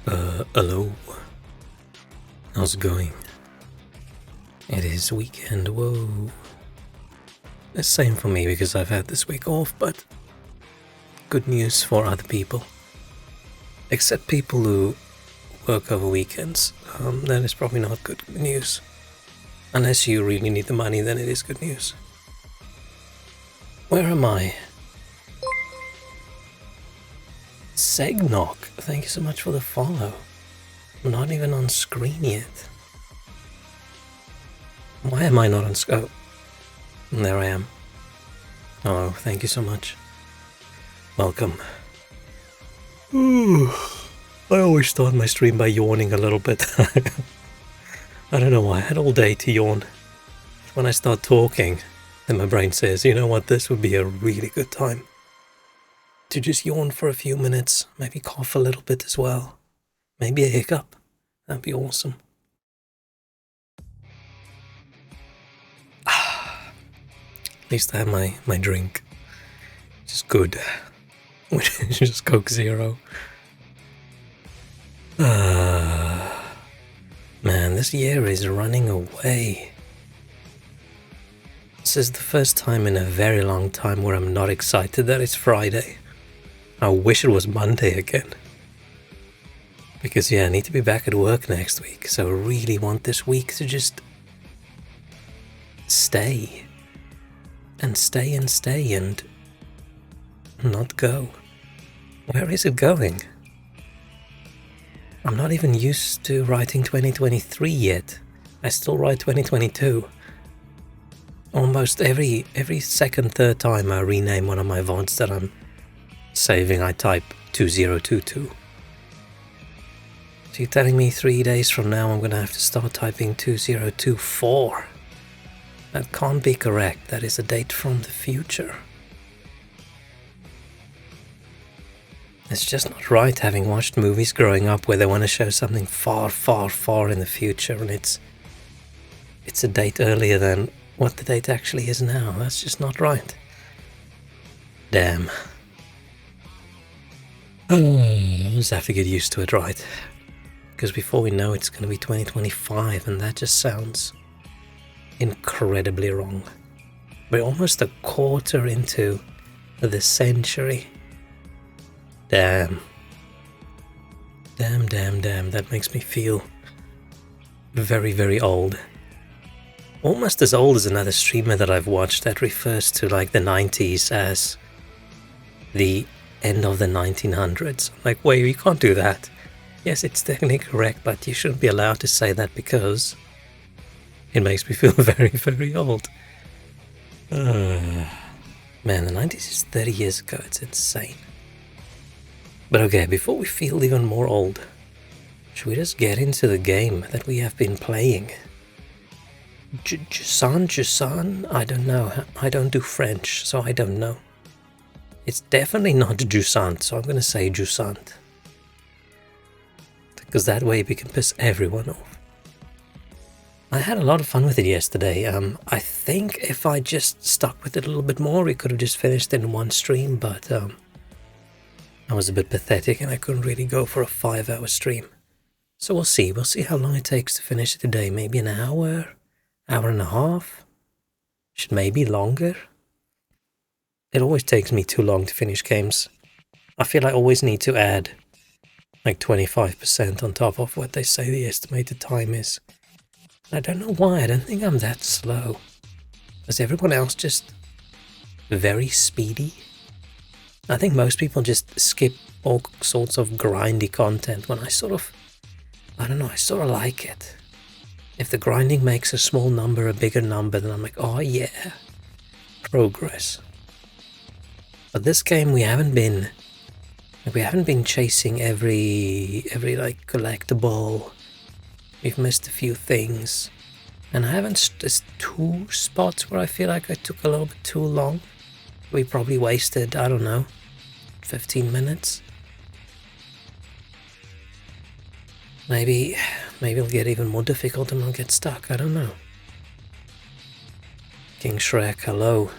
Hello. How's it going? It is weekend, whoa. The same for me because I've had this week off, but good news for other people. Except people who work over weekends. That is probably not good news. Unless you really need the money, then it is good news. Where am I? Segnock, thank you so much for the follow. I'm not even on screen yet. Why am I not on screen? Oh, there I am. Oh, thank you so much. Welcome. Ooh, I always start my stream by yawning a little bit. I don't know why, I had all day to yawn. When I start talking, then my brain says, you know what, this would be a really good time to just yawn for a few minutes, maybe cough a little bit as well. Maybe a hiccup. That'd be awesome. At least I have my drink. Which is good. Which is just Coke Zero. Man, this year is running away. This is the first time in a very long time where I'm not excited that it's Friday. I wish it was Monday again. Because yeah, I need to be back at work next week, so I really want this week to just stay. And stay and stay and not go. Where is it going? I'm not even used to writing 2023 yet. I still write 2022. Almost every second, third time I rename one of my VODs that I'm saving, I type 2022. So you're telling me 3 days from now I'm gonna have to start typing 2024? That can't be correct. That is a date from the future. It's just not right, having watched movies growing up where they want to show something far, far, far in the future, and it's a date earlier than what the date actually is now. That's just not right. Damn. I just have to get used to it, right? Because before we know it's going to be 2025, and that just sounds incredibly wrong. We're almost a quarter into the century. Damn. Damn, damn, damn. That makes me feel very, very old. Almost as old as another streamer that I've watched that refers to like the 90s as the end of the 1900s. I'm like, wait, you can't do that. Yes, it's technically correct, but you shouldn't be allowed to say that because it makes me feel very, very old. Man, the 90s is 30 years ago. It's insane. But okay, before we feel even more old, should we just get into the game that we have been playing? Jusant? I don't know. I don't do French, so I don't know. It's definitely not jusant, so I'm going to say jusant. Because that way we can piss everyone off. I had a lot of fun with it yesterday. I think if I just stuck with it a little bit more, we could have just finished it in one stream, but I was a bit pathetic and I couldn't really go for a 5-hour stream. So we'll see. We'll see how long it takes to finish it today. Maybe an hour, hour and a half. Should maybe longer. It always takes me too long to finish games. I feel I always need to add like 25% on top of what they say the estimated time is. I don't know why. I don't think I'm that slow. Is everyone else just very speedy? I think most people just skip all sorts of grindy content when I sort of like it. If the grinding makes a small number a bigger number, then I'm like, oh yeah, progress. But this game we haven't been chasing every like collectible. We've missed a few things. And I haven't, there's 2 spots where I feel like I took a little bit too long. We probably wasted, I don't know, 15 minutes. Maybe it'll get even more difficult and I'll get stuck, I don't know. King Shrek, hello.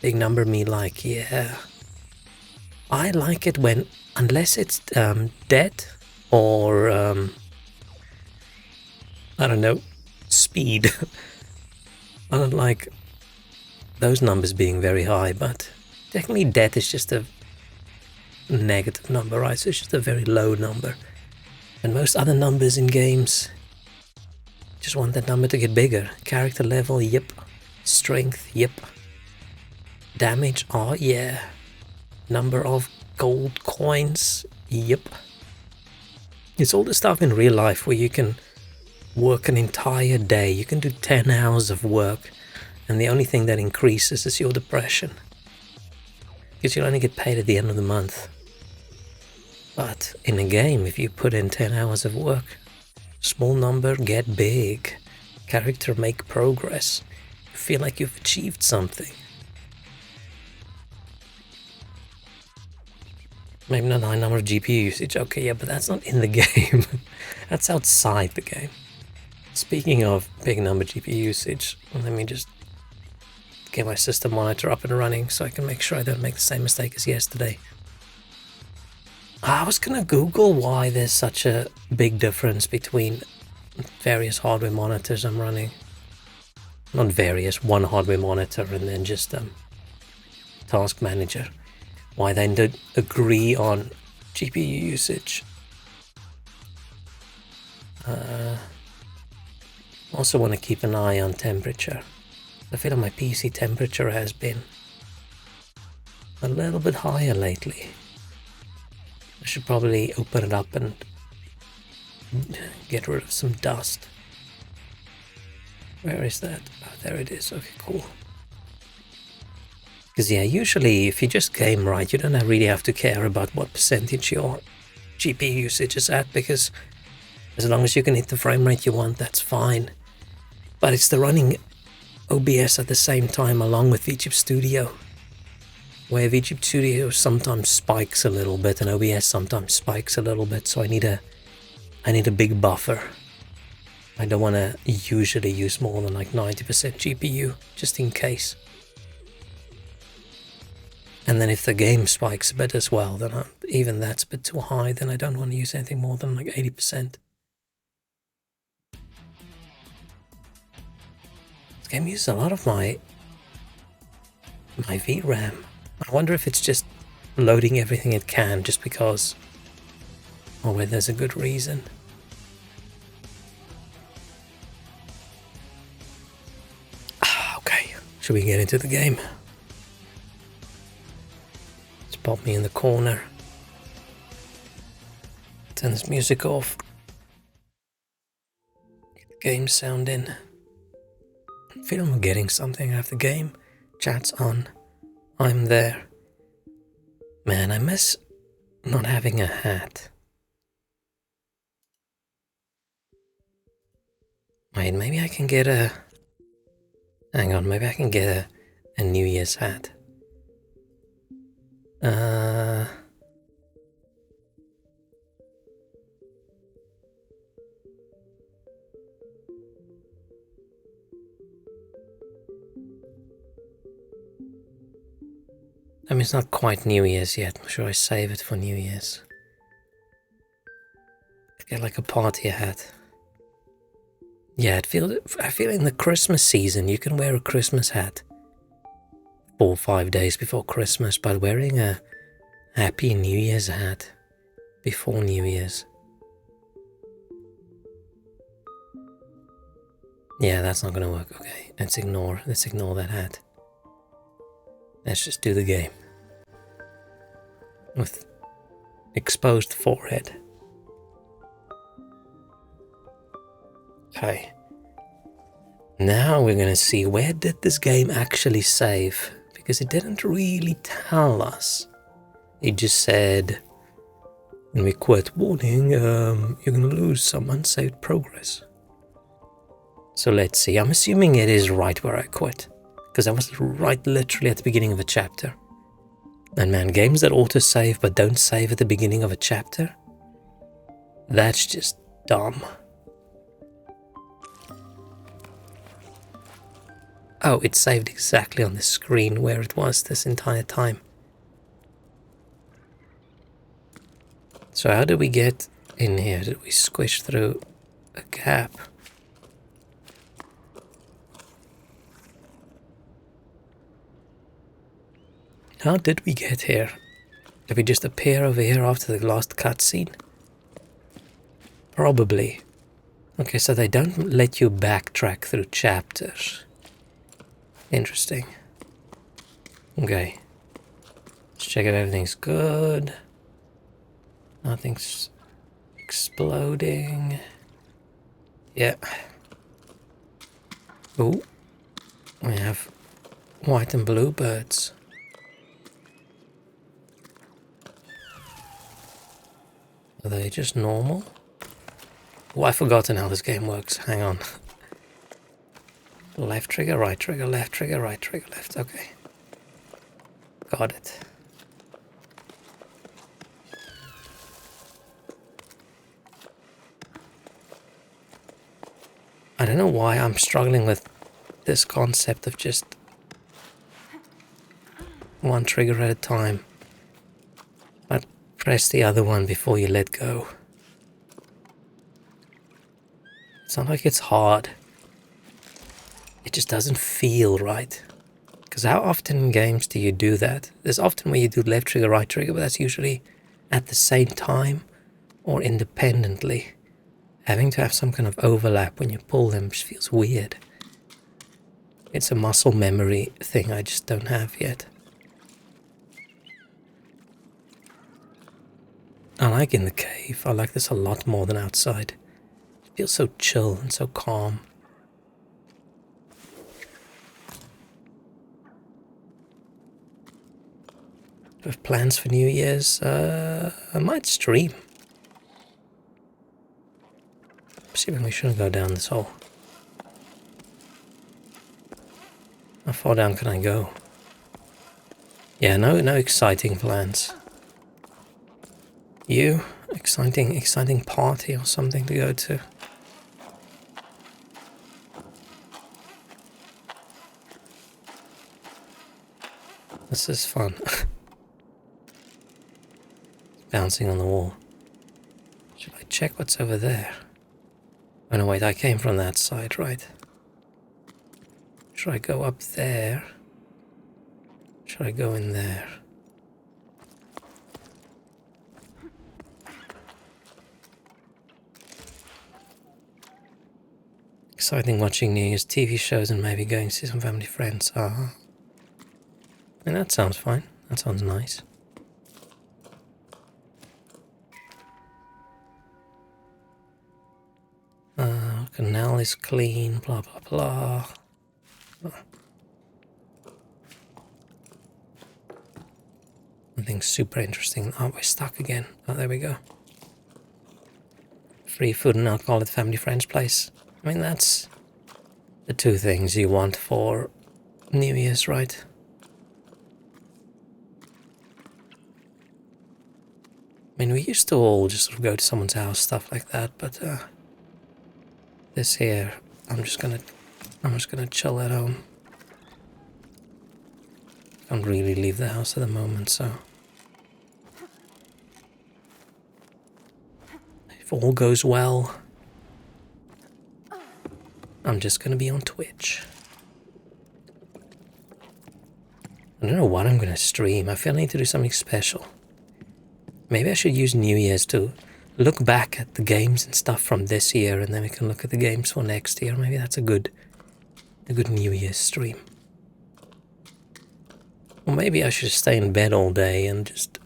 Big number me like, yeah. I like it when, unless it's dead or I don't know, speed. I don't like those numbers being very high, but technically death is just a negative number, right? So it's just a very low number. And most other numbers in games just want that number to get bigger. Character level, yep. Strength, yep. Damage, oh yeah. Number of gold coins, yep. It's all the stuff in real life where you can work an entire day. You can do 10 hours of work, and the only thing that increases is your depression. Because you'll only get paid at the end of the month. But in a game, if you put in 10 hours of work, small number get big, character make progress, you feel like you've achieved something. Maybe not high number of GPU usage, okay, yeah, but that's not in the game. That's outside the game. Speaking of big number GPU usage, let me just get my system monitor up and running so I can make sure I don't make the same mistake as yesterday. I was gonna Google why there's such a big difference between various hardware monitors I'm running. Not various, one hardware monitor and then just Task Manager. Why they don't agree on GPU usage. Also want to keep an eye on temperature. I feel like my PC temperature has been a little bit higher lately. I should probably open it up and get rid of some dust. Where is that? Oh, there it is. Okay, cool. Because yeah, usually if you just game right, you don't really have to care about what percentage your GPU usage is at, because as long as you can hit the frame rate you want, that's fine. But it's the running OBS at the same time along with VTube Studio, where VTube Studio sometimes spikes a little bit and OBS sometimes spikes a little bit, so I need a big buffer. I don't want to usually use more than like 90% GPU, just in case. And then if the game spikes a bit as well, then even that's a bit too high, then I don't want to use anything more than like 80%. This game uses a lot of my VRAM. I wonder if it's just loading everything it can just because, or whether there's a good reason. Okay, should we get into the game? Pop me in the corner. Turn this music off. Get the game sound in. I feel I'm getting something out of the game. Chat's on. I'm there. Man, I miss not having a hat. Wait, maybe I can get a... Hang on, maybe I can get a New Year's hat. I mean, it's not quite New Year's yet. I'm sure I save it for New Year's. Get like a party hat. Yeah, I feel in the Christmas season you can wear a Christmas hat 4 or 5 days before Christmas, but wearing a Happy New Year's hat before New Year's. Yeah, that's not gonna work. Okay, let's ignore that hat. Let's just do the game. With exposed forehead. Okay. Now we're gonna see, where did this game actually save? Because it didn't really tell us. It just said, when we quit, warning, you're gonna lose some unsaved progress. So let's see. I'm assuming it is right where I quit, because I was right literally at the beginning of a chapter. And man, games that auto-save but don't save at the beginning of a chapter, that's just dumb. Oh, it saved exactly on the screen where it was this entire time. So how do we get in here? Did we squish through a gap? How did we get here? Did we just appear over here after the last cutscene? Probably. Okay, so they don't let you backtrack through chapters. Interesting. Okay. Let's check if everything's good. Nothing's exploding. Yeah. Ooh. We have white and blue birds. Are they just normal? Oh, I've forgotten how this game works. Hang on. Left trigger, right trigger, left trigger, right trigger, left. Okay. Got it. I don't know why I'm struggling with this concept of just one trigger at a time. But press the other one before you let go. It's not like it's hard. It just doesn't feel right. Because how often in games do you do that? There's often where you do left trigger, right trigger, but that's usually at the same time or independently. Having to have some kind of overlap when you pull them just feels weird. It's a muscle memory thing I just don't have yet. I like in the cave. I like this a lot more than outside. It feels so chill and so calm. Do I have plans for New Year's? I might stream. Assuming we shouldn't go down this hole. How far down can I go? Yeah, no exciting plans. You? Exciting party or something to go to? This is fun. Bouncing on the wall. Should I check what's over there? Oh no, wait, I came from that side, right? Should I go up there? Should I go in there? Exciting watching New Year's TV shows and maybe going to see some family friends. And that sounds fine. That sounds nice. Canal is clean, blah blah blah. Nothing super interesting. Oh, we're stuck again. Oh, there we go. Free food and alcohol at family friend's place. I mean, that's the two things you want for New Year's, right? I mean, we used to all just sort of go to someone's house, stuff like that, but this here, I'm just gonna chill at home. Can't really leave the house at the moment, so if all goes well, I'm just gonna be on Twitch. I don't know what I'm gonna stream. I feel I need to do something special. Maybe I should use New Year's to look back at the games and stuff from this year, and then we can look at the games for next year. Maybe that's a good New Year's stream. Or maybe I should stay in bed all day and just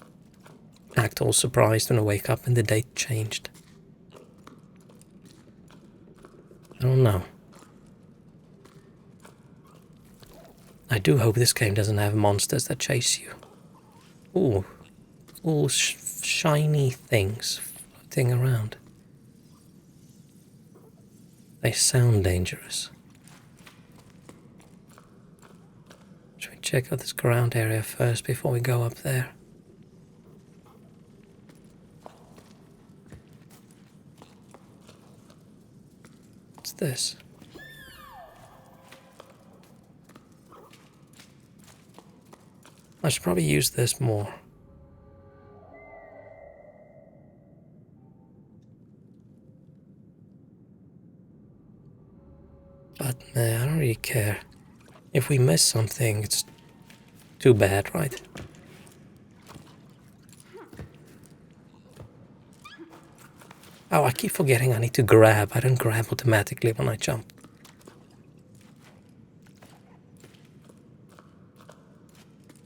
act all surprised when I wake up and the date changed. I don't know. I do hope this game doesn't have monsters that chase you. Ooh, all shiny things floating around. They sound dangerous. Should we check out this ground area first before we go up there? What's this? I should probably use this more. I don't really care. If we miss something, it's too bad, right? Oh, I keep forgetting I need to grab. I don't grab automatically when I jump.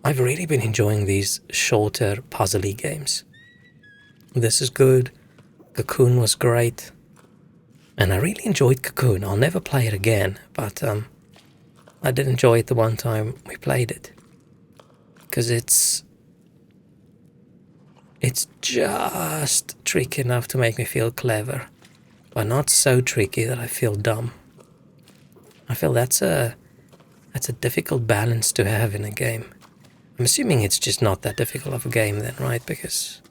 I've really been enjoying these shorter puzzly games. This is good. Cocoon was great. And I really enjoyed Cocoon. I'll never play it again, but I did enjoy it the one time we played it. Because it's just tricky enough to make me feel clever, but not so tricky that I feel dumb. I feel that's a difficult balance to have in a game. I'm assuming it's just not that difficult of a game then, right? Because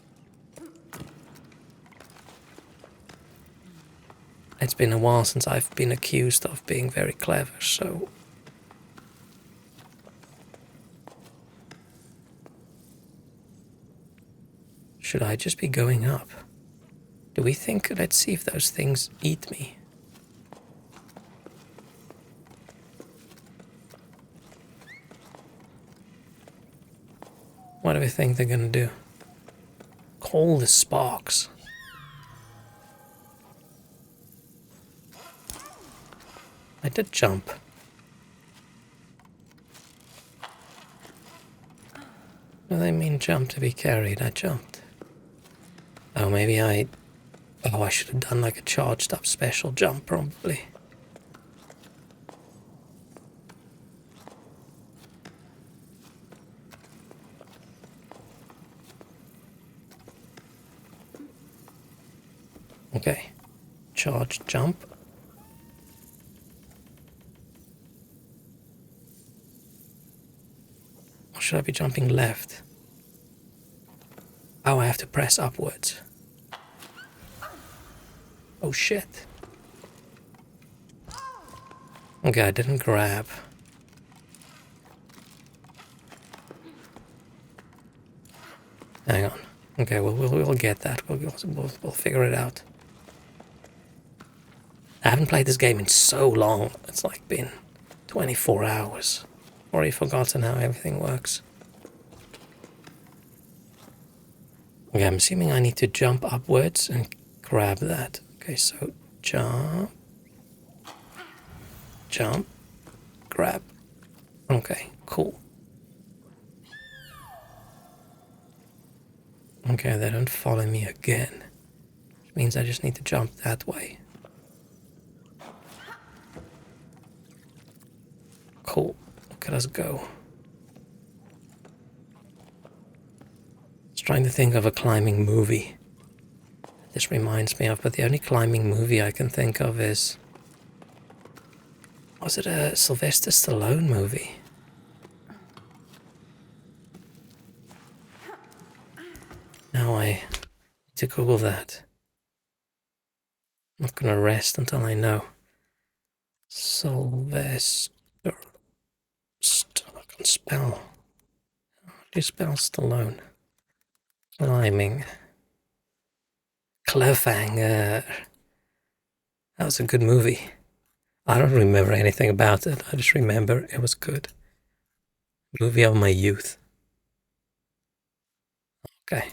it's been a while since I've been accused of being very clever, so... Should I just be going up? Do we think... Let's see if those things eat me. What do we think they're gonna do? Call the sparks. I did jump. Do they mean jump to be carried? I jumped. Oh, maybe I... Oh, I should have done like a charged up special jump, probably. Okay. Charged jump. Or should I be jumping left? Oh, I have to press upwards. Oh shit. Okay, I didn't grab. Hang on. Okay, we'll get that. We'll figure it out. I haven't played this game in so long. It's like been 24 hours. Already forgotten how everything works. Okay, I'm assuming I need to jump upwards and grab that. Okay, so jump. Jump. Grab. Okay, cool. Okay, they don't follow me again. Which means I just need to jump that way. Cool. Okay, let's go. I was trying to think of a climbing movie this reminds me of, but the only climbing movie I can think of is... Was it a Sylvester Stallone movie? Now I need to Google that. I'm not gonna rest until I know. Sylvester... I can spell. How do you spell Stallone? Climbing. Cliffhanger. That was a good movie. I don't remember anything about it. I just remember it was good. Movie of my youth. Okay.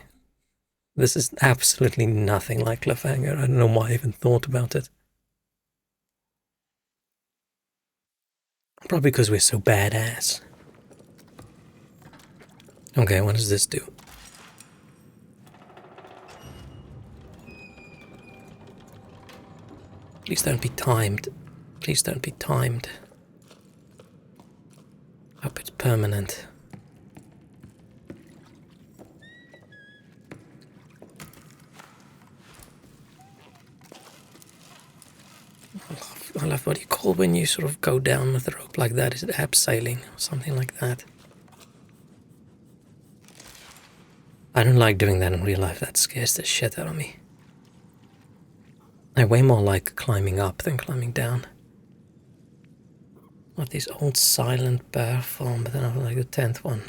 This is absolutely nothing like Cliffhanger. I don't know why I even thought about it. Probably because we're so badass. Okay, what does this do? Please don't be timed. Please don't be timed. Hope it's permanent. I love what you call when you sort of go down with the rope like that. Is it abseiling or something like that? I don't like doing that in real life. That scares the shit out of me. I way more like climbing up than climbing down. What these old silent bear film, but then I like the 10th one.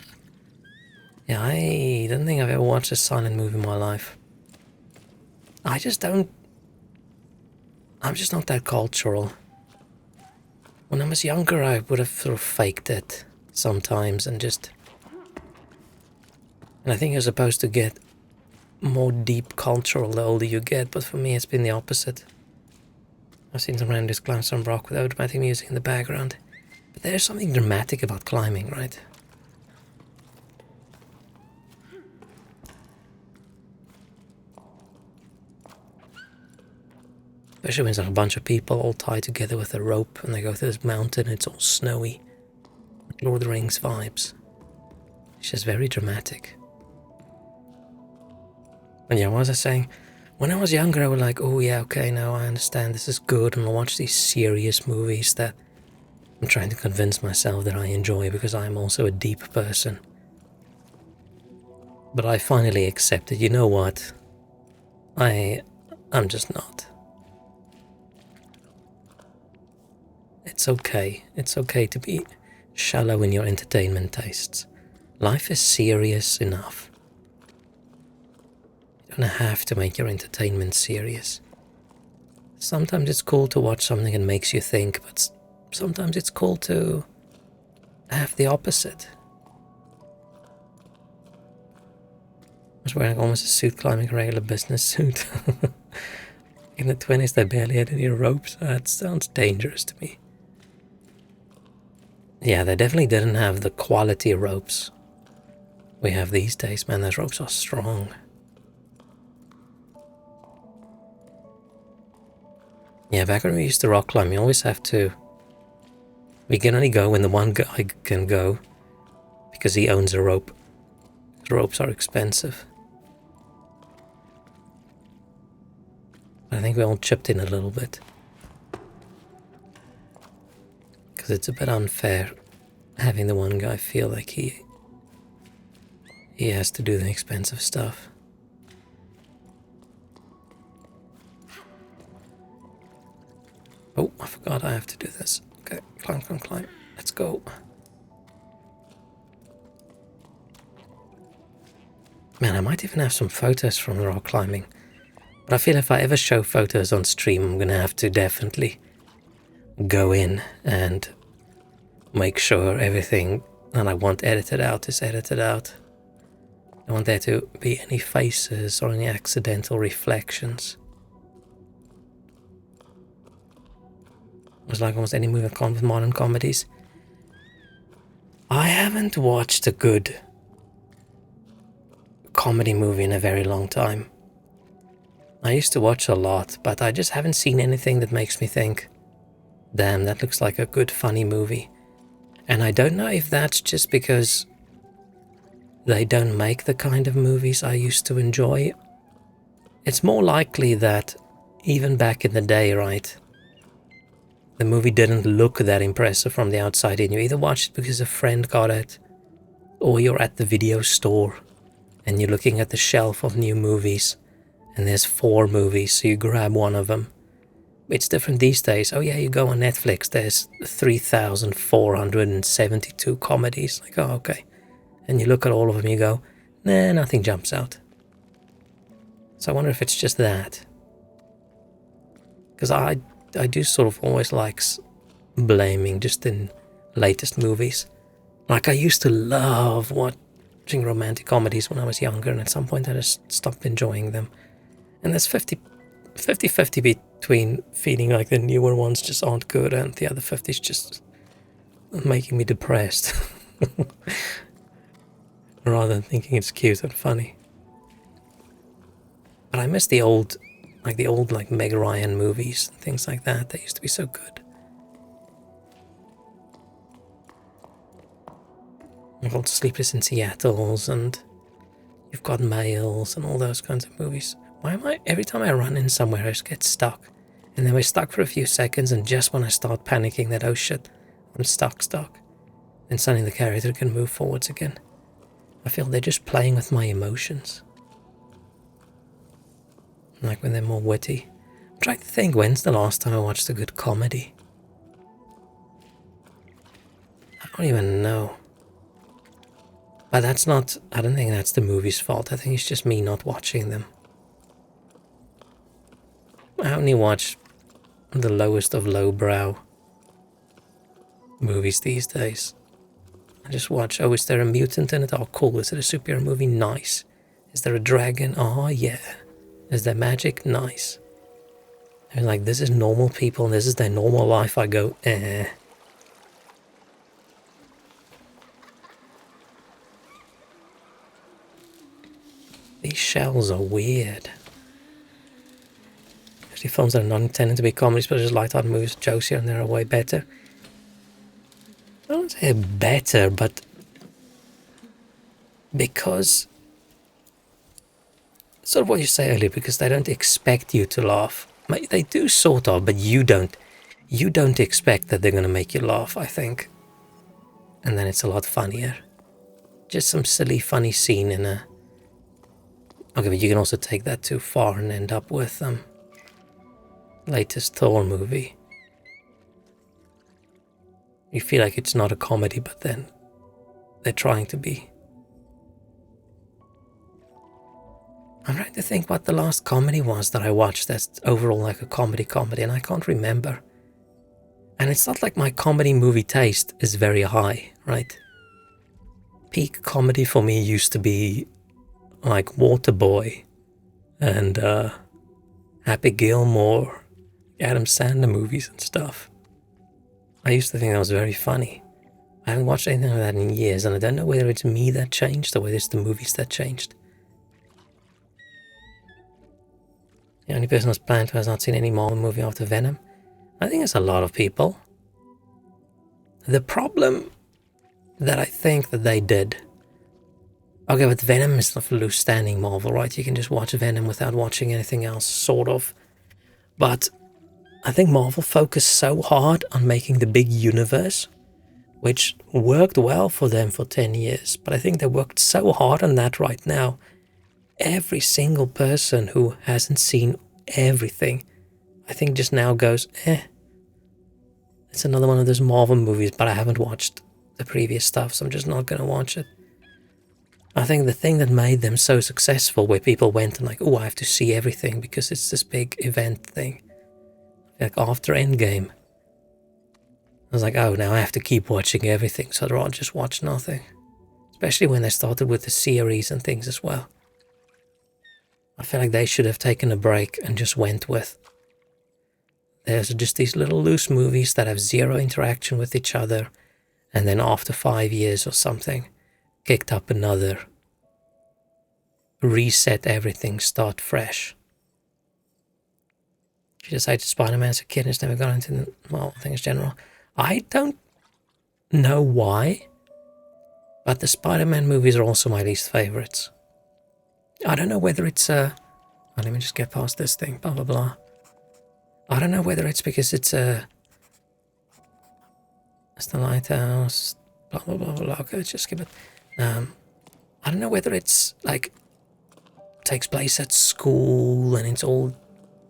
Yeah, I don't think I've ever watched a silent movie in my life. I just don't... I'm just not that cultural. When I was younger, I would have sort of faked it sometimes and just... And I think you're supposed to get more deep cultural the older you get, but for me it's been the opposite. I've seen some randos climb some rock with automatic music in the background. But there's something dramatic about climbing, right? Especially when there's a bunch of people all tied together with a rope and they go through this mountain, it's all snowy. Lord of the Rings vibes. It's just very dramatic. And yeah, what was I saying? When I was younger, I was like, oh yeah, okay, now I understand, this is good, and I'll watch these serious movies that I'm trying to convince myself that I enjoy because I'm also a deep person. But I finally accepted, you know what? I'm just not. It's okay. It's okay to be shallow in your entertainment tastes. Life is serious enough. You don't have to make your entertainment serious. Sometimes it's cool to watch something that makes you think, but sometimes it's cool to have the opposite. I was wearing almost a suit climbing a regular business suit. In the 20s they barely had any ropes. That sounds dangerous to me. Yeah, they definitely didn't have the quality ropes we have these days. Man, those ropes are strong. Yeah, back when we used to rock climb, you always have to... We can only go when the one guy can go, because he owns a rope. The ropes are expensive. I think we all chipped in a little bit. Because it's a bit unfair having the one guy feel like he has to do the expensive stuff. Oh, I forgot I have to do this. Okay, climb, climb, climb. Let's go. Man, I might even have some photos from the rock climbing. But I feel if I ever show photos on stream, I'm gonna have to definitely go in and make sure everything that I want edited out is edited out. I don't want there to be any faces or any accidental reflections. It was like almost any movie with modern comedies. I haven't watched a good comedy movie in a very long time. I used to watch a lot, but I just haven't seen anything that makes me think, damn, that looks like a good funny movie. And I don't know if that's just because they don't make the kind of movies I used to enjoy. It's more likely that even back in the day, right, the movie didn't look that impressive from the outside and you either watched it because a friend got it, or you're at the video store and you're looking at the shelf of new movies and there's 4 movies, so you grab one of them. It's different these days. Oh yeah, you go on Netflix, there's 3,472 comedies. Like, oh, okay. And you look at all of them, you go, nah, nothing jumps out. So I wonder if it's just that. Because I do sort of always like blaming just in latest movies. Like, I used to love watching romantic comedies when I was younger, and at some point I just stopped enjoying them. And there's 50-50 between feeling like the newer ones just aren't good and the other 50 is just making me depressed. Rather than thinking it's cute and funny. But I miss the old Meg Ryan movies and things like that. They used to be so good. Like all Sleepless in Seattle's and You've Got Mails and all those kinds of movies. Why am I, every time I run in somewhere I just get stuck. And then we're stuck for a few seconds, and just when I start panicking that, oh shit, I'm stuck. Then suddenly the character can move forwards again. I feel they're just playing with my emotions. Like when they're more witty. I'm trying to think, when's the last time I watched a good comedy? I don't even know. But that's not, I don't think that's the movie's fault. I think it's just me not watching them. I only watch the lowest of lowbrow movies these days. I just watch, oh, is there a mutant in it? Oh, cool. Is it a superhero movie? Nice. Is there a dragon? Oh, yeah. Is there magic? Nice. And like, this is normal people and this is their normal life. I go, eh. These shells are weird. Especially films that are not intended to be comedies, but just light-hearted movies, jokes here and there are way better. I don't say better, but because sort of what you say earlier, because they don't expect you to laugh. They do sort of, but you don't expect that they're going to make you laugh, I think. And then it's a lot funnier. Just some silly, funny scene in a... Okay, but you can also take that too far and end up with latest Thor movie. You feel like it's not a comedy, but then they're trying to be. I'm trying to think what the last comedy was that I watched that's overall like a comedy, and I can't remember. And it's not like my comedy movie taste is very high, right? Peak comedy for me used to be like Waterboy and Happy Gilmore, Adam Sandler movies and stuff. I used to think that was very funny. I haven't watched anything like that in years, and I don't know whether it's me that changed or whether it's the movies that changed. The only person on this planet who has not seen any Marvel movie after Venom? I think it's a lot of people. The problem that I think that they did... Okay, but Venom is not a loose standing Marvel, right? You can just watch Venom without watching anything else, sort of. But I think Marvel focused so hard on making the big universe, which worked well for them for 10 years. But I think they worked so hard on that right now. Every single person who hasn't seen everything, I think just now goes, it's another one of those Marvel movies, but I haven't watched the previous stuff, so I'm just not going to watch it. I think the thing that made them so successful, where people went and like, oh, I have to see everything because it's this big event thing. Like after Endgame, I was like, oh, now I have to keep watching everything, so I'd rather just watch nothing. Especially when they started with the series and things as well. I feel like they should have taken a break and just went with... There's just these little loose movies that have zero interaction with each other, and then after 5 years or something, kicked up another, reset everything, start fresh. If you decided Spider-Man as a kid and it's never gone into the Marvel things general, I don't know why, but the Spider-Man movies are also my least favorites. I don't know whether it's oh, let me just get past this thing, blah blah blah. I don't know whether it's because it's the lighthouse, blah blah blah blah. Okay, let's just skip it. I don't know whether it's like takes place at school and it's all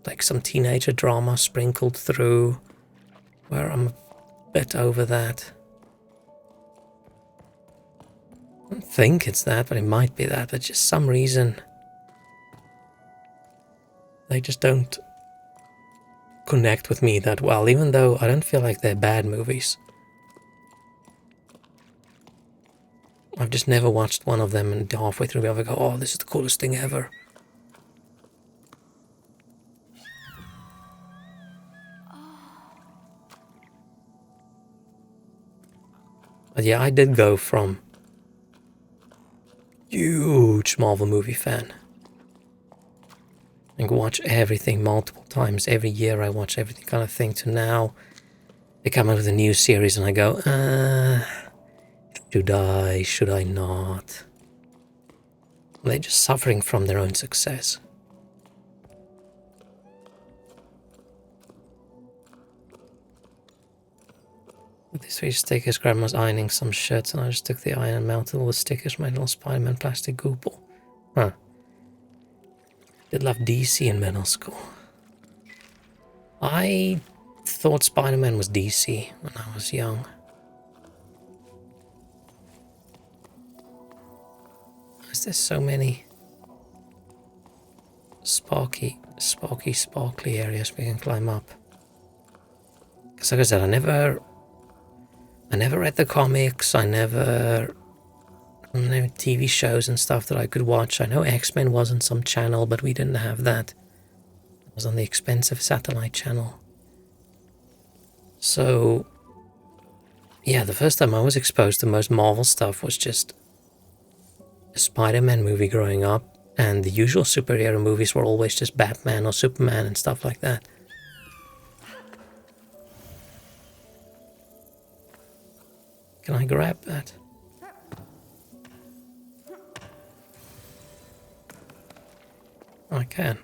like some teenager drama sprinkled through, where I'm a bit over that. I don't think it's that, but it might be that. But just some reason they just don't connect with me that well, even though I don't feel like they're bad movies. I've just never watched one of them and halfway through I go, oh, this is the coolest thing ever. But yeah, I did go from huge Marvel movie fan and watch everything multiple times. Every year I watch everything kind of thing, to now they come out with a new series and I go, should I not? They're just suffering from their own success. With these 3 stickers, Grandma's ironing some shirts and I just took the iron and melted all the stickers, made a little Spider-Man plastic goopal. Huh. Did love DC in middle school. I thought Spider-Man was DC when I was young. Is there so many sparkly areas we can climb up? Because like I said, I never I never read the comics, I never TV shows and stuff that I could watch. I know X-Men was on some channel, but we didn't have that. It was on the expensive satellite channel. So, yeah, the first time I was exposed to most Marvel stuff was just a Spider-Man movie growing up, and the usual superhero movies were always just Batman or Superman and stuff like that. Can I grab that? I can.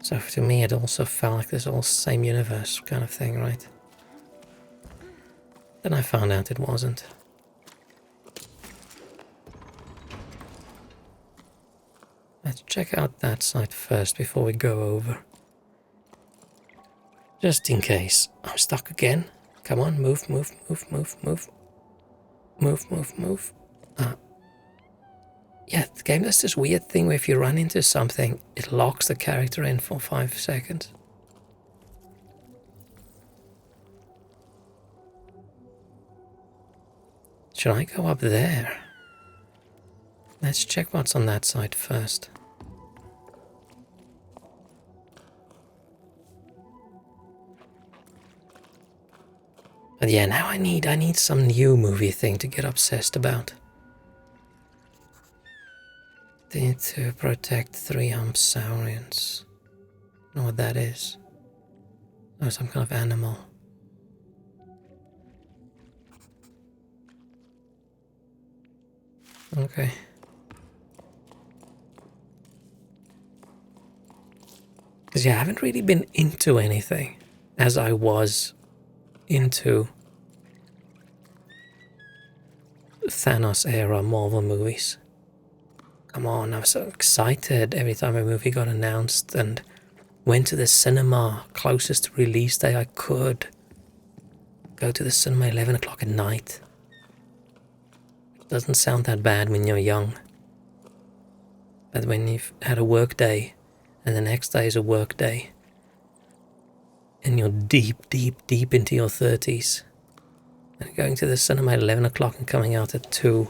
So to me it also felt like this all same universe kind of thing, right? Then I found out it wasn't. Let's check out that side first before we go over. Just in case. I'm stuck again. Come on, move, move, move, move, move. Move, move, move. Yeah, the game does this weird thing where if you run into something, it locks the character in for 5 seconds. Should I go up there? Let's check what's on that side first. But yeah, now I need some new movie thing to get obsessed about. They need to protect 3 saurians. I don't know what that is. Oh, some kind of animal. Okay. Because yeah, I haven't really been into anything as I was into Thanos era Marvel movies. Come on, I was so excited every time a movie got announced and went to the cinema closest to release day I could. Go to the cinema 11 o'clock at night. It doesn't sound that bad when you're young. But when you've had a work day and the next day is a work day and you're deep, deep, deep into your 30s and going to the cinema at 11 o'clock and coming out at 2.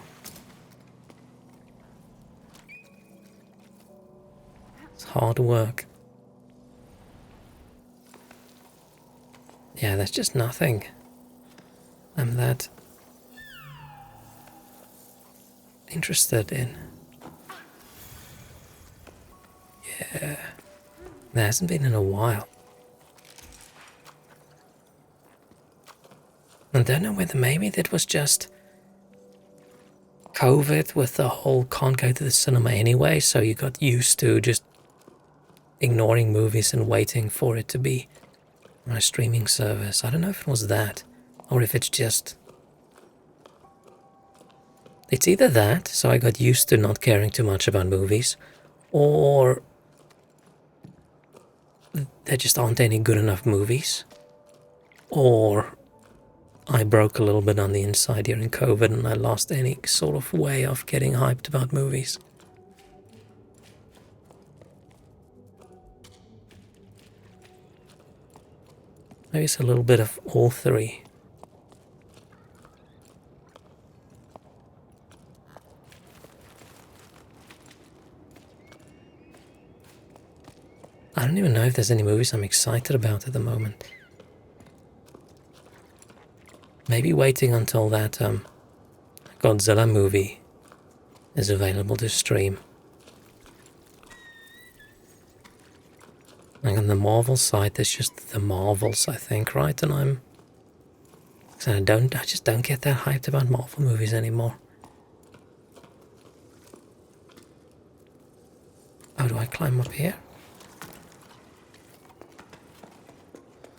It's hard work. Yeah, that's just nothing. I'm that interested in. Yeah, there hasn't been in a while. I don't know whether maybe that was just COVID with the whole can't go to the cinema anyway, so you got used to just ignoring movies and waiting for it to be on a streaming service. I don't know if it was that, or if it's just... It's either that, so I got used to not caring too much about movies, or there just aren't any good enough movies, or I broke a little bit on the inside during COVID and I lost any sort of way of getting hyped about movies. Maybe it's a little bit of all three. I don't even know if there's any movies I'm excited about at the moment. Maybe waiting until that Godzilla movie is available to stream. Like on the Marvel side, there's just the Marvels, I think, right? And I just don't get that hyped about Marvel movies anymore. Oh, do I climb up here?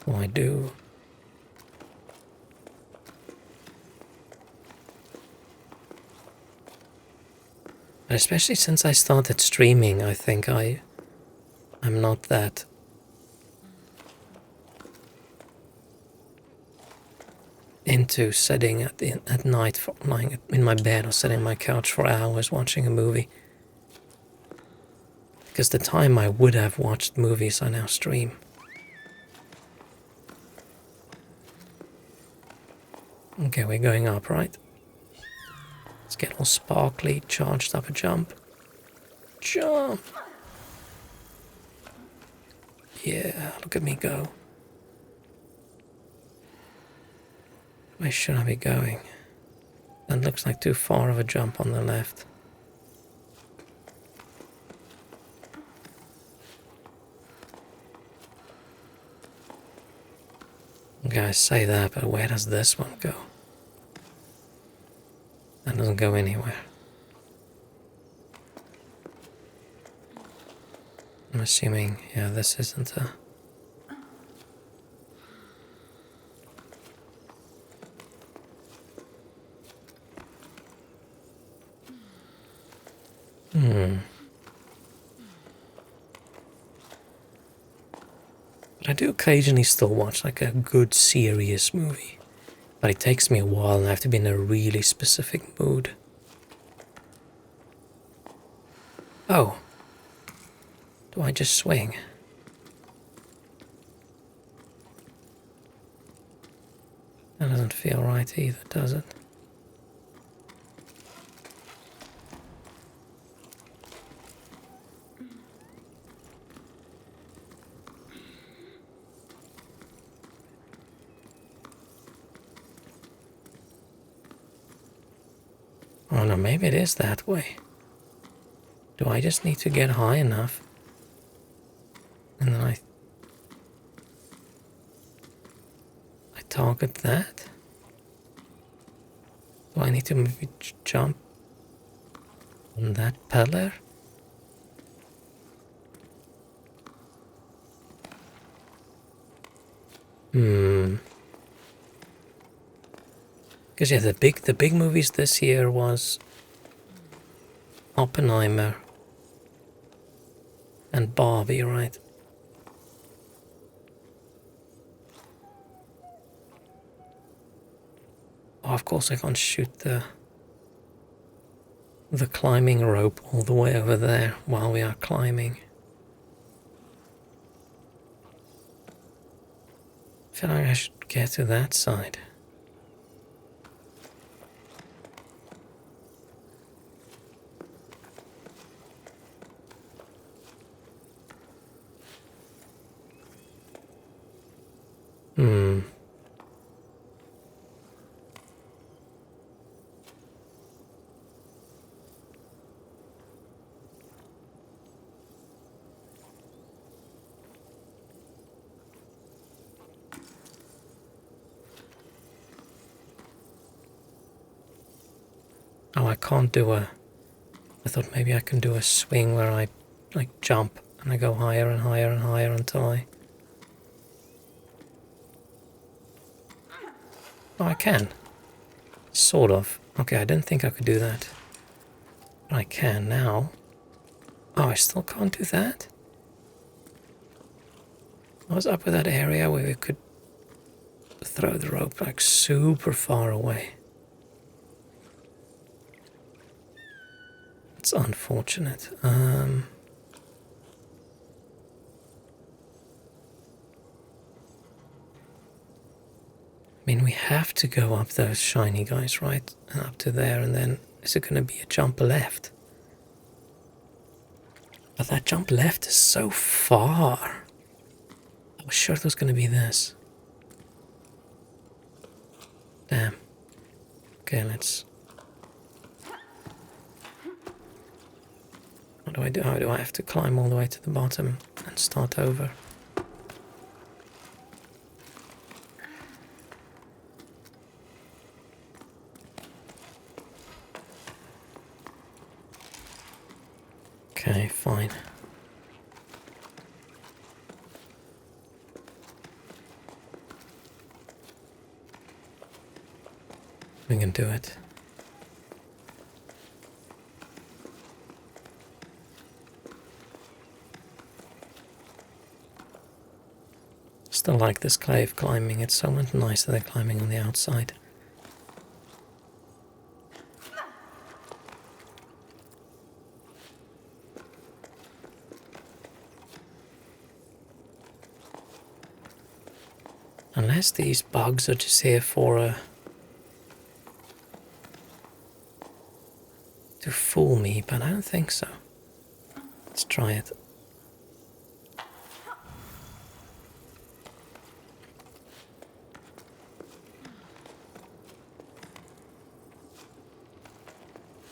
Oh, I do. But especially since I started streaming, I think I'm not that into sitting at night, lying in my bed or sitting on my couch for hours watching a movie. Because the time I would have watched movies, I now stream. Okay, we're going up, right? Let's get all sparkly, charged up a jump. Jump! Yeah, look at me go. Where should I be going? That looks like too far of a jump on the left. Okay, I say that, but where does this one go? That doesn't go anywhere. I'm assuming, yeah, this isn't a... But I do occasionally still watch like a good serious movie. But it takes me a while and I have to be in a really specific mood. Oh. Do I just swing? That doesn't feel right either, does it? Oh no, maybe it is that way. Do I just need to get high enough? And then I target that? Do I need to maybe jump on that pillar? Because yeah, the big movies this year was Oppenheimer and Barbie, right? Oh, of course I can't shoot the climbing rope all the way over there while we are climbing. I feel like I should get to that side. Oh, I can't do a... I thought maybe I can do a swing where I like jump and I go higher and higher and higher until I... Oh, I can. Sort of. Okay, I didn't think I could do that. But I can now. Oh, I still can't do that? I was up with that area where we could throw the rope like super far away. It's unfortunate. I mean, we have to go up those shiny guys, right? And up to there, and then is it going to be a jump left? But that jump left is so far. I was sure it was going to be this. Damn. Okay, let's... What do I do? How do I have to climb all the way to the bottom and start over? Okay, fine. We can do it. Still like this cave climbing. It's so much nicer than climbing on the outside. Unless these bugs are just here for a fool me, but I don't think so. Let's try it.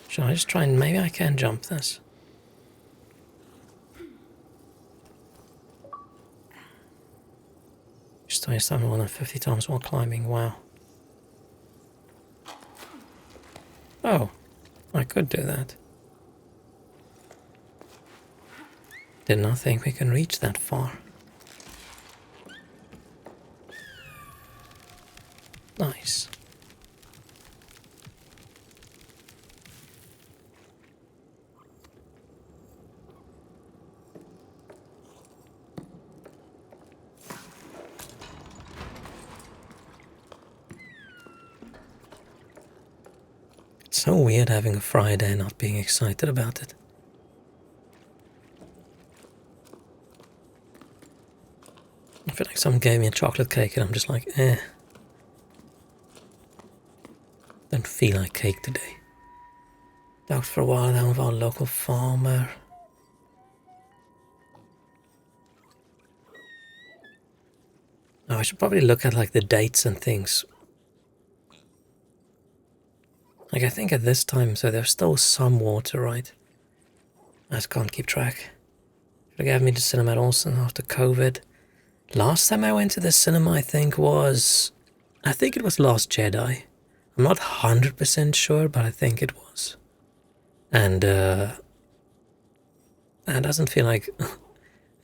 Should I just try and maybe I can jump this? Just waste time more than 50 times while climbing, wow. Oh, I could do that. Did not think we can reach that far. Nice. It's so weird having a Friday and not being excited about it. I feel like someone gave me a chocolate cake and I'm just like, eh. Don't feel like cake today. Talked for a while now with our local farmer. Oh, I should probably look at like the dates and things. Like I think at this time, so there's still some water, right? I just can't keep track. Forgive me, the cinema also after COVID. Last time I went to the cinema, I think it was Last Jedi. I'm not 100% sure, but I think it was. And that doesn't feel like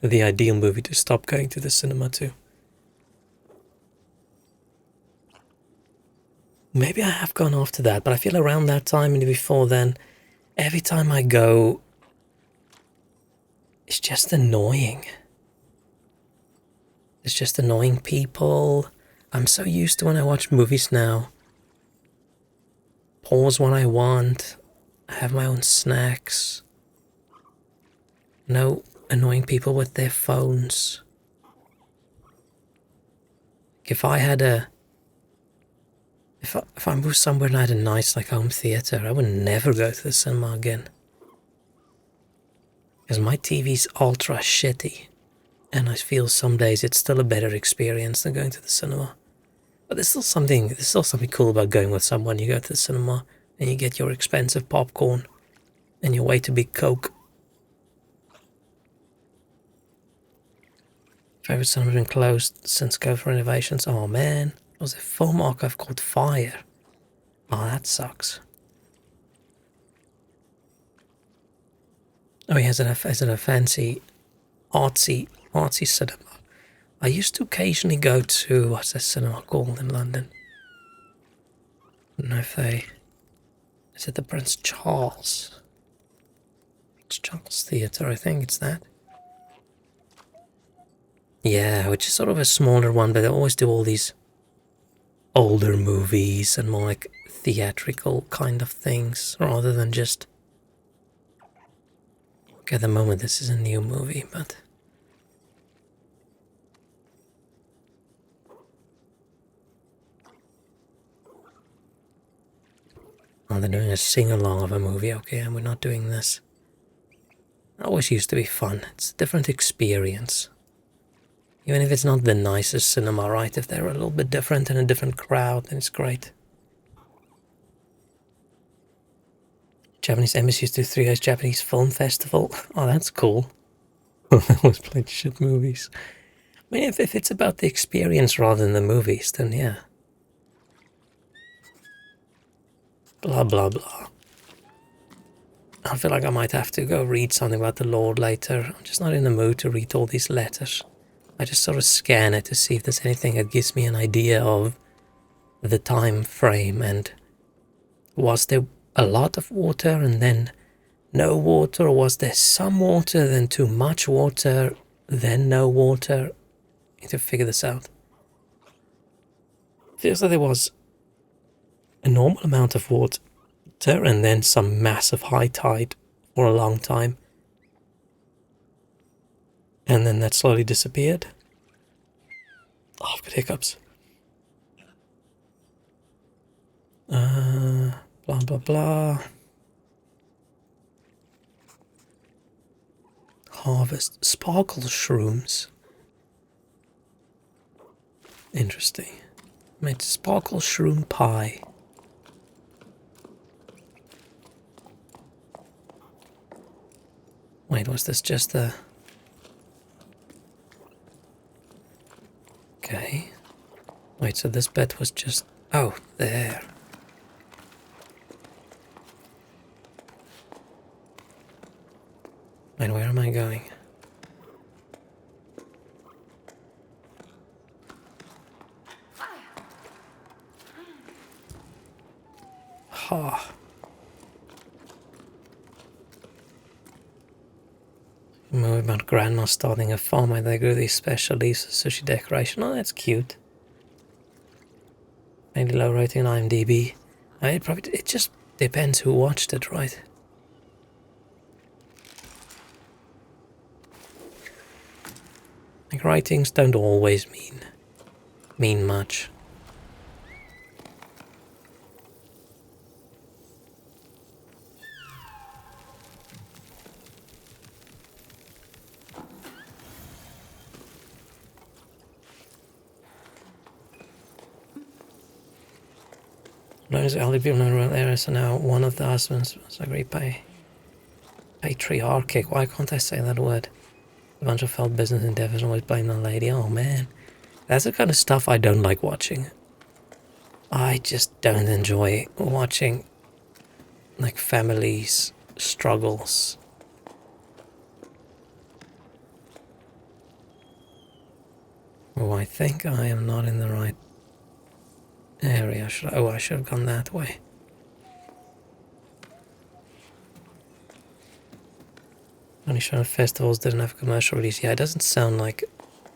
the ideal movie to stop going to the cinema to. Maybe I have gone after that, but I feel around that time and before then, every time I go, it's just annoying. It's just annoying people. I'm so used to when I watch movies now. Pause when I want. I have my own snacks. No annoying people with their phones. If I had a... If I moved somewhere and I had a nice like home theater, I would never go to the cinema again. Because my TV's ultra shitty. And I feel some days it's still a better experience than going to the cinema. But there's still something cool about going with someone. You go to the cinema and you get your expensive popcorn and your way to big Coke. Favorite cinema been closed since COVID renovations. Oh man, it was a film archive called Fire. Oh, that sucks. Oh, yeah, is it a fancy, artsy cinema? I used to occasionally go to, what's that cinema called in London? I don't know if they... Is it the Prince Charles? Prince Charles Theatre, I think it's that. Yeah, which is sort of a smaller one, but they always do all these older movies and more like theatrical kind of things, rather than just... Okay, at the moment this is a new movie, but... Oh, they're doing a sing-along of a movie. Okay, and we're not doing this. It always used to be fun. It's a different experience. Even if it's not the nicest cinema, right? If they're a little bit different and a different crowd, then it's great. Japanese Embassy used to do 3 days Japanese Film Festival. Oh, that's cool. I always played shit movies. I mean, if it's about the experience rather than the movies, then yeah. Blah, blah, blah. I feel like I might have to go read something about the Lord later. I'm just not in the mood to read all these letters. I just sort of scan it to see if there's anything that gives me an idea of the time frame, and was there a lot of water and then no water, or was there some water, then too much water, then no water? I need to figure this out. Feels like there was a normal amount of water and then some massive high tide for a long time. And then that slowly disappeared. Oh, I've got hiccups. Blah, blah, blah. harvest sparkle shrooms. Interesting. Made sparkle shroom pie. Wait, was this just a... Okay. Wait, so this bit was just... Oh, there. Wait, where am I going? Ha. Movie about grandma starting a farm where they grew these special leaves of sushi decoration. Oh, that's cute. Maybe low rating on IMDb. It just depends who watched it, right? Like, ratings don't always mean much. Those elderly people in rural areas are now one of the husbands was agreed by patriarchic. Why can't I say that word? A bunch of failed business endeavors always blame the lady. Oh man. That's the kind of stuff I don't like watching. I just don't enjoy watching like families' struggles. Oh, I think I am not in the right area. I should have gone that way. Only shown at festivals didn't have a commercial release. Yeah, it doesn't sound like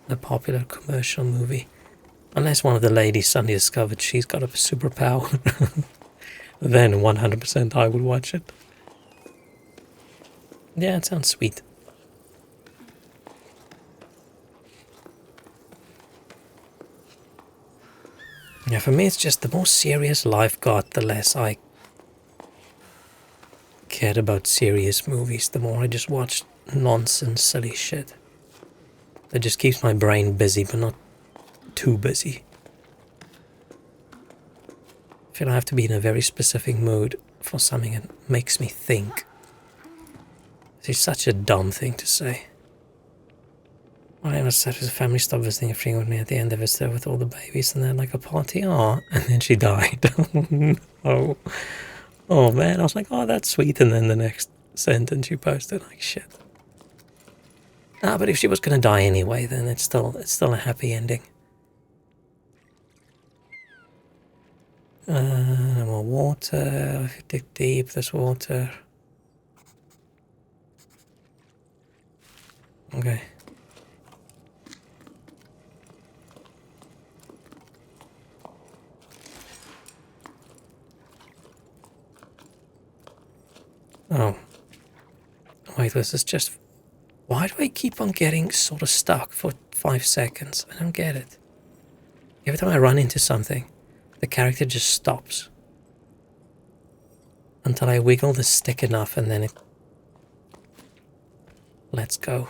a popular commercial movie. Unless one of the ladies suddenly discovered she's got a superpower. Then 100% I would watch it. Yeah, it sounds sweet. Yeah, for me it's just the more serious life got, the less I cared about serious movies. The more I just watched nonsense, silly shit. That just keeps my brain busy, but not too busy. I feel I have to be in a very specific mood for something that makes me think. It's such a dumb thing to say. Well, I was sad as a family stopped visiting a friend with me at the end of it, there with all the babies, and then like a party, and then she died. Oh, oh man, I was like, oh, that's sweet, and then the next sentence you posted, like, shit. But if she was gonna die anyway, then it's still a happy ending. No more water. If you dig deep, there's water. Okay. Oh. Wait, this is just... Why do I keep on getting sort of stuck for 5 seconds? I don't get it. Every time I run into something, the character just stops. Until I wiggle the stick enough and then it lets go.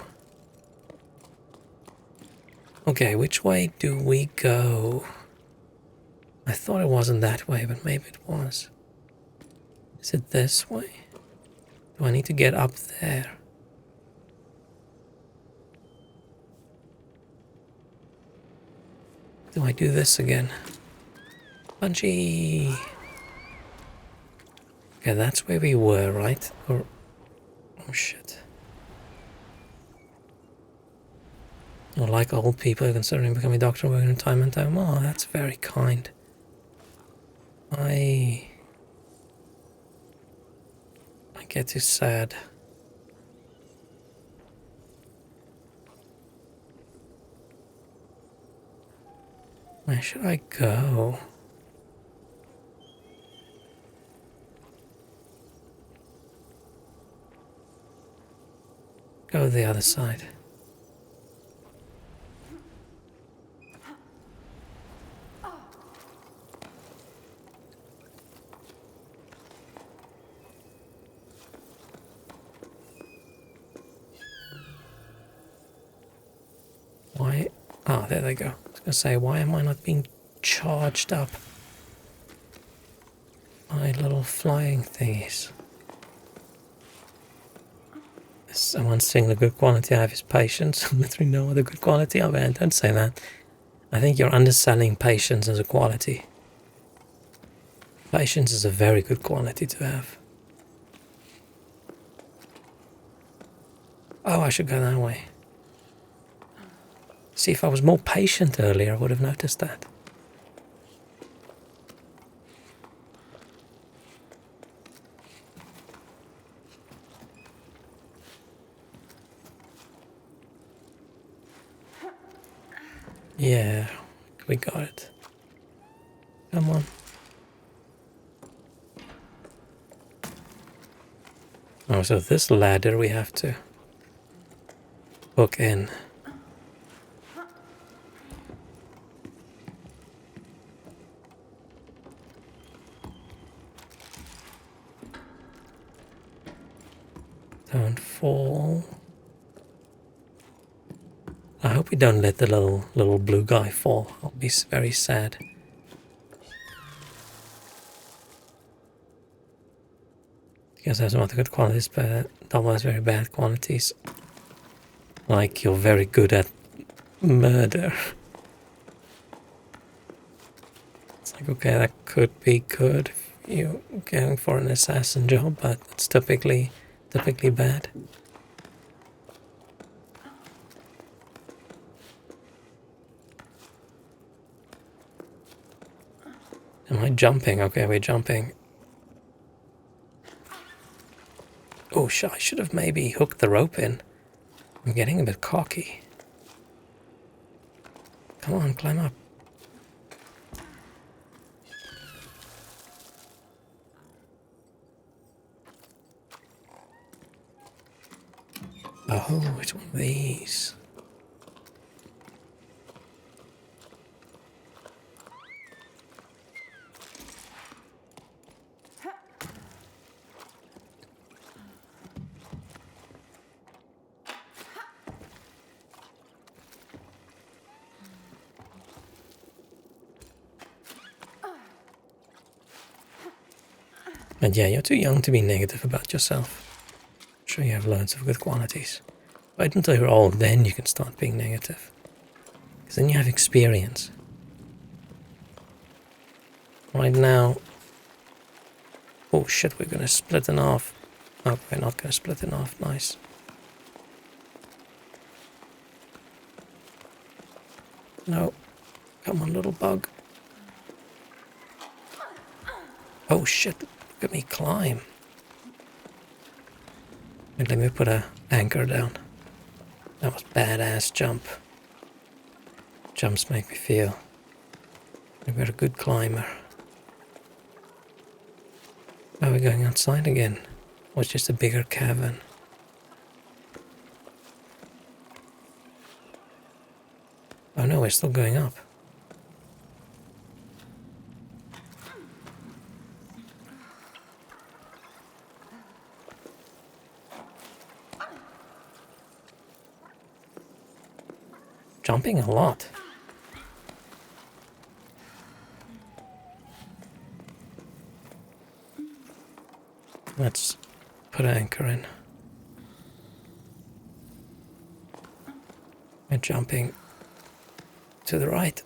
Okay, which way do we go? I thought it wasn't that way, but maybe it was. Is it this way? Do I need to get up there? Do I do this again? Bungee! Okay, that's where we were, right? Or... Oh shit. Or like old people considering becoming a doctor working in retirement home. Oh, that's very kind. I get too sad. Where should I go? Go the other side. Oh, there they go. I was gonna say, why am I not being charged up by little flying thingies? Someone saying the good quality I have is patience. Literally no other good quality. Oh man, don't say that. I think you're underselling patience as a quality. Patience is a very good quality to have. Oh, I should go that way. See, if I was more patient earlier, I would have noticed that. Yeah, we got it. Come on. Oh, so this ladder we have to hook in. Don't fall. I hope we don't let the little blue guy fall. I'll be very sad. Because there's some other good qualities, but Double has very bad qualities. Like you're very good at murder. It's like, okay, that could be good if you're going for an assassin job, but it's typically bad. Am I jumping? Okay, we're jumping. Oh, I should have maybe hooked the rope in. I'm getting a bit cocky. Come on, climb up. Oh, it's one of these. And yeah, you're too young to be negative about yourself. I'm sure you have loads of good qualities. Wait until you're old, then you can start being negative. Because then you have experience. Right now... Oh shit, we're gonna split in half. Oh, we're not gonna split in half. Nice. No. Come on, little bug. Oh shit, look at me climb. Wait, let me put a anchor down. That was badass jump. Jumps make me feel like we're a good climber. Are we going outside again? Or it's just a bigger cavern? Oh no, we're still going up. Jumping a lot. Let's put an anchor in. We're jumping to the right.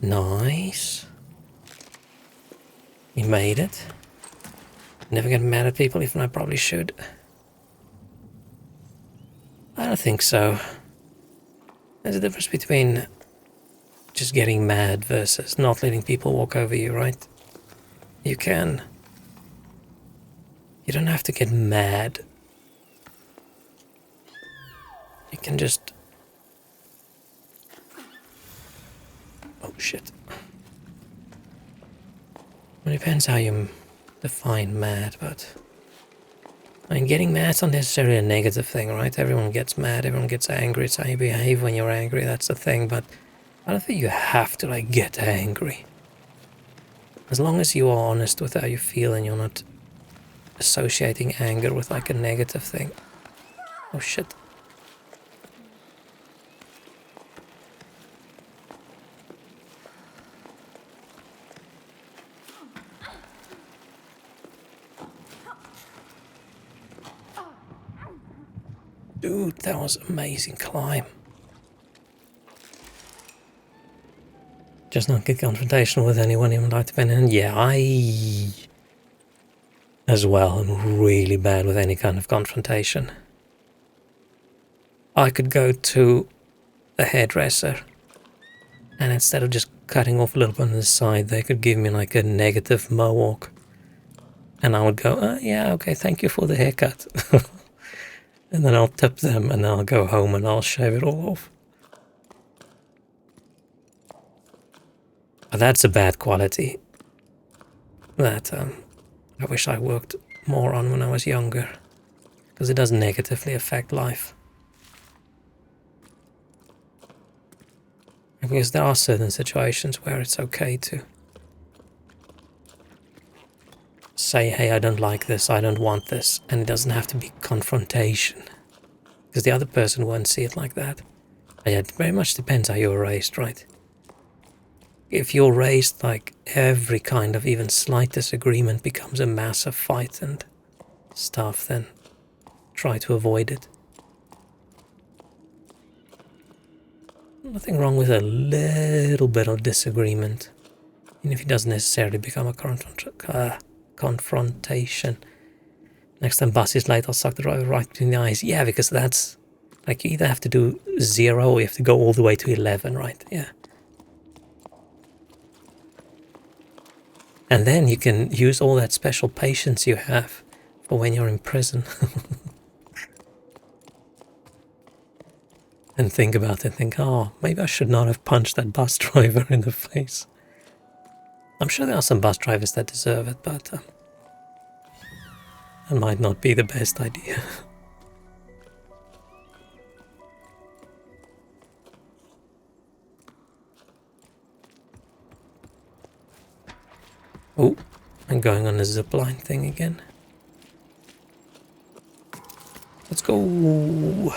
Nice. You made it. Never get mad at people, even I probably should. I don't think so. There's a difference between just getting mad versus not letting people walk over you, right? You can. You don't have to get mad. You can just... Oh shit. It depends how you define mad, but... I mean, getting mad is not necessarily a negative thing, right? Everyone gets mad, everyone gets angry, it's how you behave when you're angry, that's the thing, but I don't think you have to, like, get angry. As long as you are honest with how you feel and you're not associating anger with, like, a negative thing. Oh shit. Dude, that was amazing climb. Just not get confrontational with anyone in light dependent. Yeah, I as well am really bad with any kind of confrontation. I could go to the hairdresser and instead of just cutting off a little bit on the side, they could give me like a negative mohawk. And I would go, oh, yeah, okay, thank you for the haircut. And then I'll tip them and I'll go home and I'll shave it all off. But that's a bad quality that I wish I worked more on when I was younger, because it does negatively affect life. Because there are certain situations where it's okay to say, hey, I don't like this, I don't want this, and it doesn't have to be confrontation, because the other person won't see it like that. And it very much depends how you're raised, right? If you're raised like every kind of even slight disagreement becomes a massive fight and stuff, then try to avoid it. Nothing wrong with a little bit of disagreement, even if it doesn't necessarily become a confrontation. Next time bus is late, I'll suck the driver right between the eyes. Yeah, because that's like you either have to do 0 or you have to go all the way to 11, right? Yeah. And then you can use all that special patience you have for when you're in prison. And think about it and think, oh, maybe I should not have punched that bus driver in the face. I'm sure there are some bus drivers that deserve it, but that might not be the best idea. Oh, I'm going on the zipline thing again. Let's go.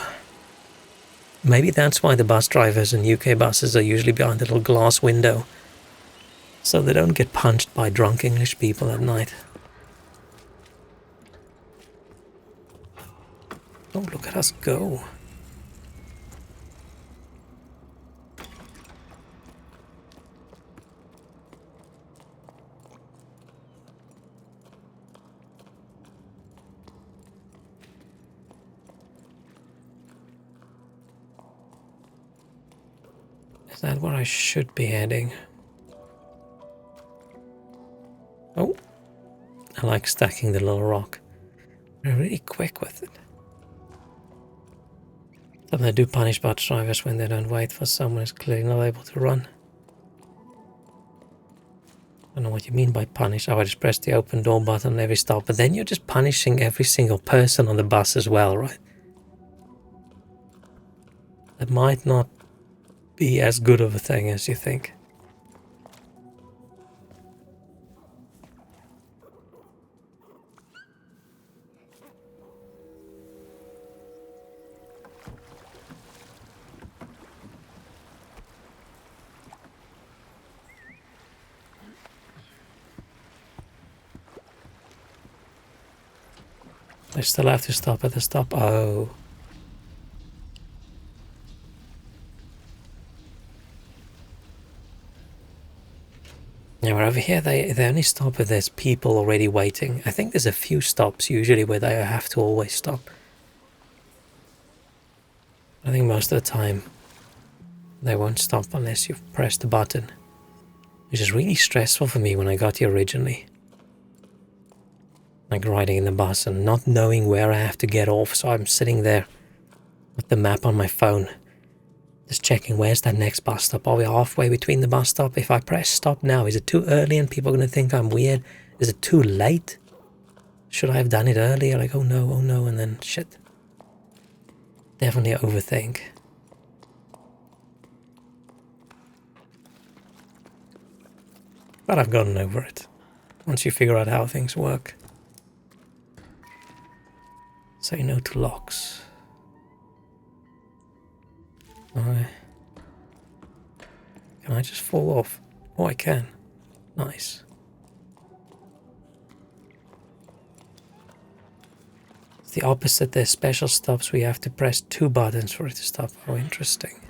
Maybe that's why the bus drivers in UK buses are usually behind a little glass window, so they don't get punched by drunk English people at night. Oh, look at us go. Is that where I should be heading? Oh, I like stacking the little rock. They're really quick with it. But they do punish bus drivers when they don't wait for someone who's clearly not able to run. I don't know what you mean by punish. I just press the open door button on every stop, but then you're just punishing every single person on the bus as well, right? That might not be as good of a thing as you think. I still have to stop at the stop. Oh. Yeah, we're over here. They only stop if there's people already waiting. I think there's a few stops usually where they have to always stop. I think most of the time they won't stop unless you've pressed the button. Which is really stressful for me when I got here originally. Like riding in the bus and not knowing where I have to get off, so I'm sitting there with the map on my phone, just checking where's that next bus stop. Are we halfway between the bus stop? If I press stop now, is it too early and people are going to think I'm weird? Is it too late? Should I have done it earlier? Like, oh no, and then shit. Definitely overthink. But I've gotten over it. Once you figure out how things work. Say no to locks. Can I just fall off? Oh, I can. Nice. It's the opposite. There's special stops where you have to press 2 buttons for it to stop. Oh, interesting.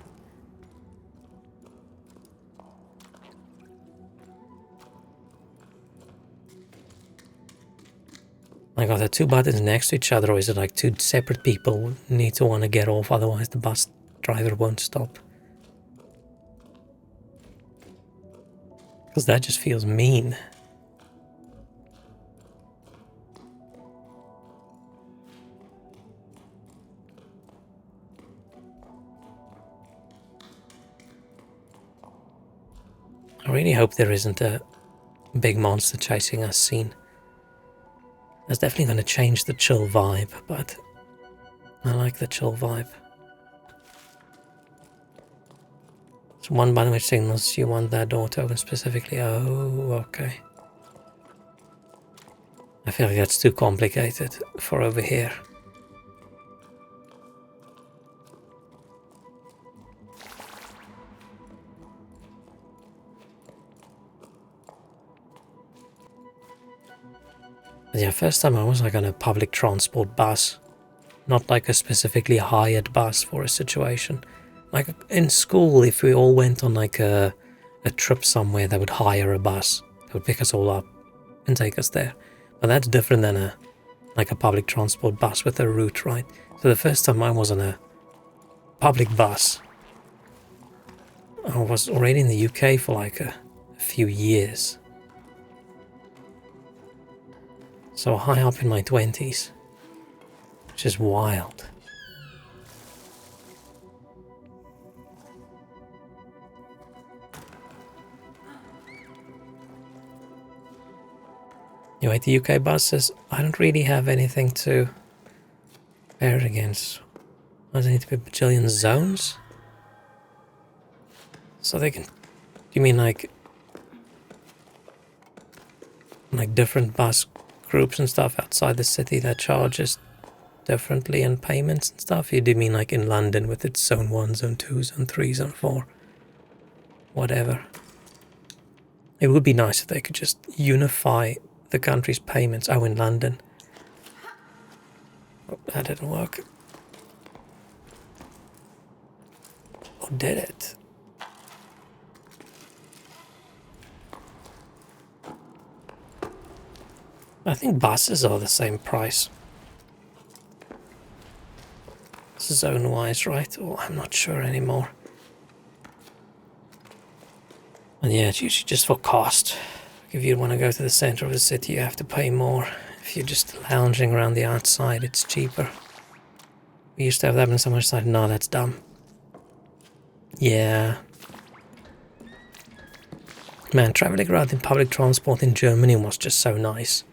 Like, are there 2 buttons next to each other, or is it like 2 separate people need to want to get off, otherwise the bus driver won't stop? Because that just feels mean. I really hope there isn't a big monster chasing us scene. That's definitely going to change the chill vibe, but I like the chill vibe. It's one button which signals you want that door to open specifically. Oh, okay. I feel like that's too complicated for over here. But yeah, first time I was like on a public transport bus. Not like a specifically hired bus for a situation. Like in school, if we all went on like a trip somewhere, they would hire a bus. They would pick us all up and take us there. But that's different than a public transport bus with a route, right? So the first time I was on a public bus, I was already in the UK for like a few years. So high up in my 20s, which is wild. Anyway, the UK buses, I don't really have anything to compare it against. Does there need to be a bajillion zones? So they can... Do you mean like different bus groups and stuff outside the city that charges differently in payments and stuff? You do mean like in London with its zone 1, zone 2, zone 3, zone 4? Whatever. It would be nice if they could just unify the country's payments. Oh, in London. Oh, that didn't work. Or did it? I think buses are the same price. Zone-wise, right? Or I'm not sure anymore. And yeah, it's usually just for cost. If you want to go to the center of the city, you have to pay more. If you're just lounging around the outside, it's cheaper. We used to have that, and someone decided, no, that's dumb. Yeah. Man, traveling around in public transport in Germany was just so nice.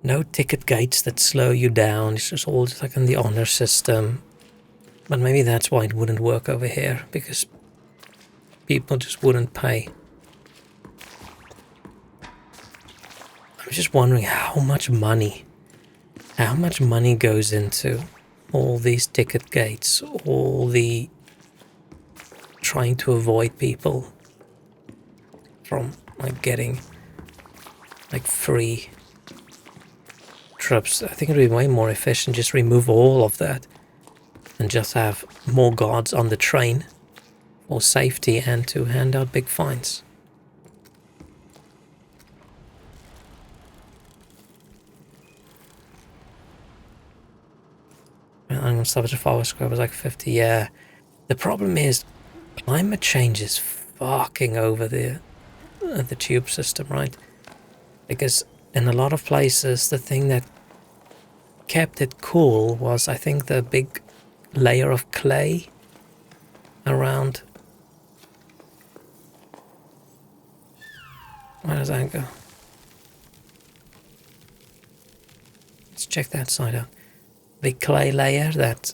No ticket gates that slow you down. It's just all just like in the honor system. But maybe that's why it wouldn't work over here, because people just wouldn't pay. I'm just wondering how much money goes into all these ticket gates, all the trying to avoid people from like getting like free trips. I think it would be way more efficient just remove all of that and just have more guards on the train for safety and to hand out big fines. I'm gonna stop at Trafalgar Square was like 50. Yeah, the problem is climate change is fucking over the tube system, right? Because in a lot of places, the thing that kept it cool was, I think, the big layer of clay around. Where does that go? Let's check that side out. The clay layer that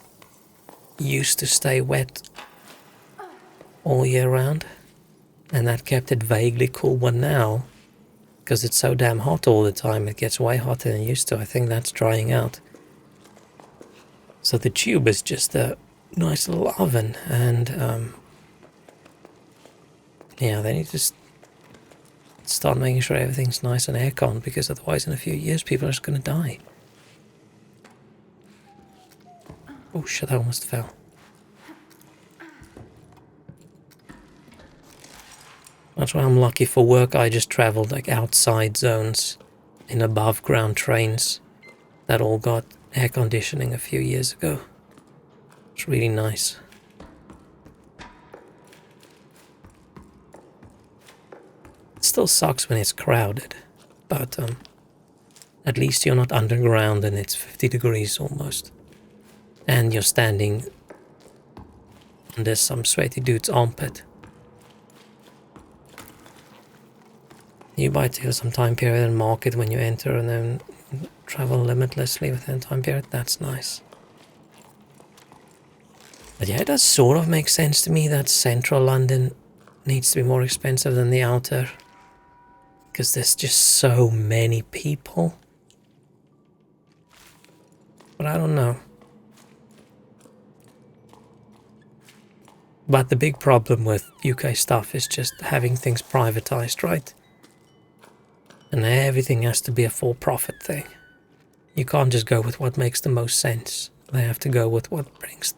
used to stay wet all year round, and that kept it vaguely cool. But now, because it's so damn hot all the time, it gets way hotter than it used to. I think that's drying out. So the tube is just a nice little oven, and yeah, they need to start making sure everything's nice and aircon, because otherwise in a few years people are just going to die. Oh shit, I almost fell. That's why I'm lucky for work. I just traveled like outside zones in above ground trains that all got air conditioning a few years ago. It's really nice. It still sucks when it's crowded, but at least you're not underground and it's 50 degrees almost. And you're standing under some sweaty dude's armpit. You buy to some time period and mark it when you enter, and then travel limitlessly within a time period. That's nice. But yeah, it does sort of make sense to me that central London needs to be more expensive than the outer, because there's just so many people. But I don't know. But the big problem with UK stuff is just having things privatized, right? And everything has to be a for-profit thing. You can't just go with what makes the most sense. They have to go with what brings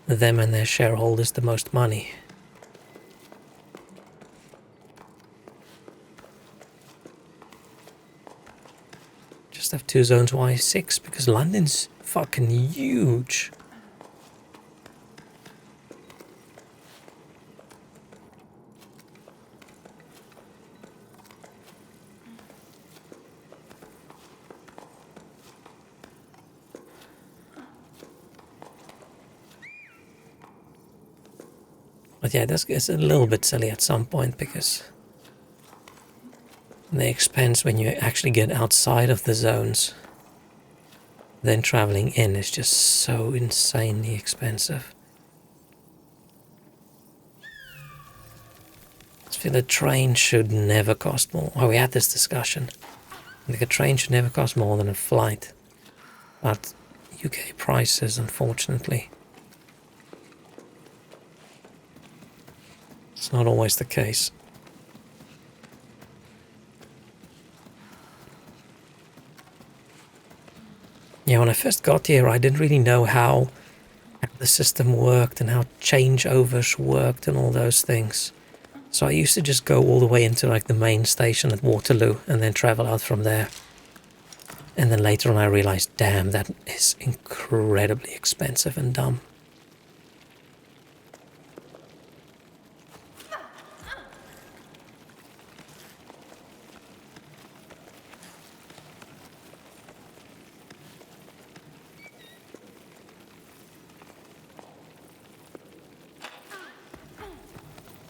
them and their shareholders the most money. Just have 2 zones, why 6? Because London's fucking huge. But yeah, this gets a little bit silly at some point, because the expense when you actually get outside of the zones, then traveling in is just so insanely expensive. I feel the train should never cost more. Oh, we had this discussion. I think a train should never cost more than a flight. But UK prices, unfortunately, it's not always the case. Yeah, when I first got here, I didn't really know how the system worked and how changeovers worked and all those things. So I used to just go all the way into like the main station at Waterloo and then travel out from there. And then later on I realized, damn, that is incredibly expensive and dumb.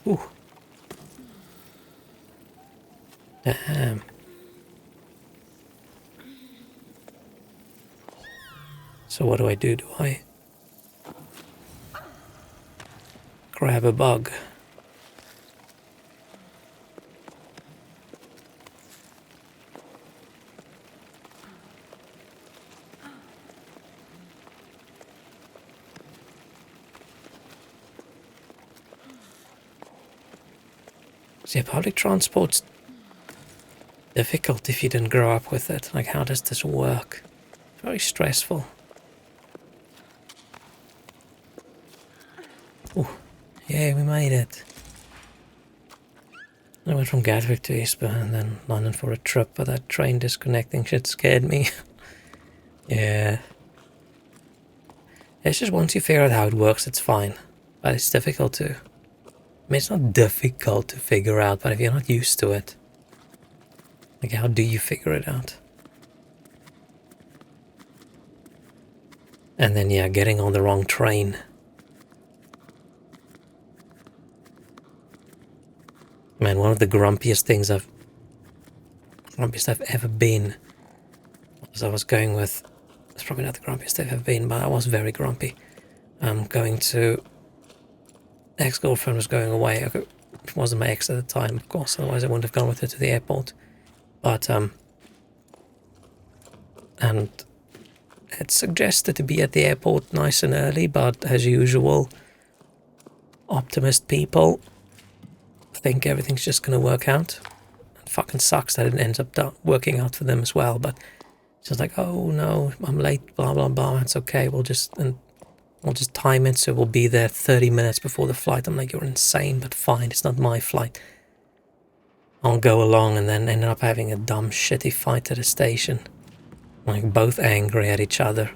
Ooh. Damn. So what do I do? Do I grab a bug? See, public transport's difficult if you didn't grow up with it. Like, how does this work? It's very stressful. Ooh, yeah, we made it. I went from Gatwick to Eastbourne and then London for a trip, but that train disconnecting shit scared me. Yeah. It's just once you figure out how it works, it's fine. But it's difficult to... I mean, it's not difficult to figure out, but if you're not used to it, like, how do you figure it out? And then, yeah, getting on the wrong train. Man, one of the grumpiest I've ever been was I was going with... It's probably not the grumpiest I've ever been, but I was very grumpy. Going to... Ex-girlfriend was going away. It wasn't my ex at the time, of course, otherwise I wouldn't have gone with her to the airport. But, and It suggested to be at the airport nice and early, but as usual, optimist people think everything's just going to work out. It fucking sucks that it ends up working out for them as well, but it's just like, oh no, I'm late, blah, blah, blah, it's okay, we'll just time it so we'll be there 30 minutes before the flight. I'm like, you're insane, but fine, it's not my flight. I'll go along, and then ended up having a dumb, shitty fight at the station. Like, both angry at each other.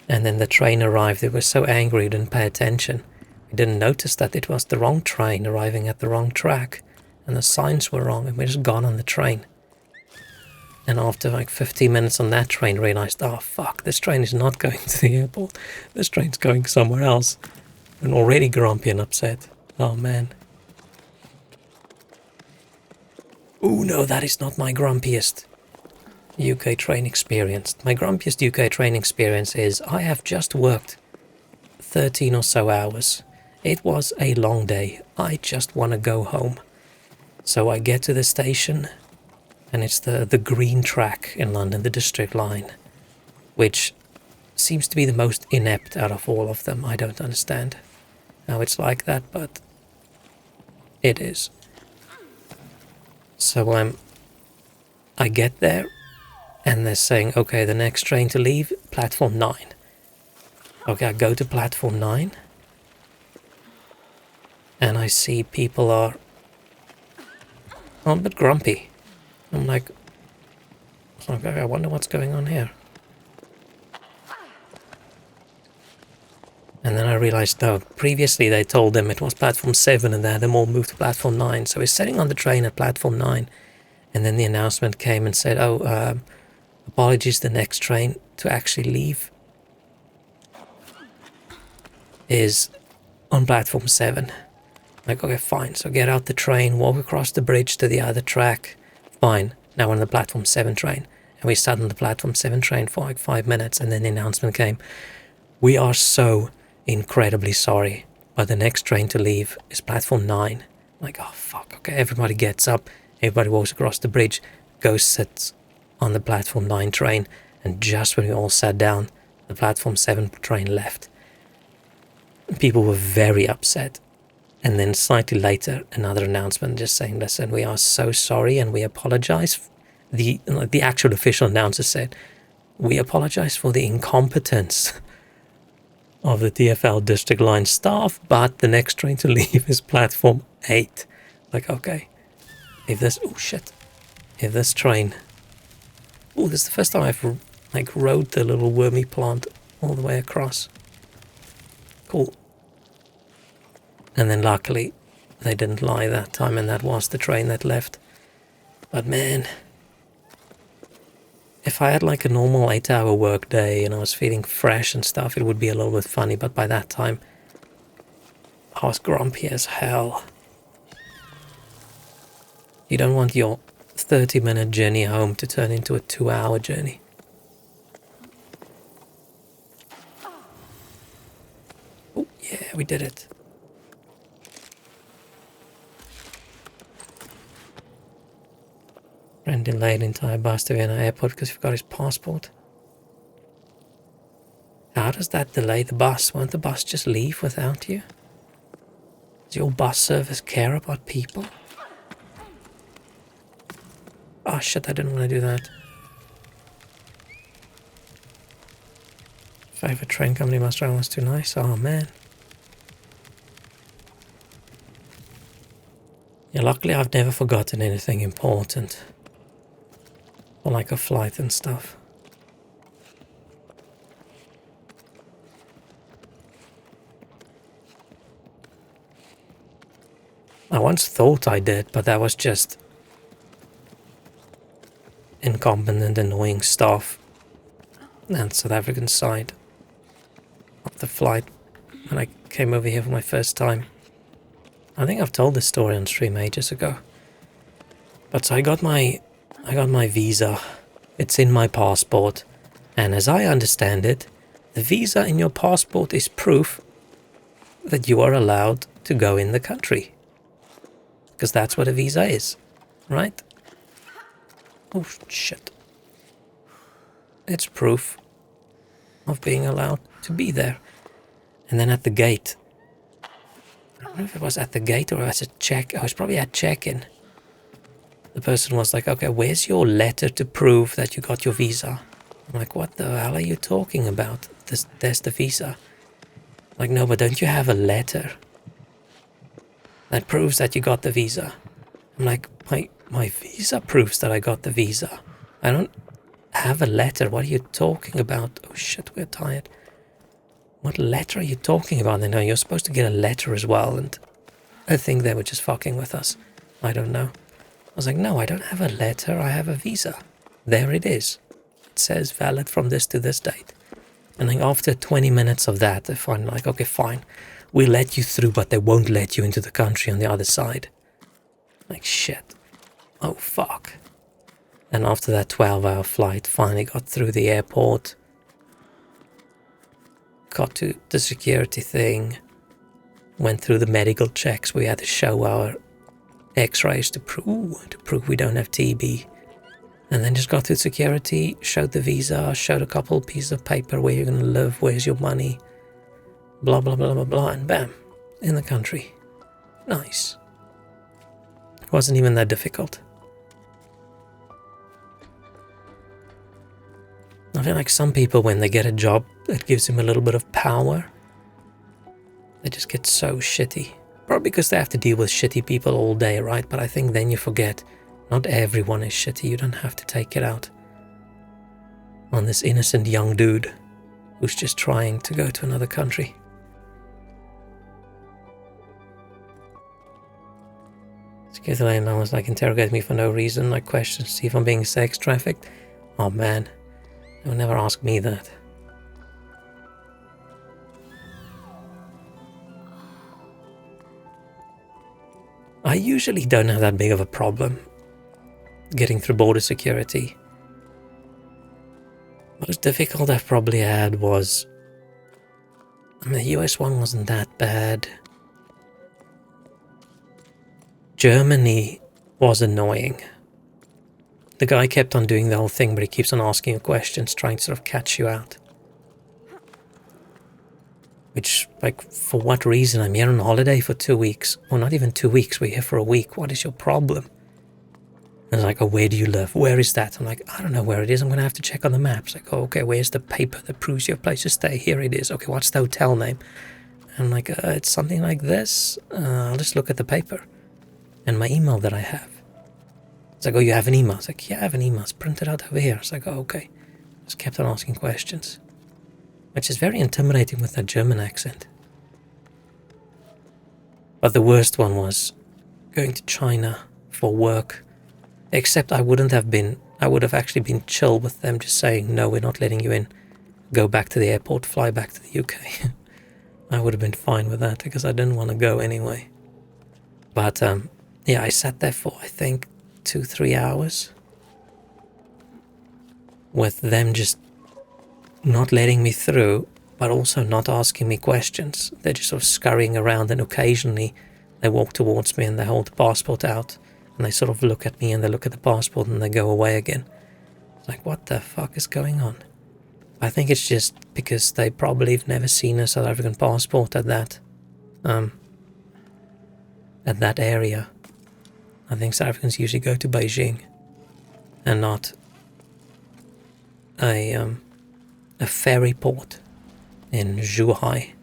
And then the train arrived. They were so angry we didn't pay attention. We didn't notice that it was the wrong train arriving at the wrong track. And the signs were wrong, and we just got on the train. And after like 15 minutes on that train, realized, oh fuck, this train is not going to the airport. This train's going somewhere else. And already grumpy and upset. Oh man. Oh no, that is not my grumpiest UK train experience. My grumpiest UK train experience is I have just worked 13 or so hours. It was a long day. I just want to go home. So I get to the station, and it's the green track in London, the District line, which seems to be the most inept out of all of them. I don't understand how it's like that, but it is. So I get there, and they're saying, okay, the next train to leave, platform 9. Okay, I go to platform 9, and I see people are a bit grumpy. I'm like, okay, I wonder what's going on here. And then I realized, no, previously they told them it was platform 7 and they had them all moved to platform 9. So we're sitting on the train at platform 9. And then the announcement came and said, oh, apologies, the next train to actually leave is on platform 7. Like, okay, fine. So get out the train, walk across the bridge to the other track. Fine. Now we're on the platform 7 train. And we sat on the platform 7 train for like 5 minutes. And then the announcement came, we are so incredibly sorry, but the next train to leave is platform 9. Like, oh fuck, okay, everybody gets up, everybody walks across the bridge, goes sits on the platform 9 train, and just when we all sat down, the platform 7 train left. People were very upset. And then slightly later, another announcement just saying, listen, we are so sorry and we apologize. The actual official announcer said, we apologize for the incompetence of the TfL District Line staff, but the next train to leave is platform 8. Like, okay, if this, oh shit, if this train, oh, this is the first time I've like rode the little wormy plant all the way across. Cool. And then luckily they didn't lie that time, and that was the train that left. But man, if I had like a normal 8-hour work day and I was feeling fresh and stuff, it would be a little bit funny, but by that time, I was grumpy as hell. You don't want your 30-minute journey home to turn into a 2-hour journey. Oh, yeah, we did it. Friend delayed entire bus to Vienna airport because he forgot his passport. How does that delay the bus? Won't the bus just leave without you? Does your bus service care about people? Oh shit, I didn't want to do that. Favorite train company bus driver was too nice. Oh man. Yeah, luckily I've never forgotten anything important. Or like a flight and stuff. I once thought I did, but that was just incompetent, annoying staff and South African side of the flight when I came over here for my first time. I think I've told this story on stream ages ago. But so I got my visa. It's in my passport. And as I understand it, the visa in your passport is proof that you are allowed to go in the country. Because that's what a visa is, right? Oh shit. It's proof of being allowed to be there. And then at the gate, I don't know if it was at the gate or as a check. I was probably at check-in. The person was like, okay, where's your letter to prove that you got your visa? I'm like, what the hell are you talking about? There's the visa. Like, no, but don't you have a letter that proves that you got the visa? I'm like, my visa proves that I got the visa. I don't have a letter. What are you talking about? Oh shit, we're tired. What letter are you talking about? They know you're supposed to get a letter as well, and I think they were just fucking with us. I don't know. I was like, no, I don't have a letter. I have a visa. There it is. It says valid from this to this date. And then after 20 minutes of that, they're finally like, okay, fine. We'll let you through, but they won't let you into the country on the other side. Like, shit. Oh, fuck. And after that 12-hour flight, finally got through the airport. Got to the security thing. Went through the medical checks. We had to show our x-rays to prove we don't have TB. And then just got through security, showed the visa, showed a couple pieces of paper, where you're going to live, where's your money, blah, blah, blah, blah, blah, and bam, in the country. Nice. It wasn't even that difficult. I feel like some people, when they get a job that gives them a little bit of power, they just get so shitty. Probably because they have to deal with shitty people all day, right? But I think then you forget, not everyone is shitty. You don't have to take it out on this innocent young dude who's just trying to go to another country. Security lane was like, interrogate me for no reason, like questions, see if I'm being sex trafficked. Oh man, they would never ask me that. I usually don't have that big of a problem getting through border security. Most difficult I've probably had was, the US one wasn't that bad. Germany was annoying. The guy kept on doing the whole thing, but he keeps on asking you questions, trying to sort of catch you out. Which, like, for what reason? I'm here on holiday for 2 weeks. Or not even 2 weeks, we're here for a week. What is your problem? And it's like, oh, where do you live? Where is that? I'm like, I don't know where it is. I'm going to have to check on the maps. Like, oh, okay, where's the paper that proves your place to stay? Here it is. Okay, what's the hotel name? And I'm like, it's something like this. I'll just look at the paper. And my email that I have. It's like, oh, you have an email? It's like, yeah, I have an email. It's printed out over here. It's like, oh, okay. Just kept on asking questions. Which is very intimidating with that German accent. But the worst one was going to China for work. Except I would have actually been chill with them just saying, no, we're not letting you in. Go back to the airport, fly back to the UK. I would have been fine with that because I didn't want to go anyway. But yeah, I sat there for, I think, 2-3 hours. With them just not letting me through, but also not asking me questions. They're just sort of scurrying around, and occasionally they walk towards me and they hold the passport out and they sort of look at me and they look at the passport and they go away again. It's like, what the fuck is going on? I think it's just because they probably have never seen a South African passport at that area. I think South Africans usually go to Beijing and not a ferry port in Zhuhai.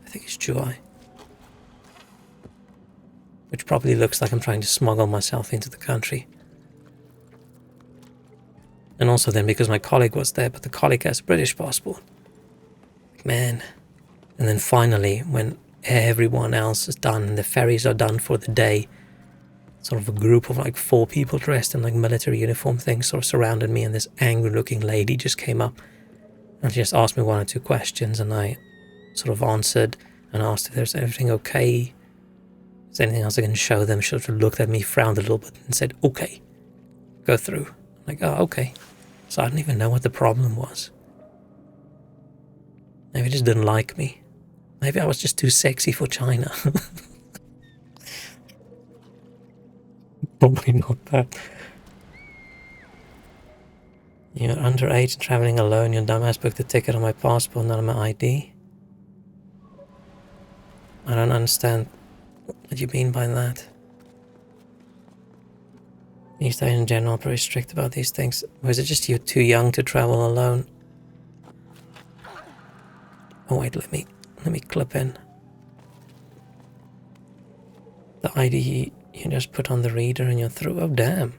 I think it's Zhuhai. Which probably looks like I'm trying to smuggle myself into the country. And also then because my colleague was there, but the colleague has a British passport. Man. And then finally, when everyone else is done and the ferries are done for the day, sort of a group of like 4 people dressed in like military uniform things sort of surrounded me, and this angry looking lady just came up and she just asked me 1 or 2 questions, and I sort of answered and asked if there's everything okay. Is there anything else I can show them? She sort of looked at me, frowned a little bit and said, okay, go through. I'm like, oh, okay. So I didn't even know what the problem was. Maybe they just didn't like me. Maybe I was just too sexy for China. Probably not that. You're underage and traveling alone. Your dumbass booked a ticket on my passport, not on my ID. I don't understand what you mean by that. These days in general are pretty strict about these things. Or is it just you're too young to travel alone? Oh wait, let me clip in. The ID you just put on the reader and you're through. Oh damn.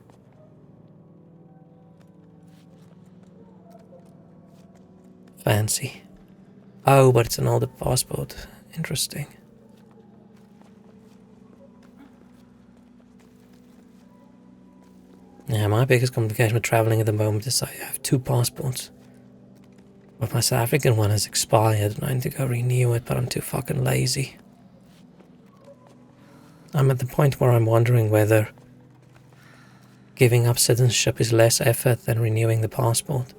Fancy. Oh, but it's an older passport. Interesting. Yeah, my biggest complication with traveling at the moment is I have 2 passports. But my South African one has expired and I need to go renew it, but I'm too fucking lazy. I'm at the point where I'm wondering whether giving up citizenship is less effort than renewing the passport.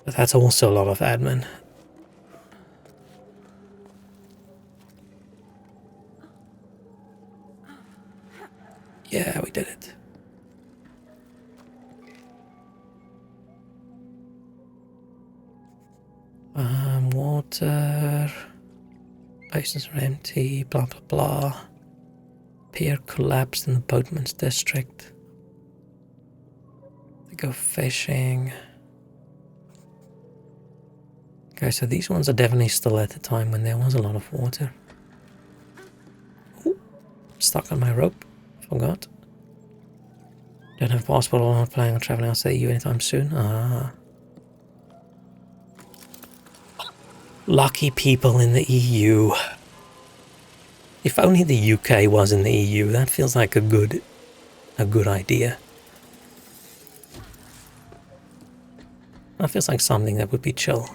But that's also a lot of admin. Yeah, we did it. Water. Basins are empty, blah blah blah. Pier collapsed in the boatman's district. They go fishing. Okay, so these ones are definitely still at the time when there was a lot of water. Ooh, stuck on my rope. Forgot. Don't have a passport or not planning on traveling outside the EU anytime soon. Ah. Lucky people in the EU. If only the UK was in the EU, that feels like a good idea. That feels like something that would be chill.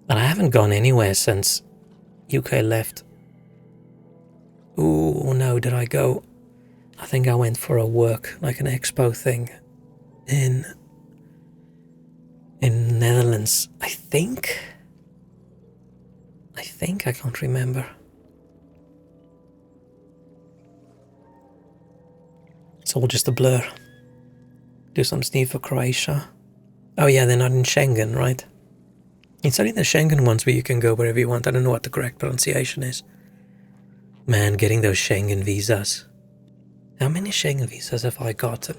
And I haven't gone anywhere since UK left. Ooh, no, did I go? I think I went for a work, like an expo thing in Netherlands, I think, I can't remember. It's all just a blur. Do some sneak for Croatia. Oh yeah, they're not in Schengen, right? It's only the Schengen ones where you can go wherever you want. I don't know what the correct pronunciation is. Man, getting those Schengen visas. How many Schengen visas have I gotten?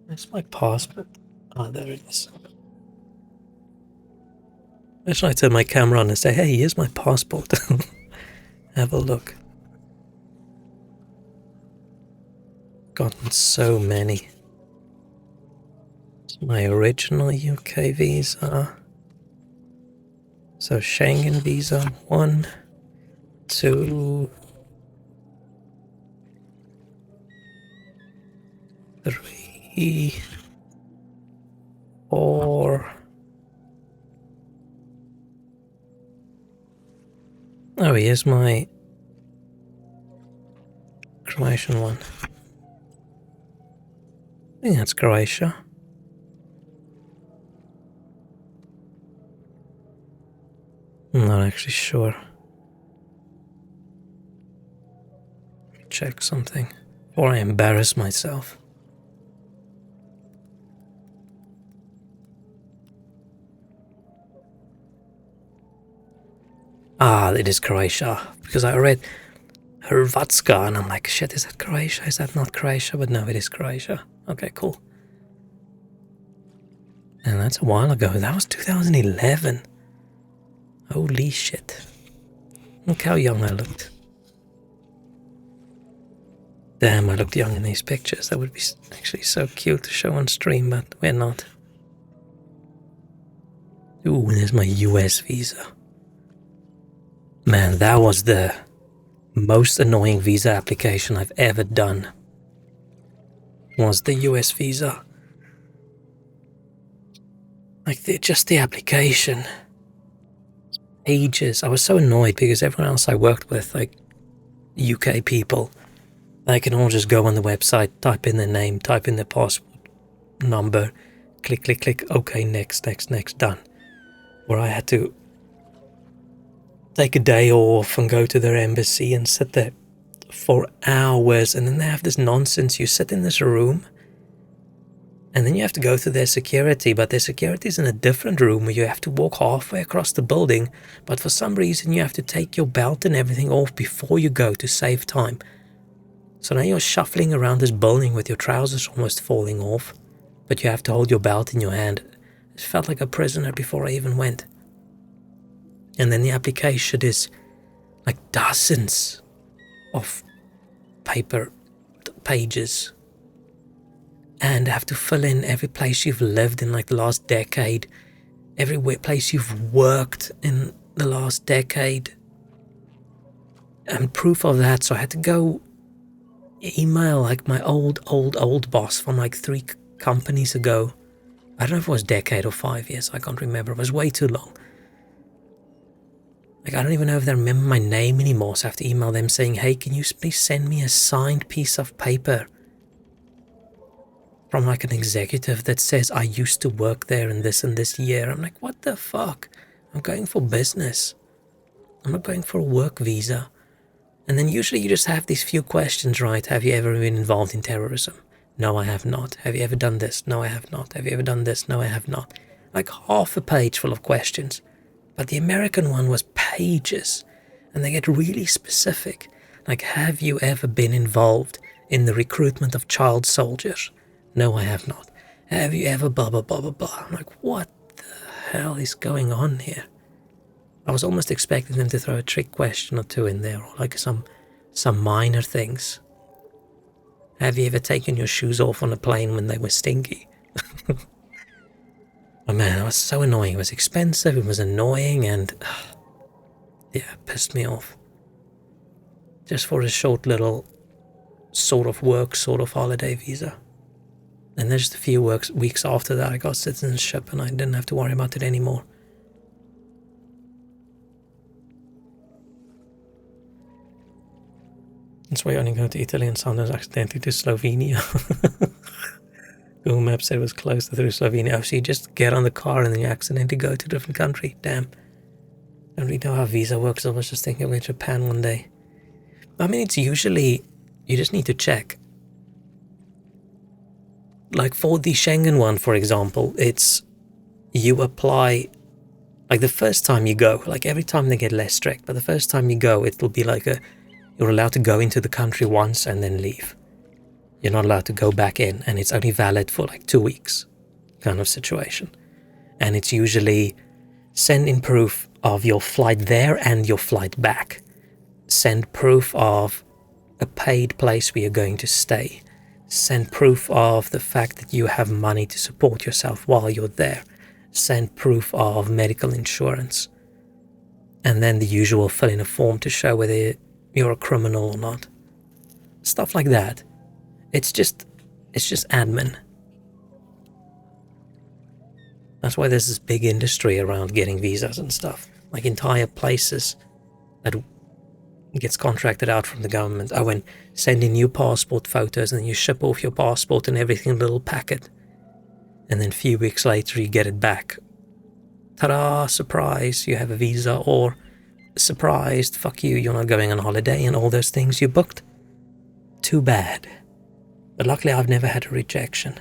Where's my passport? Ah, there it is. I should turn my camera on and say, hey, here's my passport. Have a look. Gotten so many. It's my original UK visa. So Schengen visa 1, 2, 3, 4. Oh, here's my Croatian one. I think that's Croatia. I'm not actually sure. Check something before I embarrass myself. Ah, it is Croatia, because I read Hrvatska and I'm like, shit, is that Croatia? Is that not Croatia? But no, it is Croatia. Okay, cool. And that's a while ago. That was 2011. Holy shit. Look how young I looked. Damn, I looked young in these pictures. That would be actually so cute to show on stream, but we're not. Ooh, there's my US visa. Man, that was the most annoying visa application I've ever done. Was the US visa. Like, just the application. Ages. I was so annoyed because everyone else I worked with, like UK people, they can all just go on the website, type in their name, type in their passport number, click, click, click, okay, next, next, next, done. Where I had to take a day off and go to their embassy and sit there for hours, and then they have this nonsense. You sit in this room and then you have to go through their security, but their security is in a different room where you have to walk halfway across the building, but for some reason you have to take your belt and everything off before you go to save time. So now you're shuffling around this building with your trousers almost falling off, but you have to hold your belt in your hand. It felt like a prisoner before I even went. And then the application is like dozens of paper pages, and have to fill in every place you've lived in like the last decade, every place you've worked in the last decade, and proof of that. So I had to go email like my old boss from like 3 companies ago. I don't know if it was a decade or 5 years, I can't remember. It was way too long. Like, I don't even know if they remember my name anymore, so I have to email them saying, hey, can you please send me a signed piece of paper from like an executive that says I used to work there in this and this year. I'm like, what the fuck? I'm going for business. I'm not going for a work visa. And then usually you just have these few questions, right? Have you ever been involved in terrorism? No, I have not. Have you ever done this? No, I have not. Have you ever done this? No, I have not. Like half a page full of questions. But the American one was pages. And they get really specific. Like, have you ever been involved in the recruitment of child soldiers? No, I have not. Have you ever blah, blah, blah, blah, blah? I'm like, what the hell is going on here? I was almost expecting them to throw a trick question or two in there, or like some minor things. Have you ever taken your shoes off on a plane when they were stinky? Oh man, it was so annoying. It was expensive, it was annoying, and yeah, it pissed me off. Just for a short little sort of work, sort of holiday visa. And then just a few weeks after that, I got citizenship and I didn't have to worry about it anymore. That's why I only go to Italy and sometimes accidentally to Slovenia. Google Maps said it was closer through Slovenia. Oh, so you just get on the car and then you accidentally go to a different country. Damn. I don't really know how visa works. I was just thinking of going to Japan one day. I mean, it's usually, you just need to check. Like for the Schengen one, for example, it's, you apply, like the first time you go, like every time they get less strict, but the first time you go, it'll be like you're allowed to go into the country once and then leave. You're not allowed to go back in, and it's only valid for like 2 weeks kind of situation. And it's usually send in proof of your flight there and your flight back. Send proof of a paid place where you're going to stay. Send proof of the fact that you have money to support yourself while you're there. Send proof of medical insurance. And then the usual fill in a form to show whether you're a criminal or not. Stuff like that. It's just admin. That's why there's this big industry around getting visas and stuff. Like entire places that gets contracted out from the government. Oh, and send in new passport photos, and then you ship off your passport and everything in a little packet. And then a few weeks later you get it back. Ta-da, surprise, you have a visa, or surprised, fuck you, you're not going on holiday, and all those things you booked. Too bad. But luckily I've never had a rejection.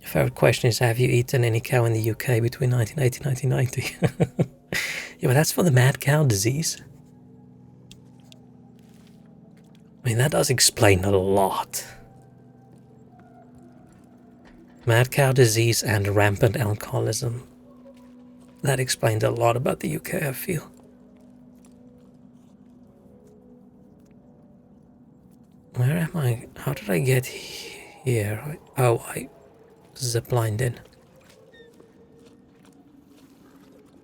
Your favorite question is, have you eaten any cow in the UK between 1980 and 1990? Yeah, but that's for the mad cow disease. I mean, that does explain a lot. Mad cow disease and rampant alcoholism. That explains a lot about the UK, I feel. Where am I? How did I get here? Oh, I ziplined in.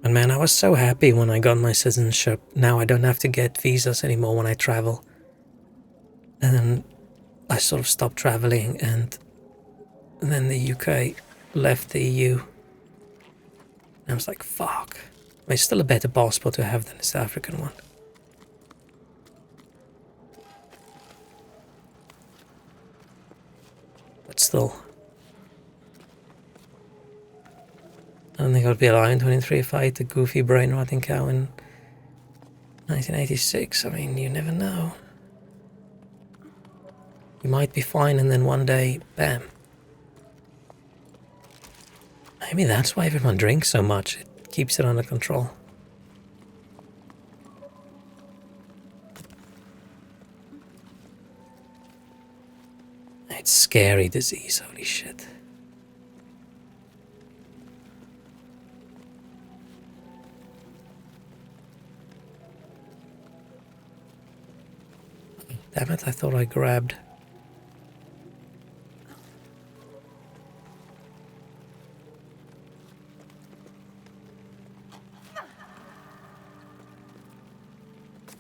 And man, I was so happy when I got my citizenship. Now I don't have to get visas anymore when I travel. And then I sort of stopped traveling, and then the UK left the EU. And I was like, fuck. It's still a better passport to have than the South African one. But still. I don't think I'd be alive in 23 if I ate a goofy brain rotting cow in 1986, I mean, you never know. You might be fine and then one day, bam. Maybe that's why everyone drinks so much. It keeps it under control. It's scary disease, holy shit. Damn it, I thought I grabbed.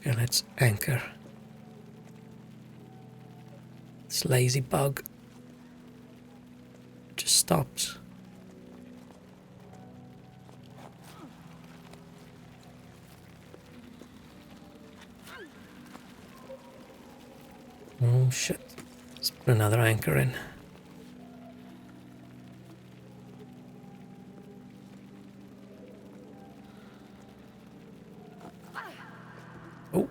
Okay, let's anchor. This lazy bug just stops. Oh shit. Let's put another anchor in. Oh.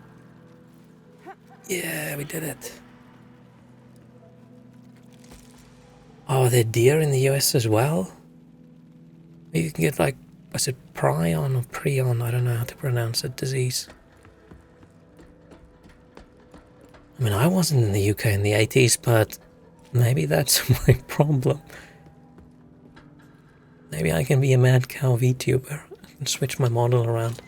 Yeah, we did it. Oh, there are deer in the US as well? You can get like, was it prion or prion? I don't know how to pronounce it, disease. I mean, I wasn't in the UK in the 80s, but maybe that's my problem. Maybe I can be a mad cow VTuber and switch my model around.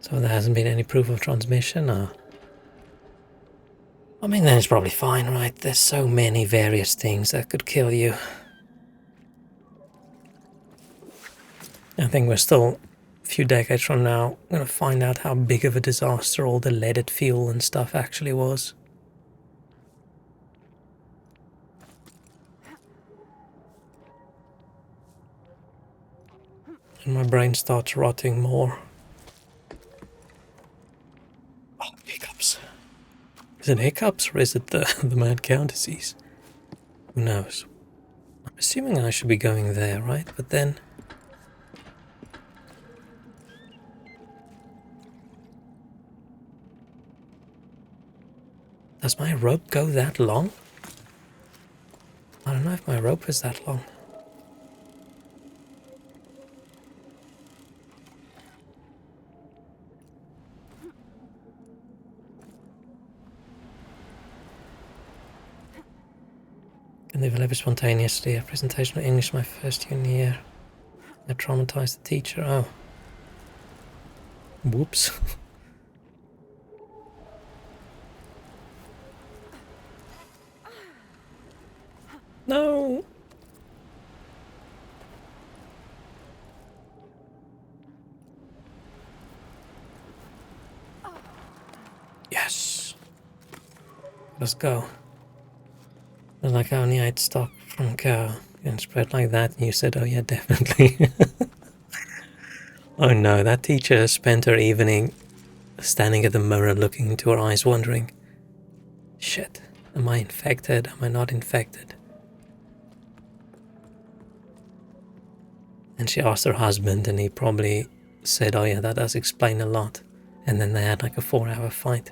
So there hasn't been any proof of transmission, or... I mean, then it's probably fine, right? There's so many various things that could kill you. I think we're still a few decades from now going to find out how big of a disaster all the leaded fuel and stuff actually was. And my brain starts rotting more. Oh, hiccups. Is it hiccups or is it the mad cow disease? Who knows? I'm assuming I should be going there, right? But then... does my rope go that long? I don't know if my rope is that long. Can develop spontaneously. A presentation of English my first year. I traumatized the teacher. Oh. Whoops. No. Yes. Let's go. It was like I only ate stock from a cow and spread like that, and you said, oh yeah, definitely. Oh no, that teacher spent her evening standing at the mirror looking into her eyes wondering, shit, am I infected? Am I not infected? And she asked her husband, and he probably said, oh yeah, that does explain a lot. And then they had like a 4-hour fight.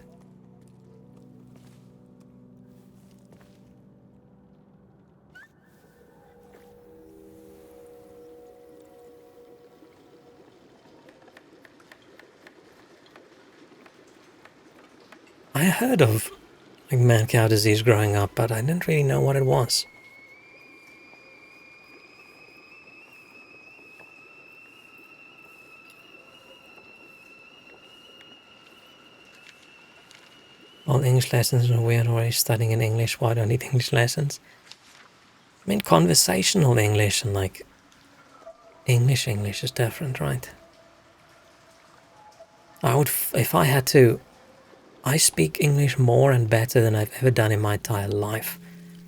I heard of like mad cow disease growing up, but I didn't really know what it was. All English lessons are weird, already studying in English, why don't I need English lessons? I mean, conversational English and like English is different, right? I would, if I had to, I speak English more and better than I've ever done in my entire life.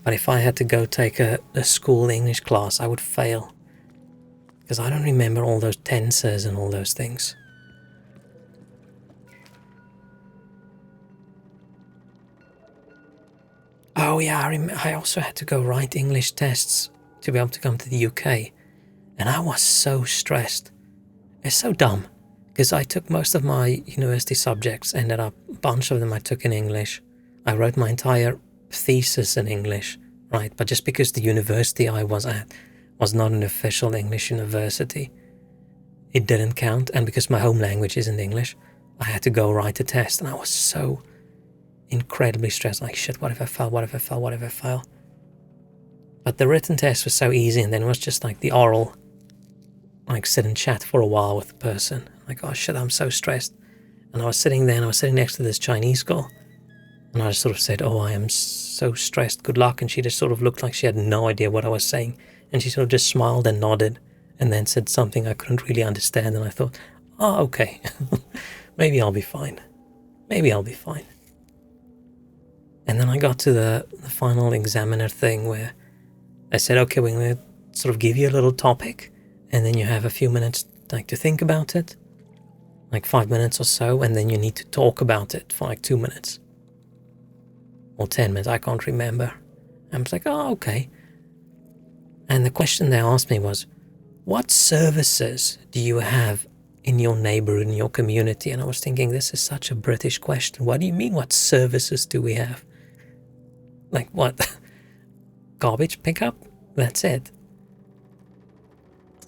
But if I had to go take a school English class, I would fail. Because I don't remember all those tenses and all those things. Oh yeah, I also had to go write English tests to be able to come to the UK. And I was so stressed. It's so dumb. Because I took most of my university subjects, ended up, a bunch of them I took in English. I wrote my entire thesis in English, right? But just because the university I was at was not an official English university, it didn't count. And because my home language isn't English, I had to go write a test. And I was so incredibly stressed. Like, shit, what if I fail? What if I fail? What if I fail? But the written test was so easy. And then it was just like the oral, like sit and chat for a while with the person. Like, oh shit, I'm so stressed. And I was sitting there and I was sitting next to this Chinese girl. And I just sort of said, oh, I am so stressed, good luck. And she just sort of looked like she had no idea what I was saying. And she sort of just smiled and nodded and then said something I couldn't really understand. And I thought, oh, okay, maybe I'll be fine. Maybe I'll be fine. And then I got to the final examiner thing where I said, okay, we're going to sort of give you a little topic. And then you have a few minutes like to think about it. Like 5 minutes or so. And then you need to talk about it for like 2 minutes. Or 10 minutes, I can't remember. I was like, oh, okay. And the question they asked me was, what services do you have in your neighborhood, in your community? And I was thinking, this is such a British question. What do you mean, what services do we have? Like what? Garbage pickup? That's it.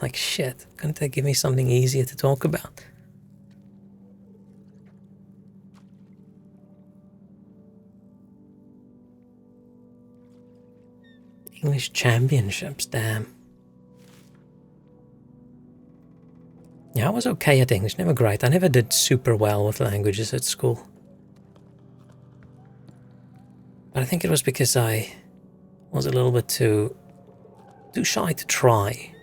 Like, shit, couldn't they give me something easier to talk about? English championships, damn. Yeah, I was okay at English, never great. I never did super well with languages at school. But I think it was because I was a little bit too shy to try.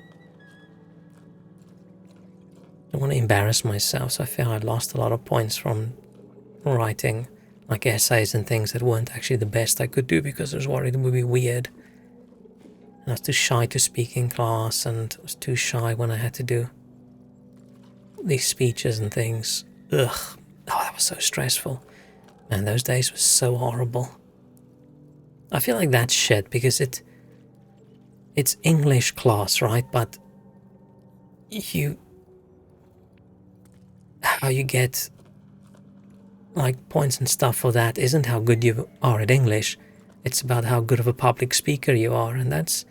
I don't want to embarrass myself, so I feel I lost a lot of points from writing like essays and things that weren't actually the best I could do because I was worried it would be weird. And I was too shy to speak in class, and I was too shy when I had to do these speeches and things. Ugh. Oh, that was so stressful. Man, those days were so horrible. I feel like that's shit because it's English class, right? But how you get like points and stuff for that isn't how good you are at English. It's about how good of a public speaker you are, and that's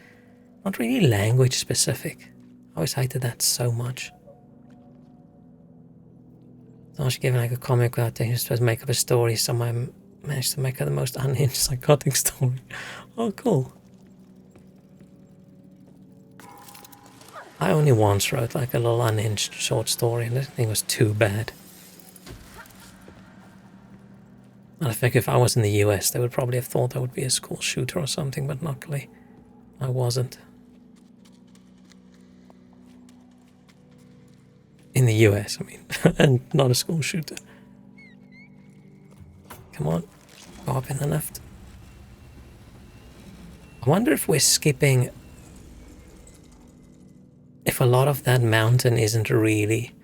not really language specific. I always hated that so much. So I was given like a comic where I was supposed to make up a story, so I managed to make up the most unhinged psychotic story. Oh, cool. I only once wrote like a little unhinged short story, and I didn't think it was too bad. And I think if I was in the US, they would probably have thought I would be a school shooter or something, but luckily I wasn't. In the US, I mean, and not a school shooter. Come on, go up in the left. I wonder if we're skipping, if a lot of that mountain isn't really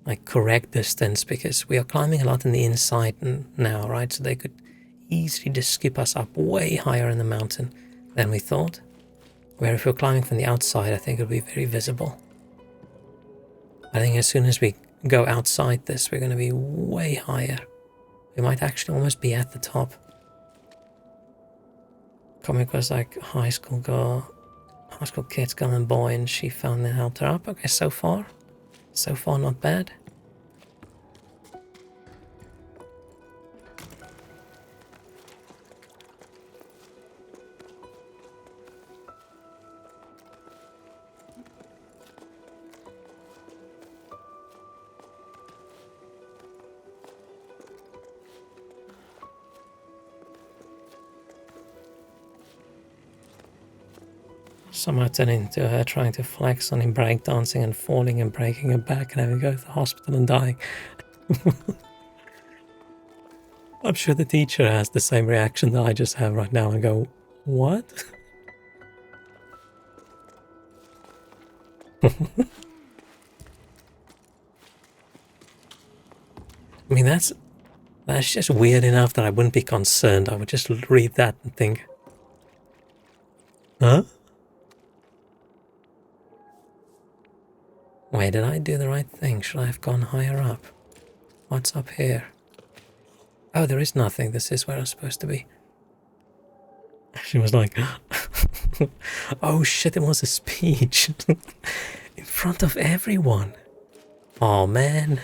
like correct distance, because we are climbing a lot in the inside now, right? So they could easily just skip us up way higher in the mountain than we thought. Where if we're climbing from the outside, I think it'll be very visible. I think as soon as we go outside this, we're going to be way higher. We might actually almost be at the top. Comic was like high school kids, girl and boy, and she found and helped her up. Okay, so far not bad. Somehow turned into her trying to flex on him breakdancing and falling and breaking her back and having to go to the hospital and dying. I'm sure the teacher has the same reaction that I just have right now and go, what? I mean, that's just weird enough that I wouldn't be concerned. I would just read that and think, Huh? Wait, did I do the right thing? Should I have gone higher up? What's up here? Oh, there is nothing. This is where I'm supposed to be. She was like, oh shit, it was a speech. In front of everyone. Oh man.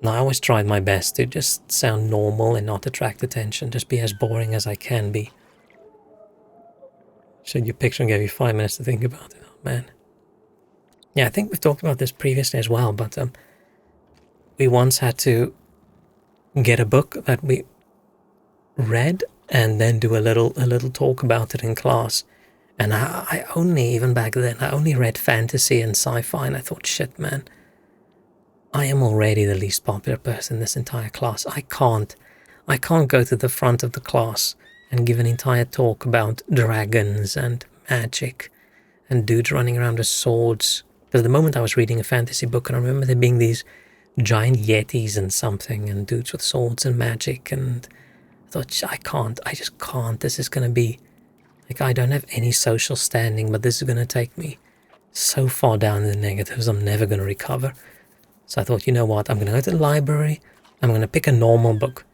No, I always tried my best to just sound normal and not attract attention. Just be as boring as I can be. Showed you a picture and gave you 5 minutes to think about it. Oh man. Yeah, I think we've talked about this previously as well, but we once had to get a book that we read and then do a little talk about it in class. And I only, even back then, I only read fantasy and sci-fi, and I thought, shit, man, I am already the least popular person in this entire class. I can't go to the front of the class and give an entire talk about dragons and magic and dudes running around with swords. Because the moment I was reading a fantasy book, and I remember there being these giant yetis and something, and dudes with swords and magic, and I thought, I just can't. This is going to be, like, I don't have any social standing, but this is going to take me so far down in the negatives, I'm never going to recover. So I thought, you know what, I'm going to go to the library, I'm going to pick a normal book.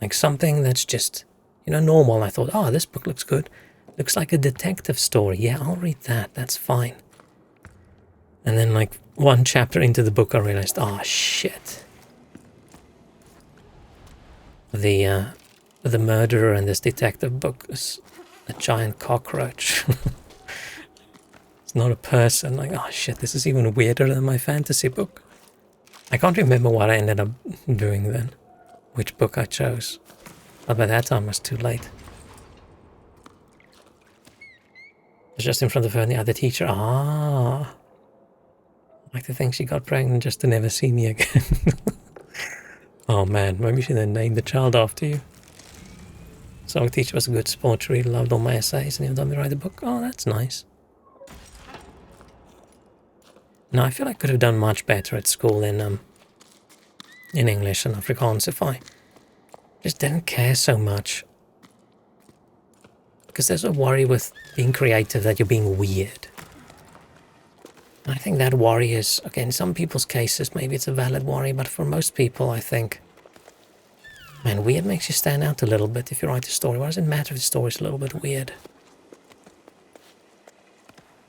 Like something that's just, normal. And I thought, oh, this book looks good. Looks like a detective story. Yeah, I'll read that. That's fine. And then like one chapter into the book, I realized, oh, shit. The murderer in this detective book is a giant cockroach. It's not a person. Like, oh, shit, this is even weirder than my fantasy book. I can't remember what I ended up doing then. Which book I chose. But by that time, it was too late. It was just in front of her and the other teacher. Ah. Like to think she got pregnant just to never see me again. Oh man, maybe she then named the child after you. So the teacher was a good sport. She really loved all my essays and he let me write the book. Oh, that's nice. No, I feel I could have done much better at school in English and Afrikaans if I just didn't care so much. Because there's a worry with being creative that you're being weird. I think that worry is, okay, in some people's cases, maybe it's a valid worry, but for most people, I think, man, weird makes you stand out a little bit if you write a story. Why does it matter if the story's a little bit weird?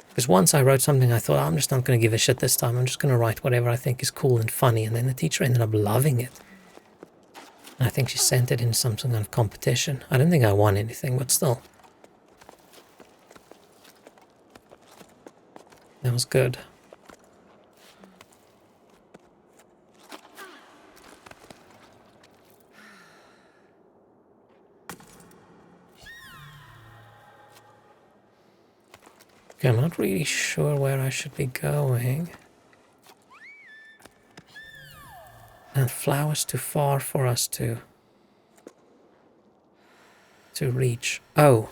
Because once I wrote something, I thought, I'm just not going to give a shit this time. I'm just going to write whatever I think is cool and funny. And then the teacher ended up loving it. And I think she sent it in some kind of competition. I don't think I won anything, but still. That was good. Okay, I'm not really sure where I should be going. And flower's too far for us to reach. Oh.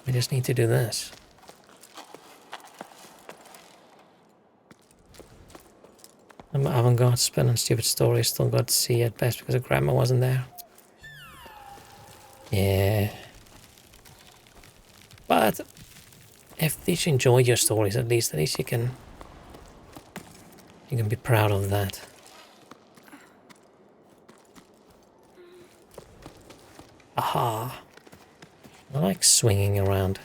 We just need to do this. I'm avant-garde spin on stupid stories. Still got C at best because the grammar wasn't there. Yeah. But if these enjoyed your stories, at least you can be proud of that. Aha. I like swinging around.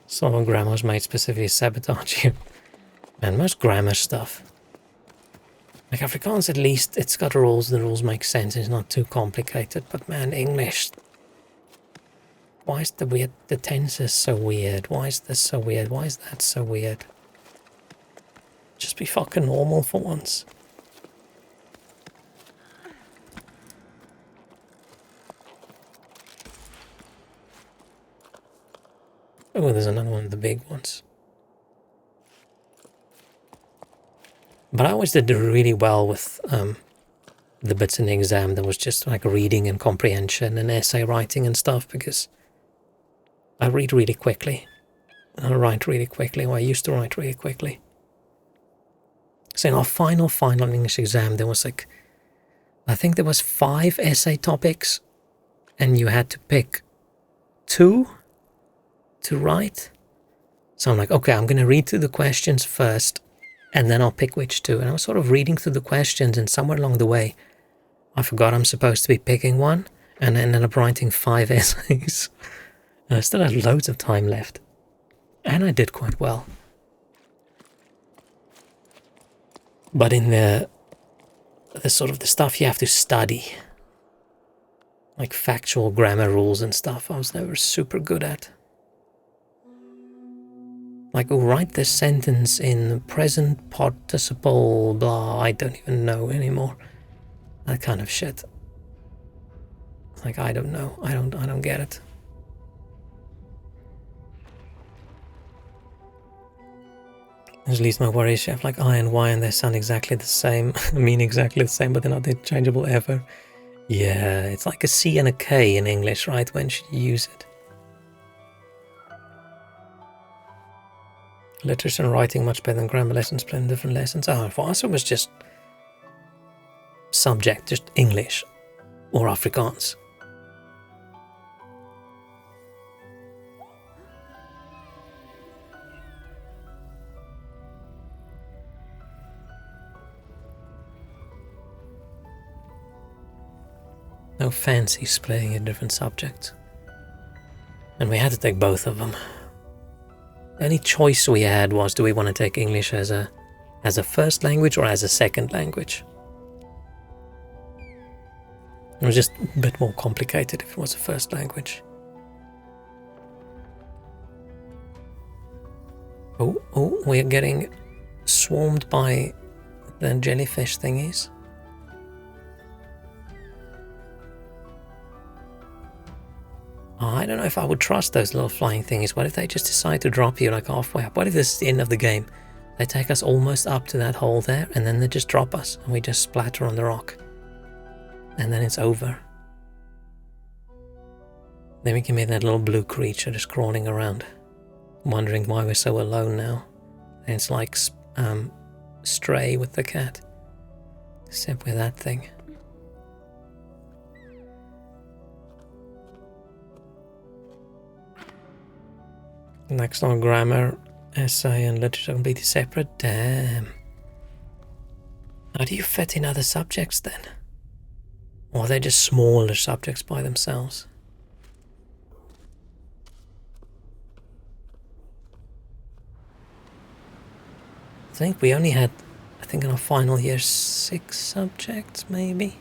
Some of grammar's made specifically sabotage you. Man, most grammar stuff. Like Afrikaans, at least, it's got rules. The rules make sense. It's not too complicated. But man, English. Why is the tense is so weird? Why is this so weird? Why is that so weird? Just be fucking normal for once. Oh, there's another one of the big ones. But I always did really well with the bits in the exam that was just like reading and comprehension and essay writing and stuff, because I read really quickly. And I write really quickly, or I used to write really quickly. So in our final English exam, there was like, I think there was 5 essay topics, and you had to pick 2 to write. So I'm like, okay, I'm going to read through the questions first, and then I'll pick which 2. And I was sort of reading through the questions, and somewhere along the way, I forgot I'm supposed to be picking one, and I ended up writing 5 essays. And I still had loads of time left. And I did quite well. But in the sort of the stuff you have to study, like factual grammar rules and stuff, I was never super good at. Like, write this sentence in present participle, blah, I don't even know anymore. That kind of shit. Like, I don't know. I don't get it. At least my worries, you have like I and Y and they sound exactly the same, mean exactly the same, but they're not interchangeable ever. Yeah, it's like a C and a K in English, right? When should you use it? Literature and writing much better than grammar lessons, playing different lessons. Oh, for us it was just subject, just English or Afrikaans. No fancy playing a different subject. And we had to take both of them. The only choice we had was, do we want to take English as a first language or as a second language? It was just a bit more complicated if it was a first language. Oh, we're getting swarmed by the jellyfish thingies. I don't know if I would trust those little flying thingies. What if they just decide to drop you like halfway up? What if this is the end of the game? They take us almost up to that hole there, and then they just drop us, and we just splatter on the rock. And then it's over. Then we can be that little blue creature just crawling around, wondering why we're so alone now. And it's like Stray with the cat, except with that thing. Next on grammar, essay and literature completely separate. Damn. How do you fit in other subjects then? Or are they just smaller subjects by themselves? I think we only had, in our final year, 6 subjects maybe?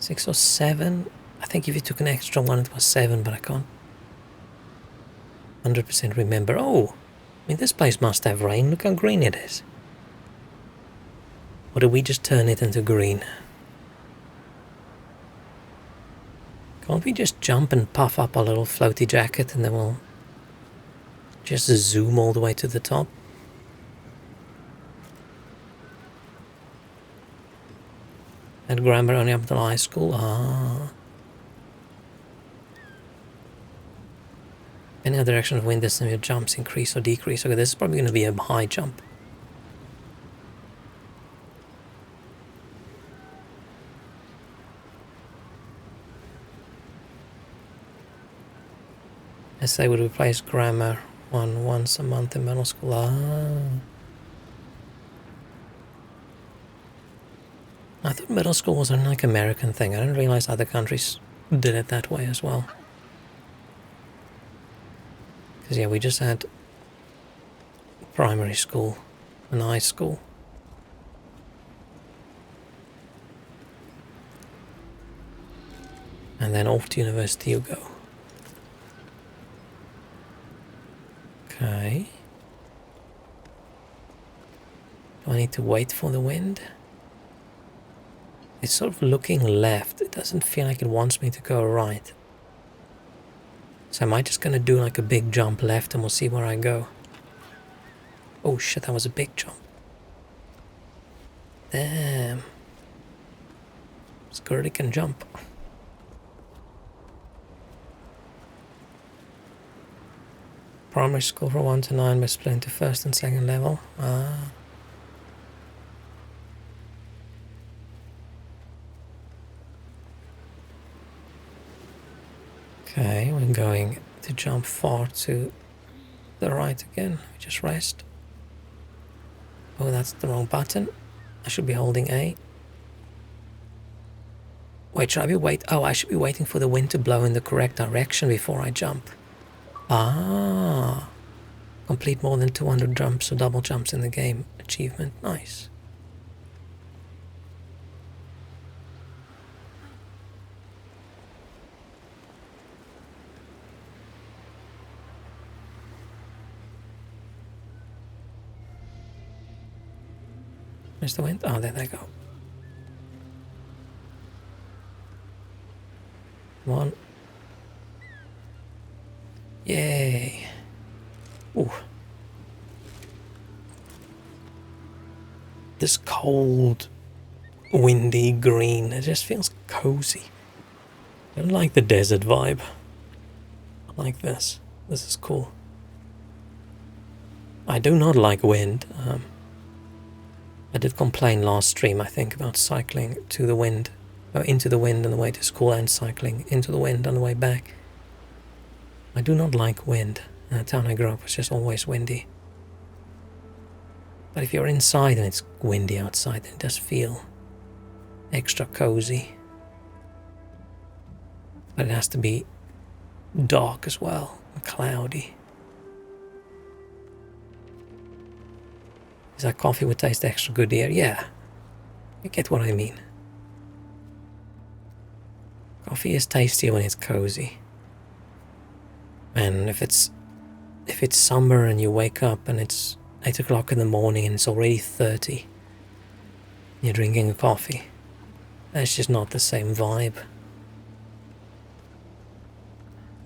6 or 7? I think if you took an extra one it was 7, but I can't 100% remember. Oh, I mean, this place must have rain. Look how green it is. Or did we just turn it into green? Can't we just jump and puff up our little floaty jacket and then we'll just zoom all the way to the top? And grammar only up to high school? Ah. Any other direction of wind distance, your jumps increase or decrease. Okay, this is probably going to be a high jump. Essay would replace grammar once a month in middle school. Ah. I thought middle school was an like American thing. I didn't realize other countries did it that way as well. Because yeah, we just had primary school and high school. And then off to university you go. Okay. Do I need to wait for the wind? It's sort of looking left. It doesn't feel like it wants me to go right. So am I just going to do like a big jump left and we'll see where I go? Oh shit, that was a big jump. Damn. Skirty can jump. Primary school from 1 to 9 was split into first and second level. Ah. Okay, we're going to jump far to the right again. Just rest. Oh, that's the wrong button. I should be holding A. Wait, should I be Oh, I should be waiting for the wind to blow in the correct direction before I jump. Ah. Complete more than 200 jumps or double jumps in the game. Achievement. Nice. Where's the wind? Oh, there they go. Come on. Yay. Ooh. This cold, windy green, it just feels cozy. I don't like the desert vibe. I like this. This is cool. I do not like wind. I did complain last stream, I think, about cycling to the wind, or into the wind on the way to school and cycling into the wind on the way back. I do not like wind. The town I grew up was just always windy. But if you're inside and it's windy outside, then it does feel extra cozy. But it has to be dark as well, and cloudy. Is that coffee would taste extra good here? Yeah, you get what I mean. Coffee is tastier when it's cozy. And if it's summer and you wake up and it's 8 o'clock in the morning and it's already 30, you're drinking a coffee, that's just not the same vibe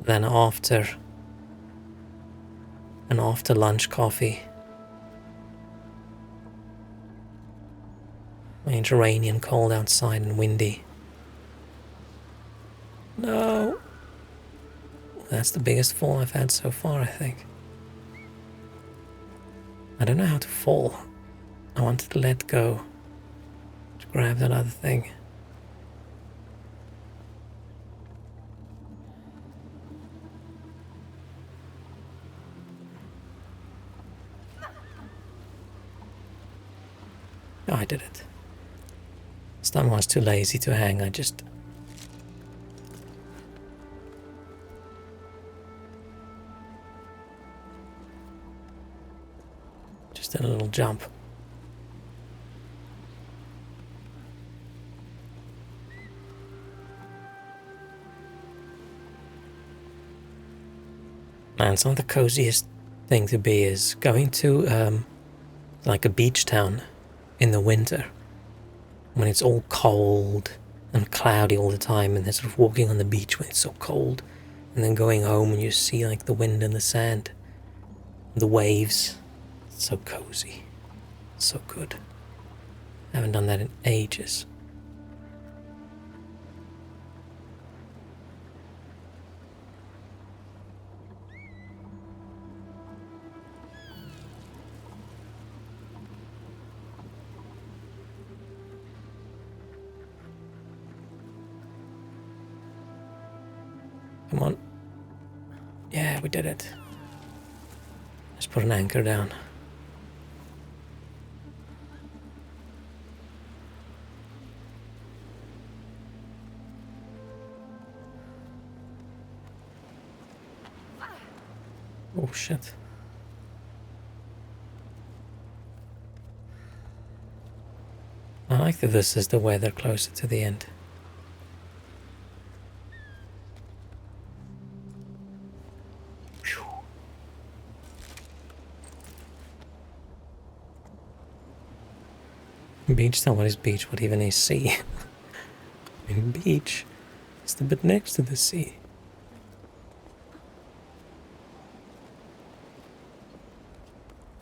than after lunch coffee. When it's rainy and cold outside and windy. No! That's the biggest fall I've had so far, I think. I don't know how to fall. I wanted to let go to grab that other thing. Oh, I did it. This time I was too lazy to hang, I just... did a little jump. Man, some of the coziest thing to be is going to like a beach town in the winter when it's all cold and cloudy all the time, and then sort of walking on the beach when it's so cold, and then going home and you see like the wind and the sand, the waves. It's so cozy, so good. I haven't done that in ages. Come on. Yeah, we did it. Let's put an anchor down. Oh shit. I like that this is the weather closer to the end. Beach town? What is beach? What even is sea? I mean, beach is the bit next to the sea.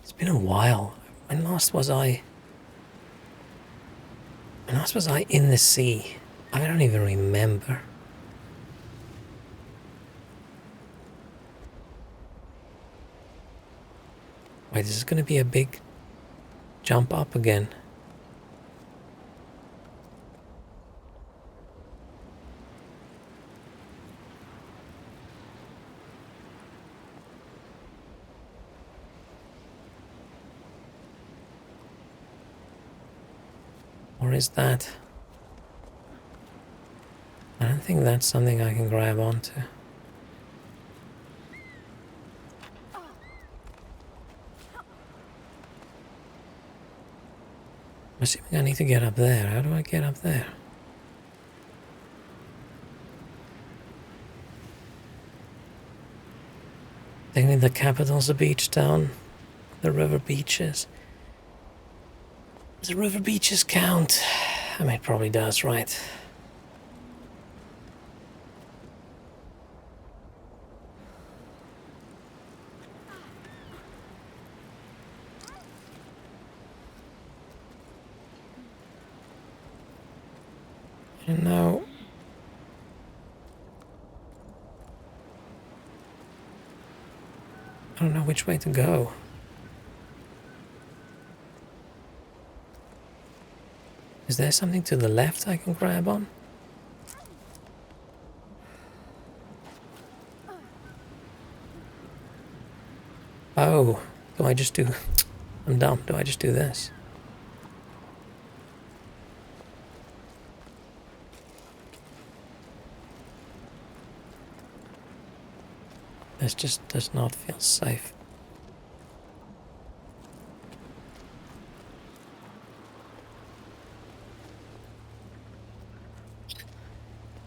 It's been a while. When last was I in the sea? I don't even remember. Wait, this is gonna be a big jump up again. Or is that... I don't think that's something I can grab onto. I'm assuming I need to get up there. How do I get up there? Thinking the capital's a beach town. The river beaches. Does the river beaches count? I mean, it probably does, right? You know... I don't know which way to go. Is there something to the left I can grab on? Oh, do I just do... I'm dumb. Do I just do this? This just does not feel safe.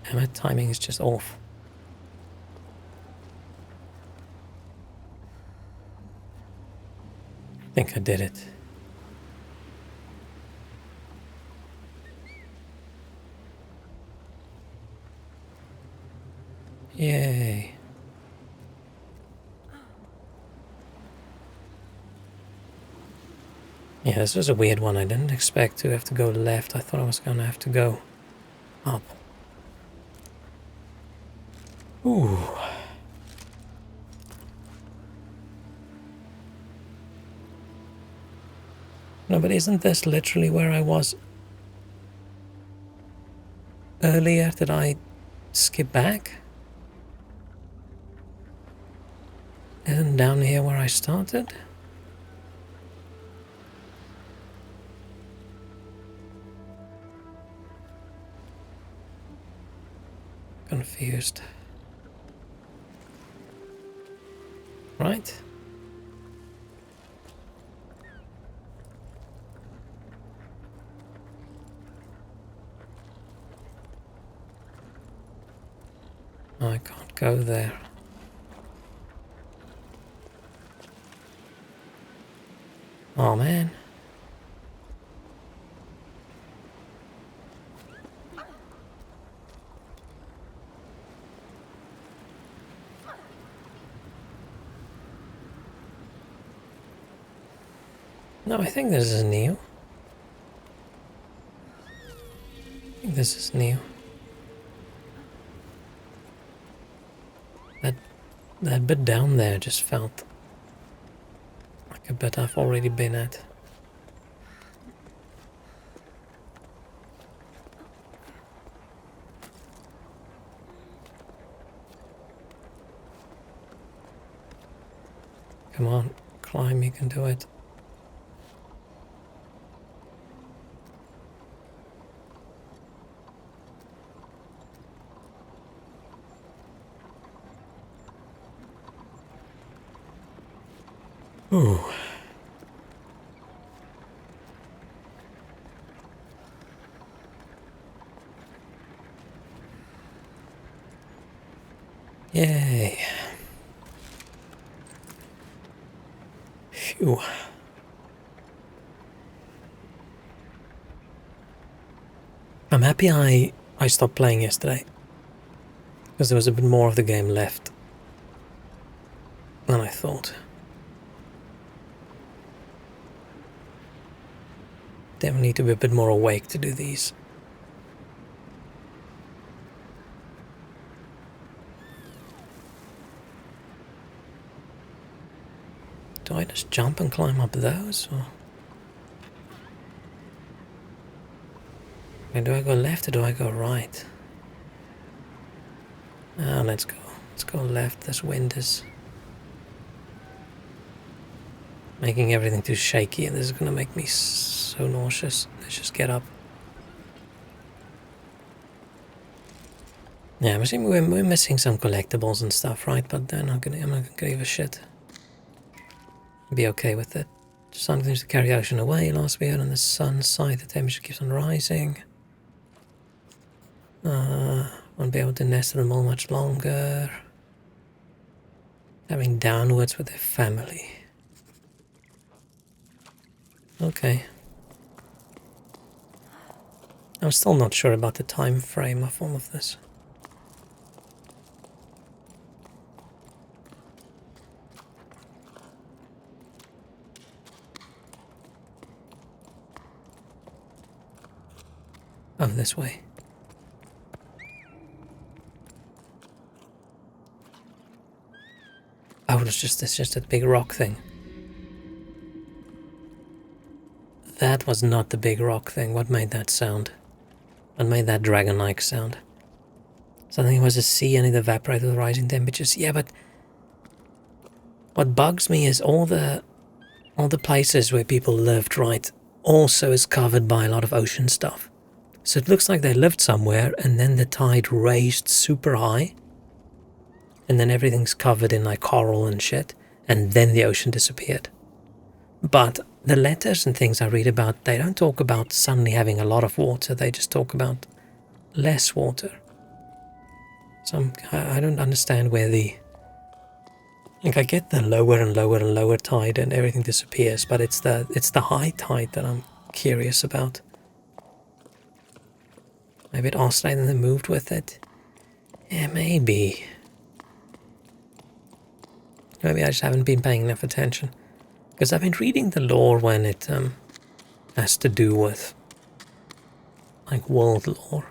And my timing is just off. I think I did it. Yay. Yeah, this was a weird one. I didn't expect to have to go left. I thought I was going to have to go up. Ooh. No, but isn't this literally where I was earlier? Did I skip back? Isn't down here where I started? Confused. Right? Oh, I can't go there. Oh man. No, I think this is new. I think this is new. That bit down there just felt like a bit I've already been at. Come on, climb, you can do it. Ooh. Yay. Phew. I'm happy I stopped playing yesterday, because there was a bit more of the game left than I thought. Definitely need to be a bit more awake to do these. Do I just jump and climb up those, or... do I go left or do I go right? Ah, let's go. Let's go left. This wind is making everything too shaky, and this is gonna make me so nauseous. Let's just get up. Yeah, I'm assuming we're missing some collectibles and stuff, right? But I'm not gonna give a shit. Be okay with it. Sun continues to carry the ocean away. Last we heard on the sun's side, the temperature keeps on rising. Won't be able to nest in the mole much longer. Having downwards with their family. Okay. I'm still not sure about the time frame of all of this. Oh, this way. Oh, it's just a big rock thing. That was not the big rock thing. What made that sound? What made that dragon-like sound? Something was a sea and it evaporated with rising temperatures. Yeah, but what bugs me is all the places where people lived, right, also is covered by a lot of ocean stuff. So it looks like they lived somewhere and then the tide raised super high and then everything's covered in like coral and shit and then the ocean disappeared. But the letters and things I read about, they don't talk about suddenly having a lot of water, they just talk about less water. So I don't understand where the... Like I get the lower and lower and lower tide and everything disappears, but it's the high tide that I'm curious about. Maybe it oscillated and then moved with it. Yeah, maybe. Maybe I just haven't been paying enough attention. Because I've been reading the lore when it has to do with like world lore.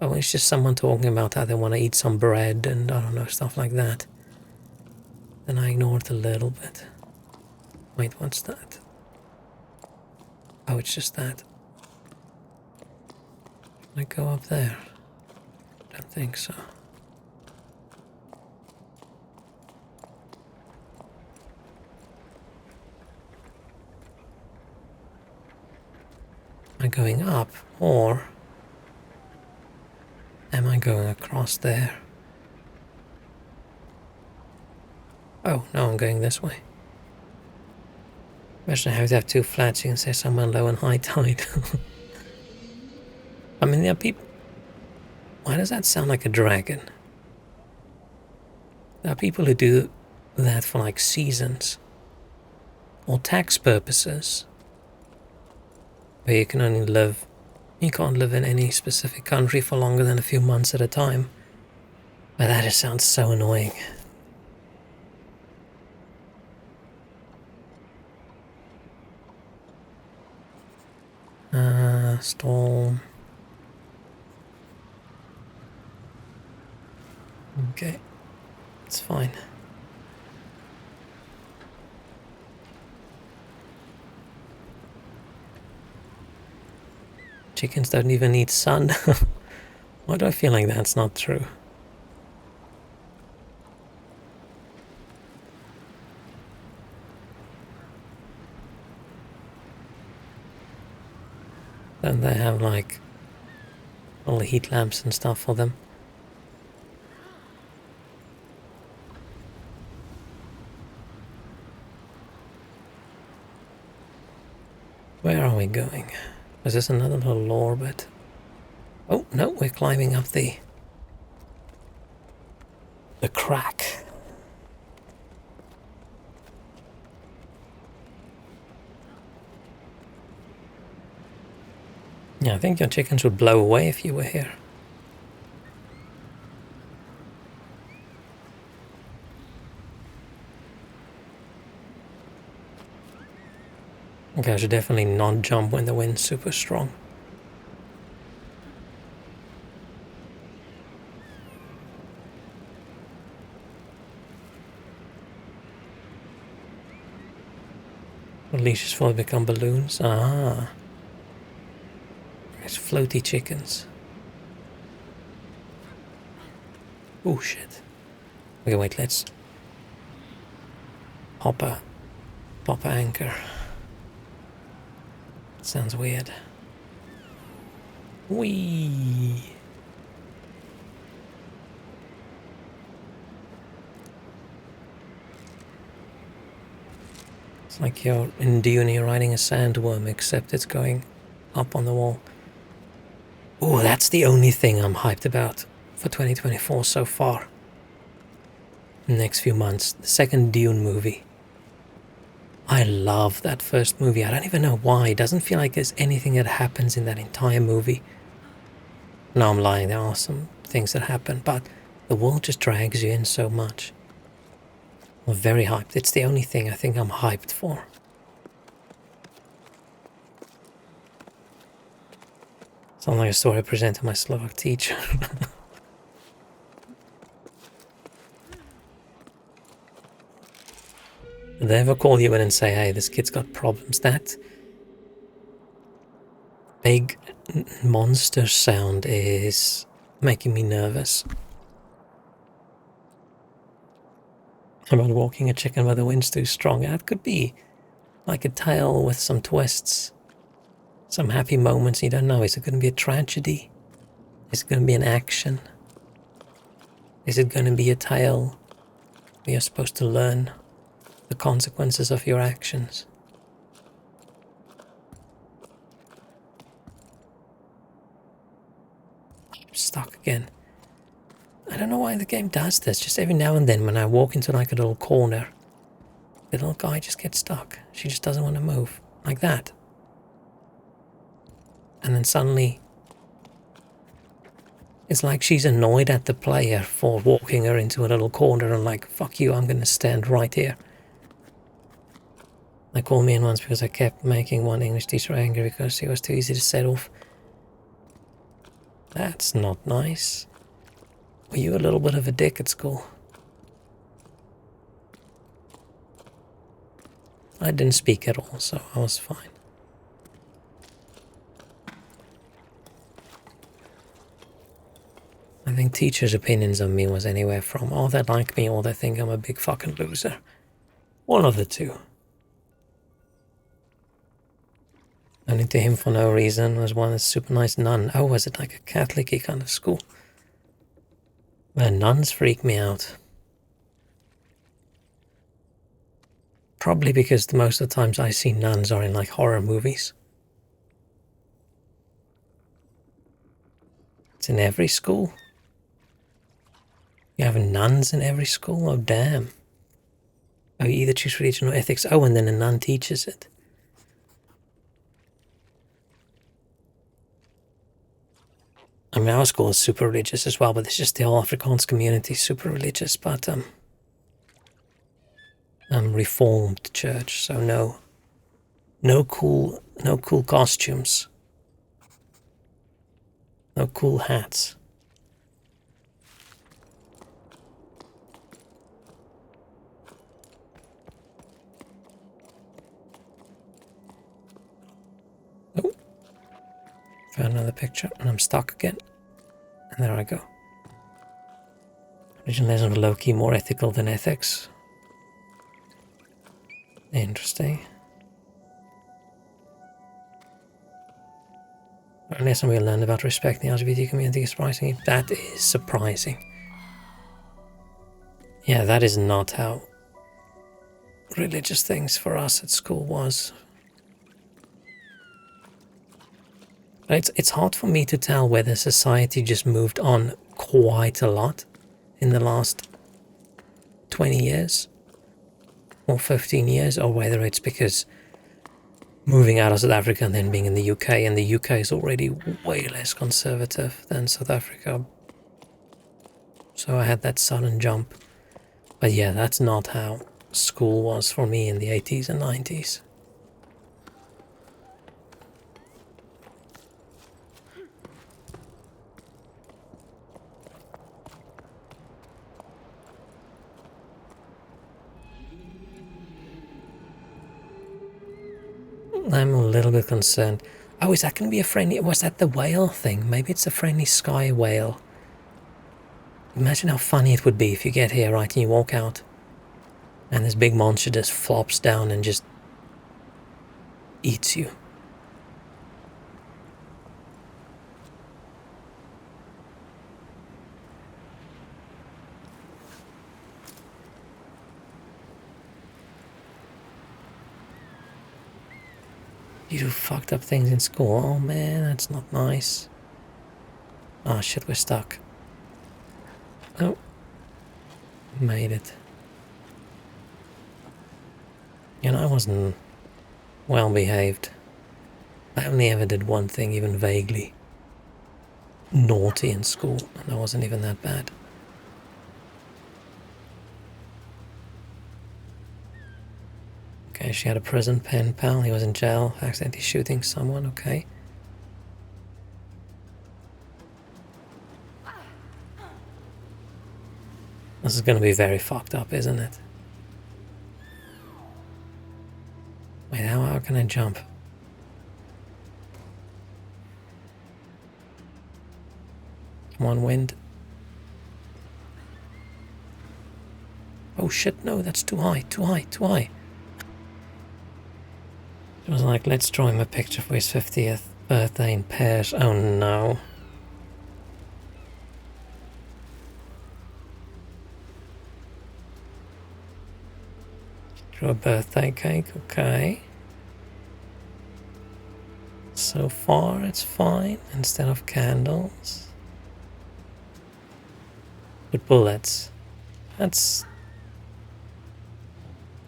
But when it's just someone talking about how they want to eat some bread and I don't know, stuff like that. Then I ignore it a little bit. Wait, what's that? Oh, it's just that. Can I go up there? Don't think so. Am I going up or am I going across there? Oh, no, I'm going this way. Imagine how to have two flats, you can say somewhere low and high tide. I mean, there are people... Why does that sound like a dragon? There are people who do that for like seasons. Or tax purposes. Where you can only live... You can't live in any specific country for longer than a few months at a time. But that just sounds so annoying. Storm. Okay, it's fine. Chickens don't even need sun. Why do I feel like that's not true? Don't they have like all the heat lamps and stuff for them? Where are we going? Is this another little orbit? Oh, no, we're climbing up the crack. Yeah, I think your chickens would blow away if you were here. Okay, I should definitely not jump when the wind's super strong. Leashes for become balloons. Ah. It's floaty chickens. Oh shit. Okay, wait, let's pop a anchor. Sounds weird. Whee! Like you're in Dune, you're riding a sandworm, except it's going up on the wall. Oh, that's the only thing I'm hyped about for 2024 so far. Next few months, the second Dune movie. I love that first movie. I don't even know why. It doesn't feel like there's anything that happens in that entire movie. No, I'm lying. There are some things that happen, but the world just drags you in so much. I'm very hyped. It's the only thing I think I'm hyped for. Sounds like a story I present to my Slovak teacher. Did they ever call you in and say, hey, this kid's got problems? That big monster sound is making me nervous. About walking a chicken where the wind's too strong. That could be like a tale with some twists. Some happy moments, you don't know. Is it going to be a tragedy? Is it going to be an action? Is it going to be a tale where you're supposed to learn the consequences of your actions? I'm stuck again. I don't know why the game does this. Just every now and then when I walk into like a little corner, the little guy just gets stuck. She just doesn't want to move. Like that. And then suddenly it's like she's annoyed at the player for walking her into a little corner and like, fuck you, I'm going to stand right here. They called me in once because I kept making one English teacher angry because she was too easy to set off. That's not nice. Were you a little bit of a dick at school? I didn't speak at all, so I was fine. I think teachers' opinions on me was anywhere from, oh, they like me, or they think I'm a big fucking loser. One of the two. Only to him for no reason was one super nice nun. Oh, was it like a Catholic-y kind of school? Well, nuns freak me out. Probably because most of the times I see nuns are in like horror movies. It's in every school. You have nuns in every school? Oh, damn. Oh, you either choose religion or ethics. Oh, and then a nun teaches it. I mean, our school is super religious as well, but it's just the whole Afrikaans community is super religious, but Reformed church, so no cool costumes, no cool hats. Oh, found another picture, and I'm stuck again. And there I go. Religion lessons were low-key more ethical than ethics. Interesting. A lesson we learned about respecting the LGBT community is surprising. That is surprising. Yeah, that is not how religious things for us at school was. It's hard for me to tell whether society just moved on quite a lot in the last 20 years or 15 years, or whether it's because moving out of South Africa and then being in the UK, and the UK is already way less conservative than South Africa. So I had that sudden jump. But yeah, that's not how school was for me in the 80s and 90s. I'm a little bit concerned. Oh, is that going to be a friendly... Was that the whale thing? Maybe it's a friendly sky whale. Imagine how funny it would be if you get here, right, and you walk out, and this big monster just flops down and just eats you. You do fucked up things in school. Oh man, that's not nice. Oh shit, we're stuck. Oh. Made it. You know, I wasn't well behaved. I only ever did one thing even vaguely naughty in school, and that wasn't even that bad. Okay, she had a prison pen pal. He was in jail, accidentally shooting someone. Okay. This is going to be very fucked up, isn't it? Wait, how can I jump? Come on, wind. Oh shit, no, that's too high, too high, too high. It was like, let's draw him a picture for his 50th birthday in pairs. Oh no. Draw a birthday cake, okay. So far it's fine, instead of candles. With bullets. That's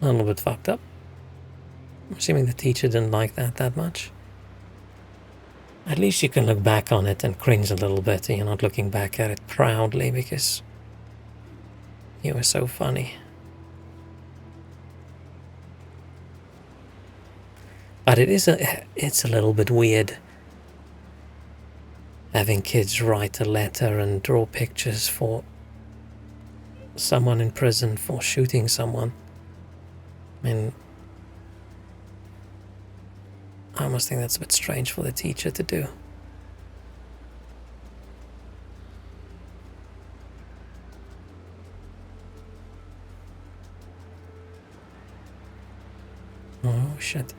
a little bit fucked up. I'm assuming the teacher didn't like that much. At least you can look back on it and cringe a little bit, and you're not looking back at it proudly because you were so funny. But it's a little bit weird having kids write a letter and draw pictures for someone in prison for shooting someone. I mean, I almost think that's a bit strange for the teacher to do. Oh shit.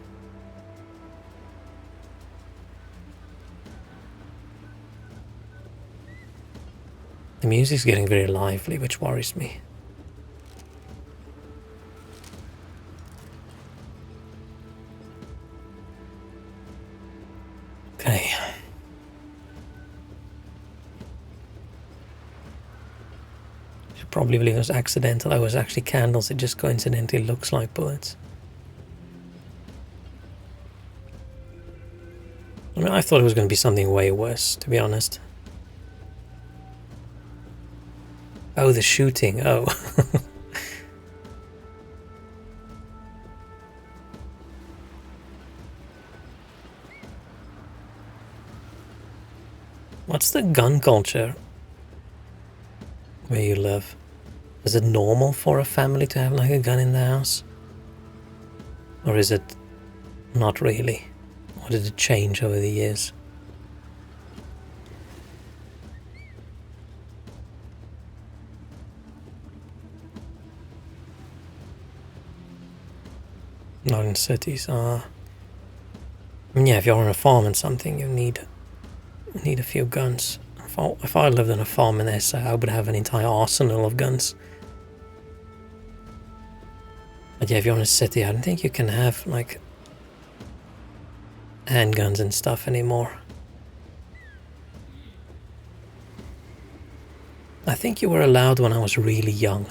The music's getting very lively, which worries me. Okay. Should probably believe it was accidental. Oh, it was actually candles. It just coincidentally looks like bullets. I mean, I thought it was going to be something way worse, to be honest. Oh, the shooting. Oh. What's the gun culture where you live? Is it normal for a family to have like a gun in the house? Or is it not really? Or did it change over the years? Not in cities. I mean, yeah, if you're on a farm and something, you need a few guns. If I lived on a farm in SA, I would have an entire arsenal of guns. But yeah, if you're in a city, I don't think you can have like handguns and stuff anymore. I think you were allowed when I was really young.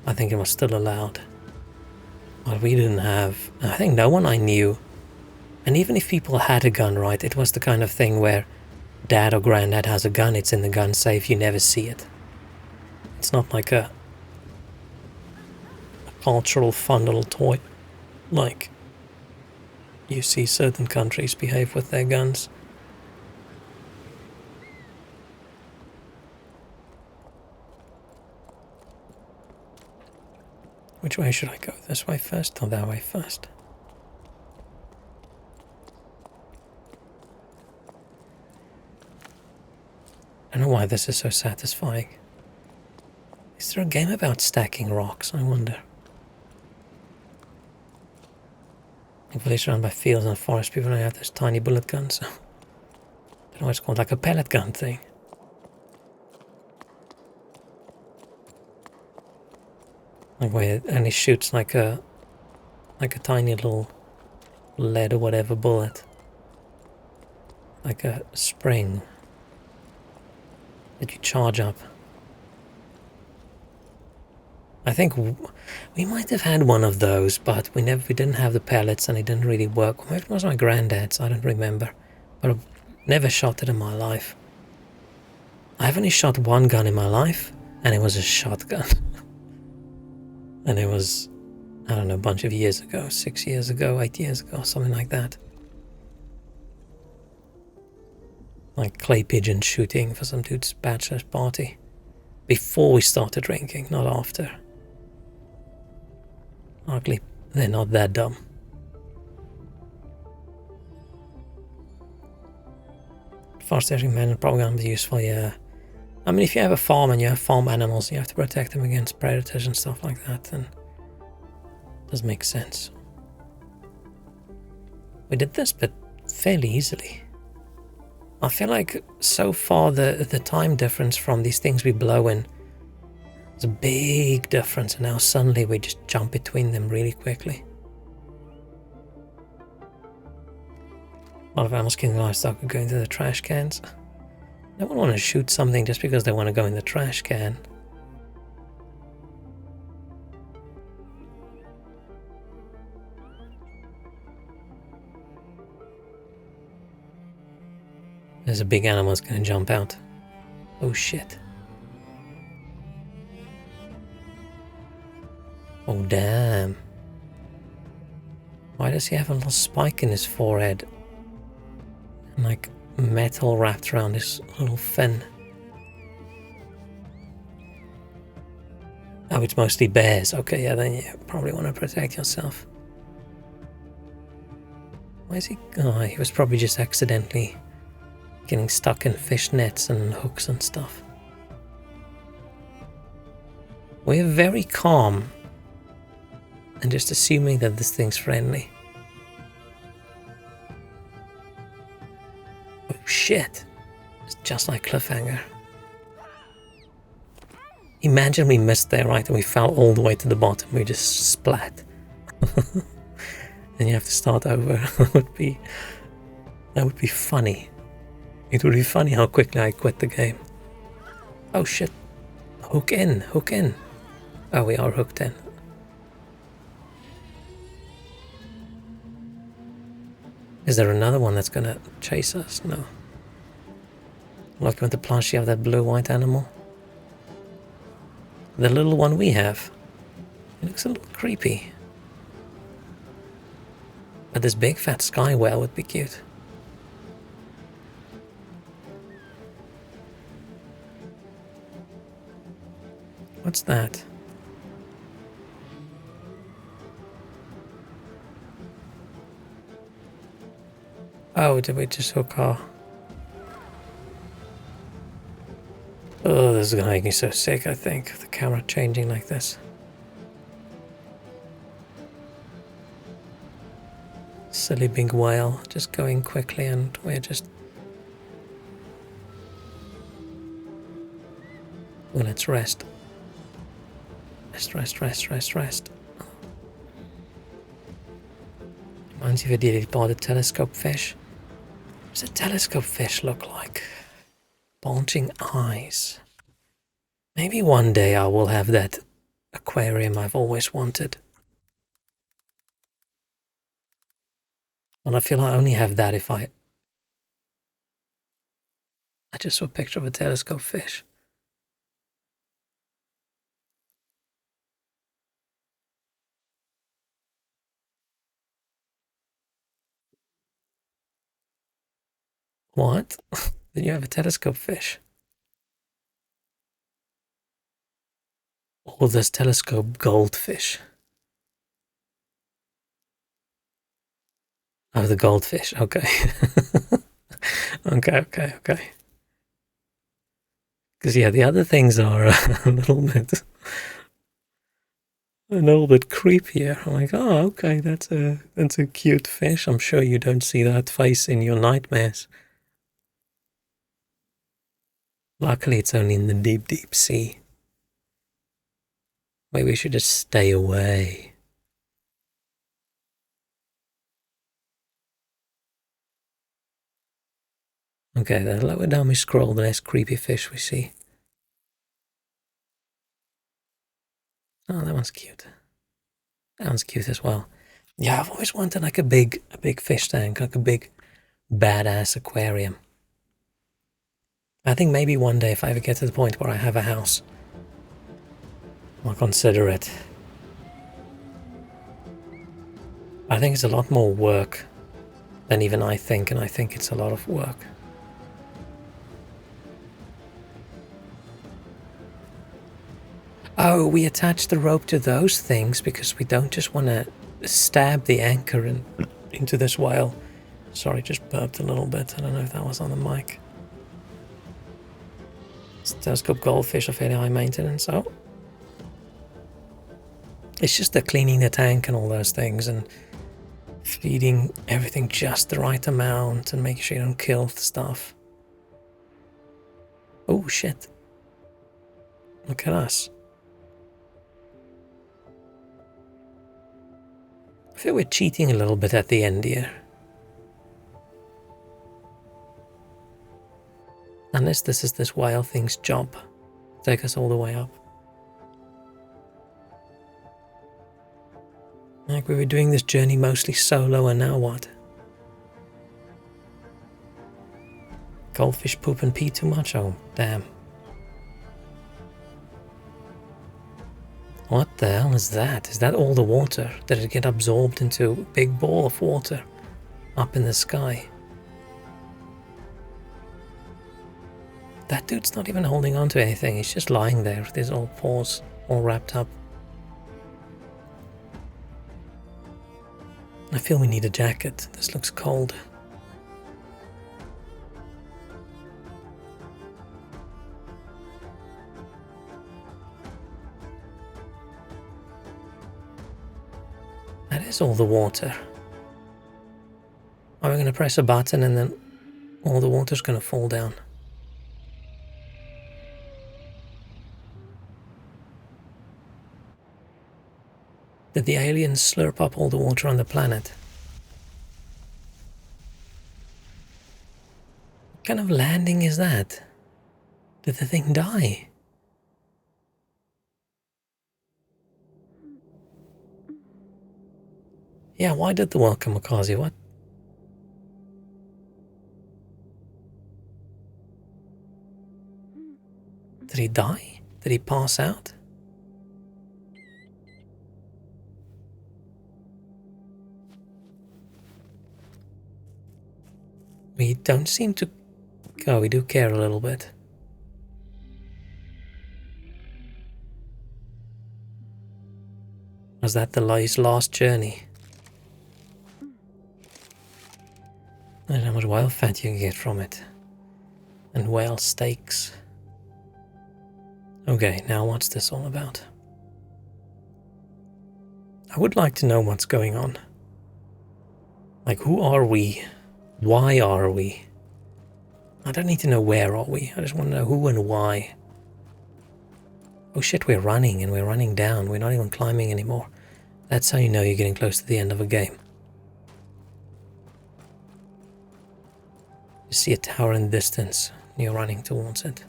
I think it was still allowed. But we didn't have. I think no one I knew. And even if people had a gun, right, it was the kind of thing where dad or granddad has a gun, it's in the gun safe, you never see it. It's not like a cultural fun little toy like you see certain countries behave with their guns. Which way should I go? This way first or that way first? I don't know why this is so satisfying. Is there a game about stacking rocks? I wonder. In village surrounded by fields and forests, people don't have those tiny bullet guns. I don't know what it's called, like a pellet gun thing. Like where it only shoots like a tiny little lead or whatever bullet. Like a spring that you charge up. I think we might have had one of those, but we didn't have the pellets and it didn't really work. Maybe it was my granddad's, I don't remember. But I've never shot it in my life. I've only shot one gun in my life, and it was a shotgun. And it was, I don't know, a bunch of years ago, 6 years ago, 8 years ago, something like that. Like clay pigeon shooting for some dude's bachelor party. Before we started drinking, not after. Luckily, they're not that dumb. Fast-steering men are probably going to be useful, yeah. I mean, if you have a farm and you have farm animals, you have to protect them against predators and stuff like that, then it does make sense. We did this bit fairly easily. I feel like so far the time difference from these things we blow in is a big difference, and now suddenly we just jump between them really quickly. A lot of animals killing livestock are going to the trash cans. No one wants to shoot something just because they want to go in the trash can. There's a big animal that's going to jump out. Oh shit. Oh damn. Why does he have a little spike in his forehead? And like metal wrapped around his little fin. Oh, it's mostly bears. Okay, yeah, then you probably want to protect yourself. Why is he... Oh, he was probably just accidentally getting stuck in fish nets and hooks and stuff. We're very calm and just assuming that this thing's friendly. Oh shit, it's just like Cliffhanger. Imagine we missed there, right, and we fell all the way to the bottom. We just splat. And you have to start over. That would be funny. It would be funny how quickly I quit the game. Oh shit. Hook in, hook in. Oh, we are hooked in. Is there another one that's gonna chase us? No. Like with the plush, you have that blue-white animal. The little one we have. It looks a little creepy. But this big fat sky whale would be cute. What's that? Oh, did we just hook our... Oh, this is gonna make me so sick, I think, the camera changing like this. Silly big whale, just going quickly, and we're just... Well, let's rest. Rest. Reminds you of a dearly spotted telescope fish. What does a telescope fish look like? Bulging eyes. Maybe one day I will have that aquarium I've always wanted. But I feel I only have that if I just saw a picture of a telescope fish. What? Did you have a telescope fish? Oh, there's telescope goldfish. Oh, the goldfish. Okay. Okay. Because yeah, the other things are a little bit creepier. I'm like, oh, okay, that's a cute fish. I'm sure you don't see that face in your nightmares. Luckily, it's only in the deep, deep sea. Maybe we should just stay away. Okay, the lower down we scroll, the less creepy fish we see. Oh, that one's cute. That one's cute as well. Yeah, I've always wanted like a big fish tank, like a big badass aquarium. I think maybe one day if I ever get to the point where I have a house, I'll consider it. I think it's a lot more work than even I think, and I think it's a lot of work. Oh, we attach the rope to those things because we don't just want to stab the anchor into this whale. Sorry, just burped a little bit. I don't know if that was on the mic. Telescope goldfish are fairly high maintenance. Oh. It's just the cleaning the tank and all those things and feeding everything just the right amount and making sure you don't kill the stuff. Oh shit. Look at us. I feel we're cheating a little bit at the end here. Unless this is this whale thing's job. Take us all the way up. Like we were doing this journey mostly solo, and now what? Goldfish poop and pee too much? Oh, damn. What the hell is that? Is that all the water? Did it get absorbed into a big ball of water up in the sky? That dude's not even holding on to anything. He's just lying there with his old paws all wrapped up. I feel we need a jacket. This looks cold. That is all the water. Are we going to press a button and then all the water's going to fall down? Did the aliens slurp up all the water on the planet? What kind of landing is that? Did the thing die? Yeah, why did the world kamikaze? What? Did he die? Did he pass out? We don't seem to... Oh, we do care a little bit. Was that the last journey? I don't know how much whale fat you can get from it. And whale steaks. Okay, now what's this all about? I would like to know what's going on. Like, who are we? Why are we? I don't need to know where are we. I just want to know who and why. Oh shit, we're running, and we're running down. We're not even climbing anymore. That's how you know you're getting close to the end of a game. You see a tower in the distance, and you're running towards it.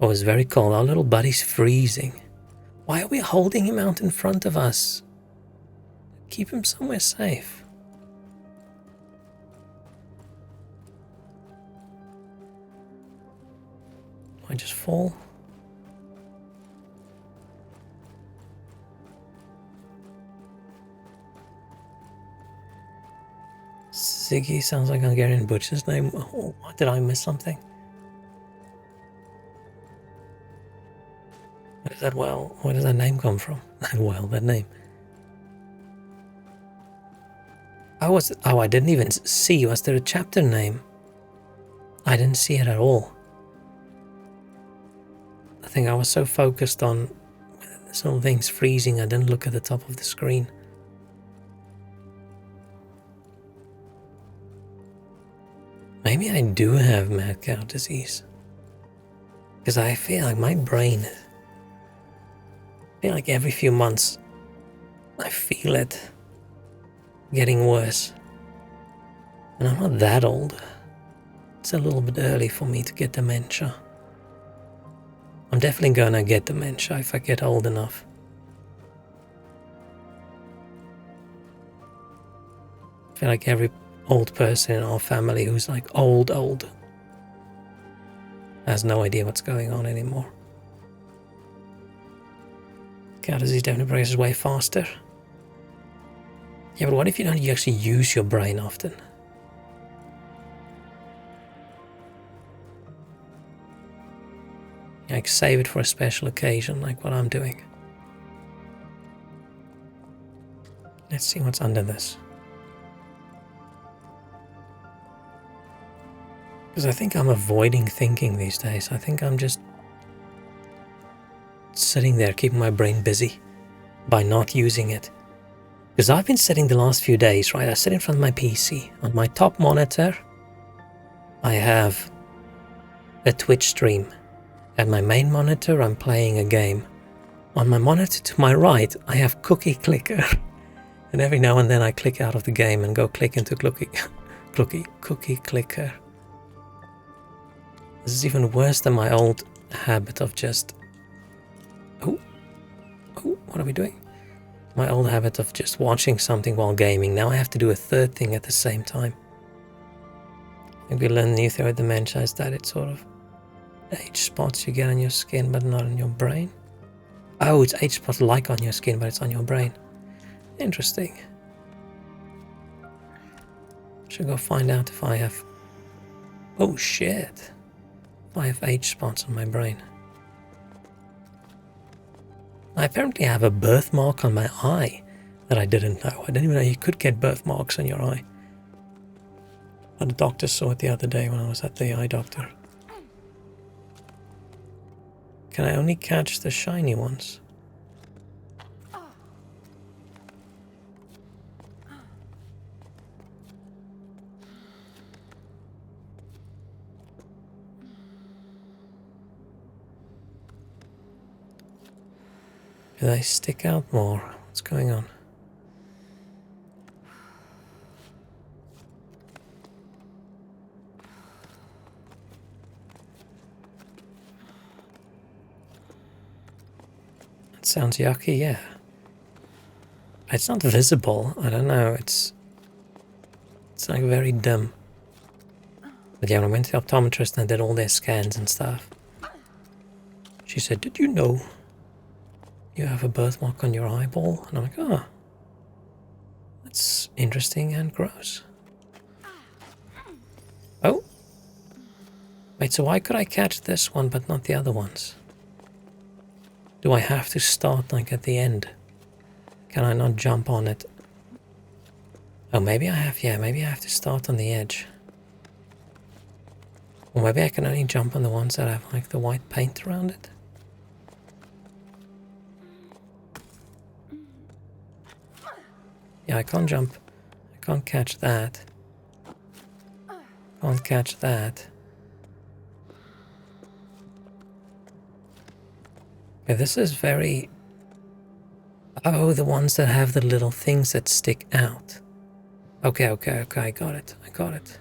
Oh, it's very cold. Our little buddy's freezing. Why are we holding him out in front of us? Keep him somewhere safe. Do I just fall? Ziggy sounds like a Hungarian butcher's name. Oh, did I miss something? What is that well? Where does that name come from? That name. Oh, I didn't even see. Was there a chapter name? I didn't see it at all. I think I was so focused on some things freezing, I didn't look at the top of the screen. Maybe I do have mad cow disease. Because I feel like my brain... I feel like every few months I feel it getting worse. And I'm not that old. It's a little bit early for me to get dementia. I'm definitely gonna get dementia if I get old enough. I feel like every old person in our family who's like old has no idea what's going on anymore. Cat disease definitely progresses way faster. Yeah, but what if you don't actually use your brain often? Like save it for a special occasion, like what I'm doing. Let's see what's under this. Because I think I'm avoiding thinking these days. I think I'm just sitting there keeping my brain busy by not using it. Because I've been sitting the last few days, right? I sit in front of my PC. On my top monitor, I have a Twitch stream. At my main monitor, I'm playing a game. On my monitor to my right, I have Cookie Clicker. And every now and then I click out of the game and go click into Cookie Clicker. This is even worse than my old habit of just... Oh, what are we doing? My old habit of just watching something while gaming. Now I have to do a third thing at the same time. Maybe learn the new theory of dementia is that it's sort of age spots you get on your skin but not on your brain. Oh, it's age spots like on your skin but it's on your brain. Interesting. Should go find out if I have... Oh shit. If I have age spots on my brain. I apparently have a birthmark on my eye that I didn't know. I didn't even know you could get birthmarks on your eye. And the doctor saw it the other day when I was at the eye doctor. Can I only catch the shiny ones? Do they stick out more? What's going on? That sounds yucky, yeah. It's not visible. I don't know. It's like very dim. But yeah, when I went to the optometrist and I did all their scans and stuff, she said, "Did you know you have a birthmark on your eyeball?" And I'm like, oh, that's interesting and gross. Oh. Wait, so why could I catch this one but not the other ones? Do I have to start like at the end? Can I not jump on it? Oh, maybe I have, yeah, maybe I have to start on the edge. Or maybe I can only jump on the ones that have like the white paint around it. Yeah, I can't jump. I can't catch that. Can't catch that. Okay, this is very... Oh, the ones that have the little things that stick out. Okay, I got it.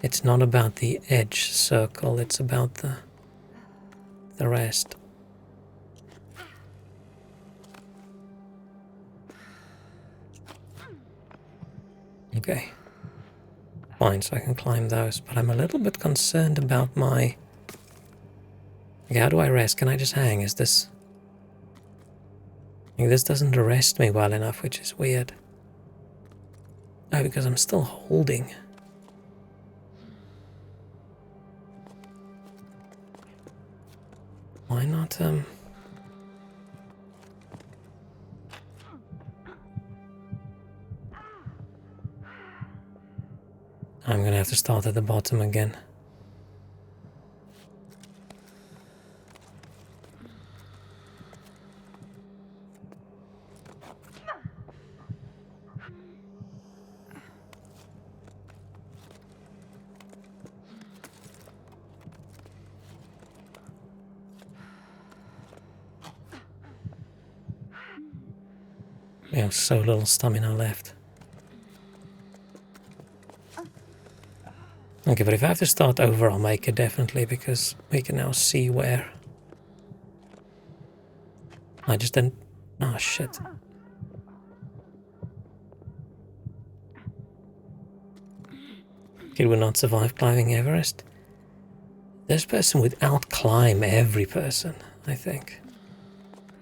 It's not about the edge circle, it's about the rest. Okay. Fine, so I can climb those, but I'm a little bit concerned about my... Okay, how do I rest? Can I just hang? Is this... This doesn't arrest me well enough, which is weird. Oh, because I'm still holding. Why not, I'm gonna have to start at the bottom again. We have so little stamina left. Okay, but if I have to start over, I'll make it definitely, because we can now see where... I just didn't... Oh, shit. Kid would not survive climbing Everest. This person would outclimb every person, I think.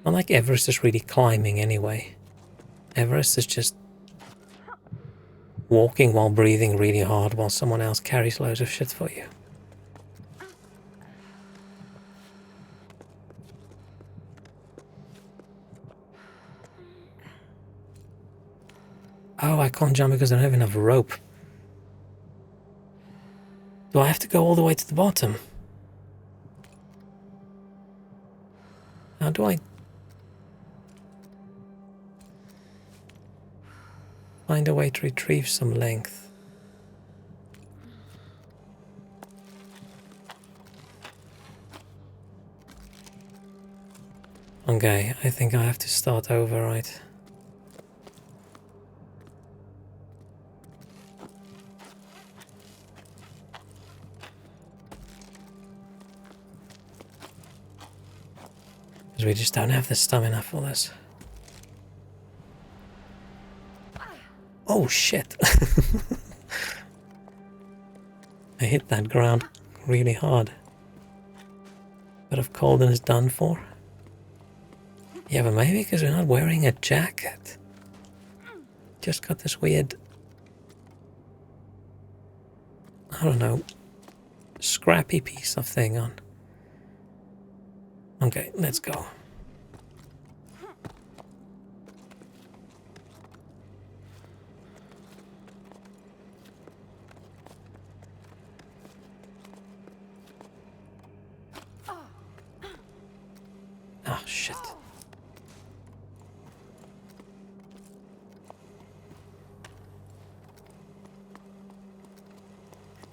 Not like Everest is really climbing anyway. Everest is just walking while breathing really hard while someone else carries loads of shit for you. Oh, I can't jump because I don't have enough rope. Do I have to go all the way to the bottom? How do I find a way to retrieve some length? Okay, I think I have to start over, right? Because we just don't have the stamina for this. Oh shit! I hit that ground really hard. Bit of cold and it's done for. Yeah, but maybe because we're not wearing a jacket. Just got this weird... I don't know... scrappy piece of thing on. Okay, let's go. Ah, shit.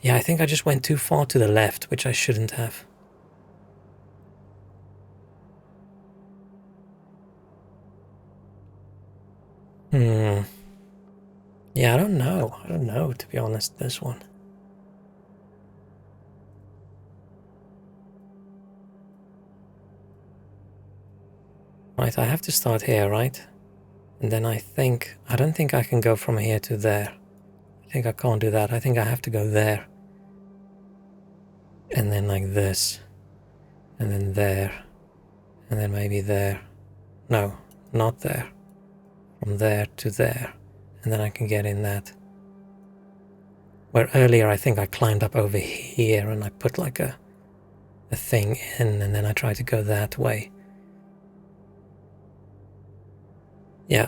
Yeah, I think I just went too far to the left, which I shouldn't have. Yeah, I don't know. I don't know, to be honest, this one. Right, I have to start here, right? And then I don't think I can go from here to there. I think I can't do that. I think I have to go there. And then like this. And then there. And then maybe there. No, not there. From there to there. And then I can get in that. Where earlier I think I climbed up over here and I put like a thing in and then I tried to go that way. Yeah.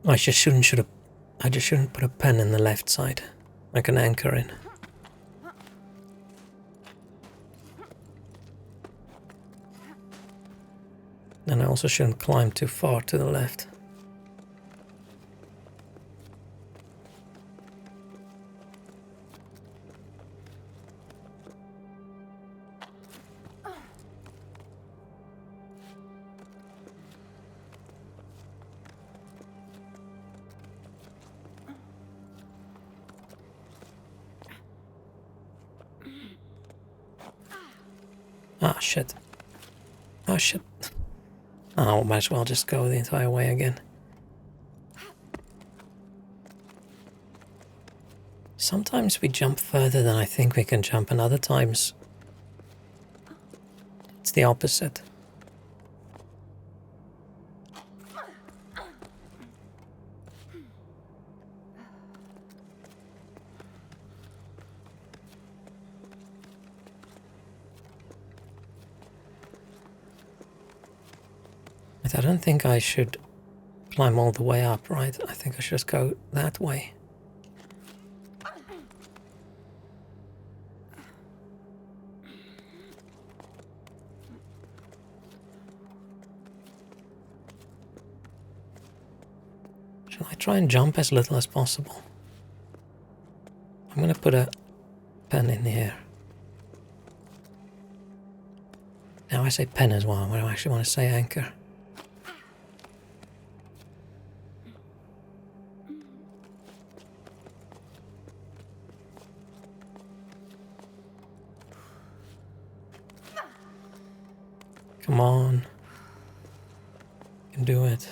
I just shouldn't put a pen in the left side, like an anchor in. And I also shouldn't climb too far to the left. Ah, shit. Oh, shit. Oh, might as well just go the entire way again. Sometimes we jump further than I think we can jump, and other times it's the opposite. But I don't think I should climb all the way up, right? I think I should just go that way. Shall I try and jump as little as possible? I'm gonna put a pen in here. Now I say pen as well, when I actually want to say anchor. Come on. You can do it.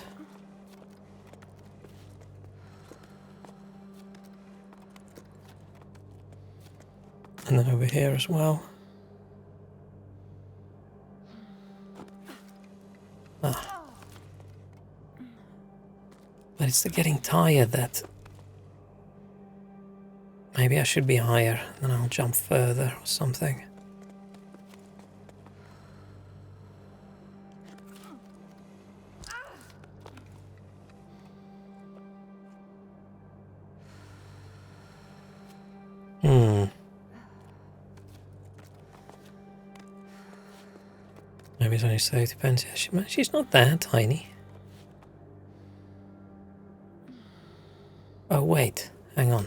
And then over here as well. Ah. But it's the getting tired that maybe I should be higher, then I'll jump further or something. Maybe it's only 30 pence. Yeah, she's not that tiny. Oh wait, hang on.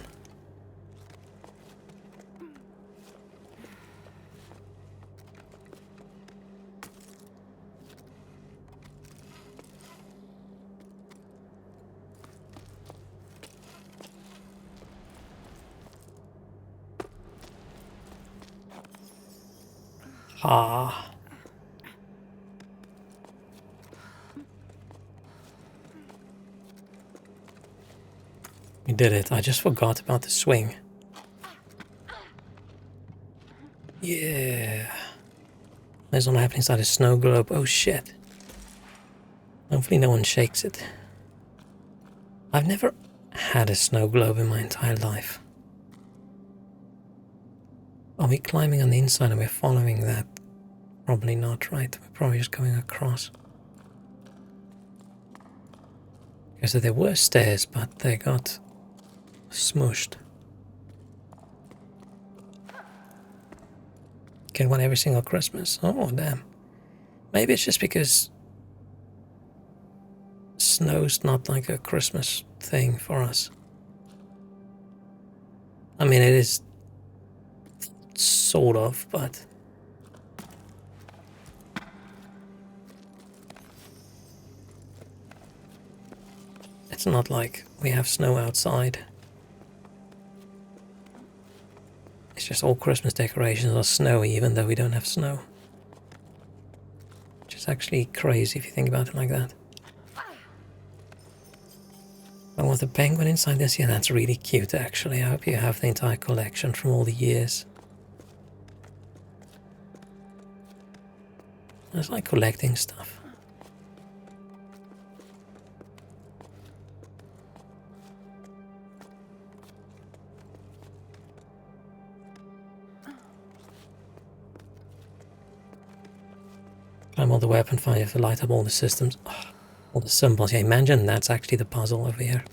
Ah. We did it. I just forgot about the swing. Yeah. There's one happening inside a snow globe. Oh shit. Hopefully no one shakes it. I've never had a snow globe in my entire life. Are we climbing on the inside and we're following that? Probably not, right? We're probably just going across. Because there were stairs, but they got smushed. Get one every single Christmas. Oh, damn. Maybe it's just because snow's not like a Christmas thing for us. I mean, it is sort of, but it's not like we have snow outside. It's just all Christmas decorations are snowy, even though we don't have snow. Which is actually crazy if you think about it like that. Oh, with the penguin inside this, yeah, that's really cute actually. I hope you have the entire collection from all the years. I just like collecting stuff. Climb all the weapon fire, you have to light up all the systems. Oh, all the symbols. Yeah, imagine that's actually the puzzle over here.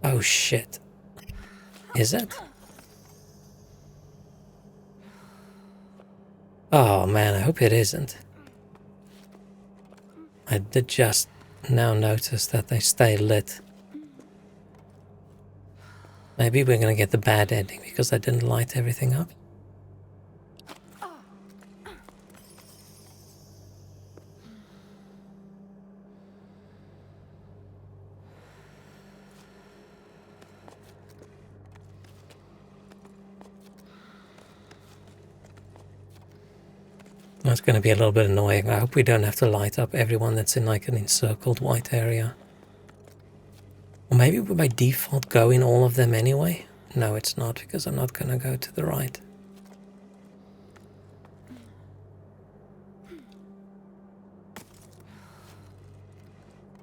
Oh shit. Is it? Oh man, I hope it isn't. I did just now notice that they stay lit. Maybe we're gonna get the bad ending because I didn't light everything up. That's going to be a little bit annoying. I hope we don't have to light up everyone that's in like an encircled white area. Or maybe we by default go in all of them anyway? No, it's not, because I'm not going to go to the right.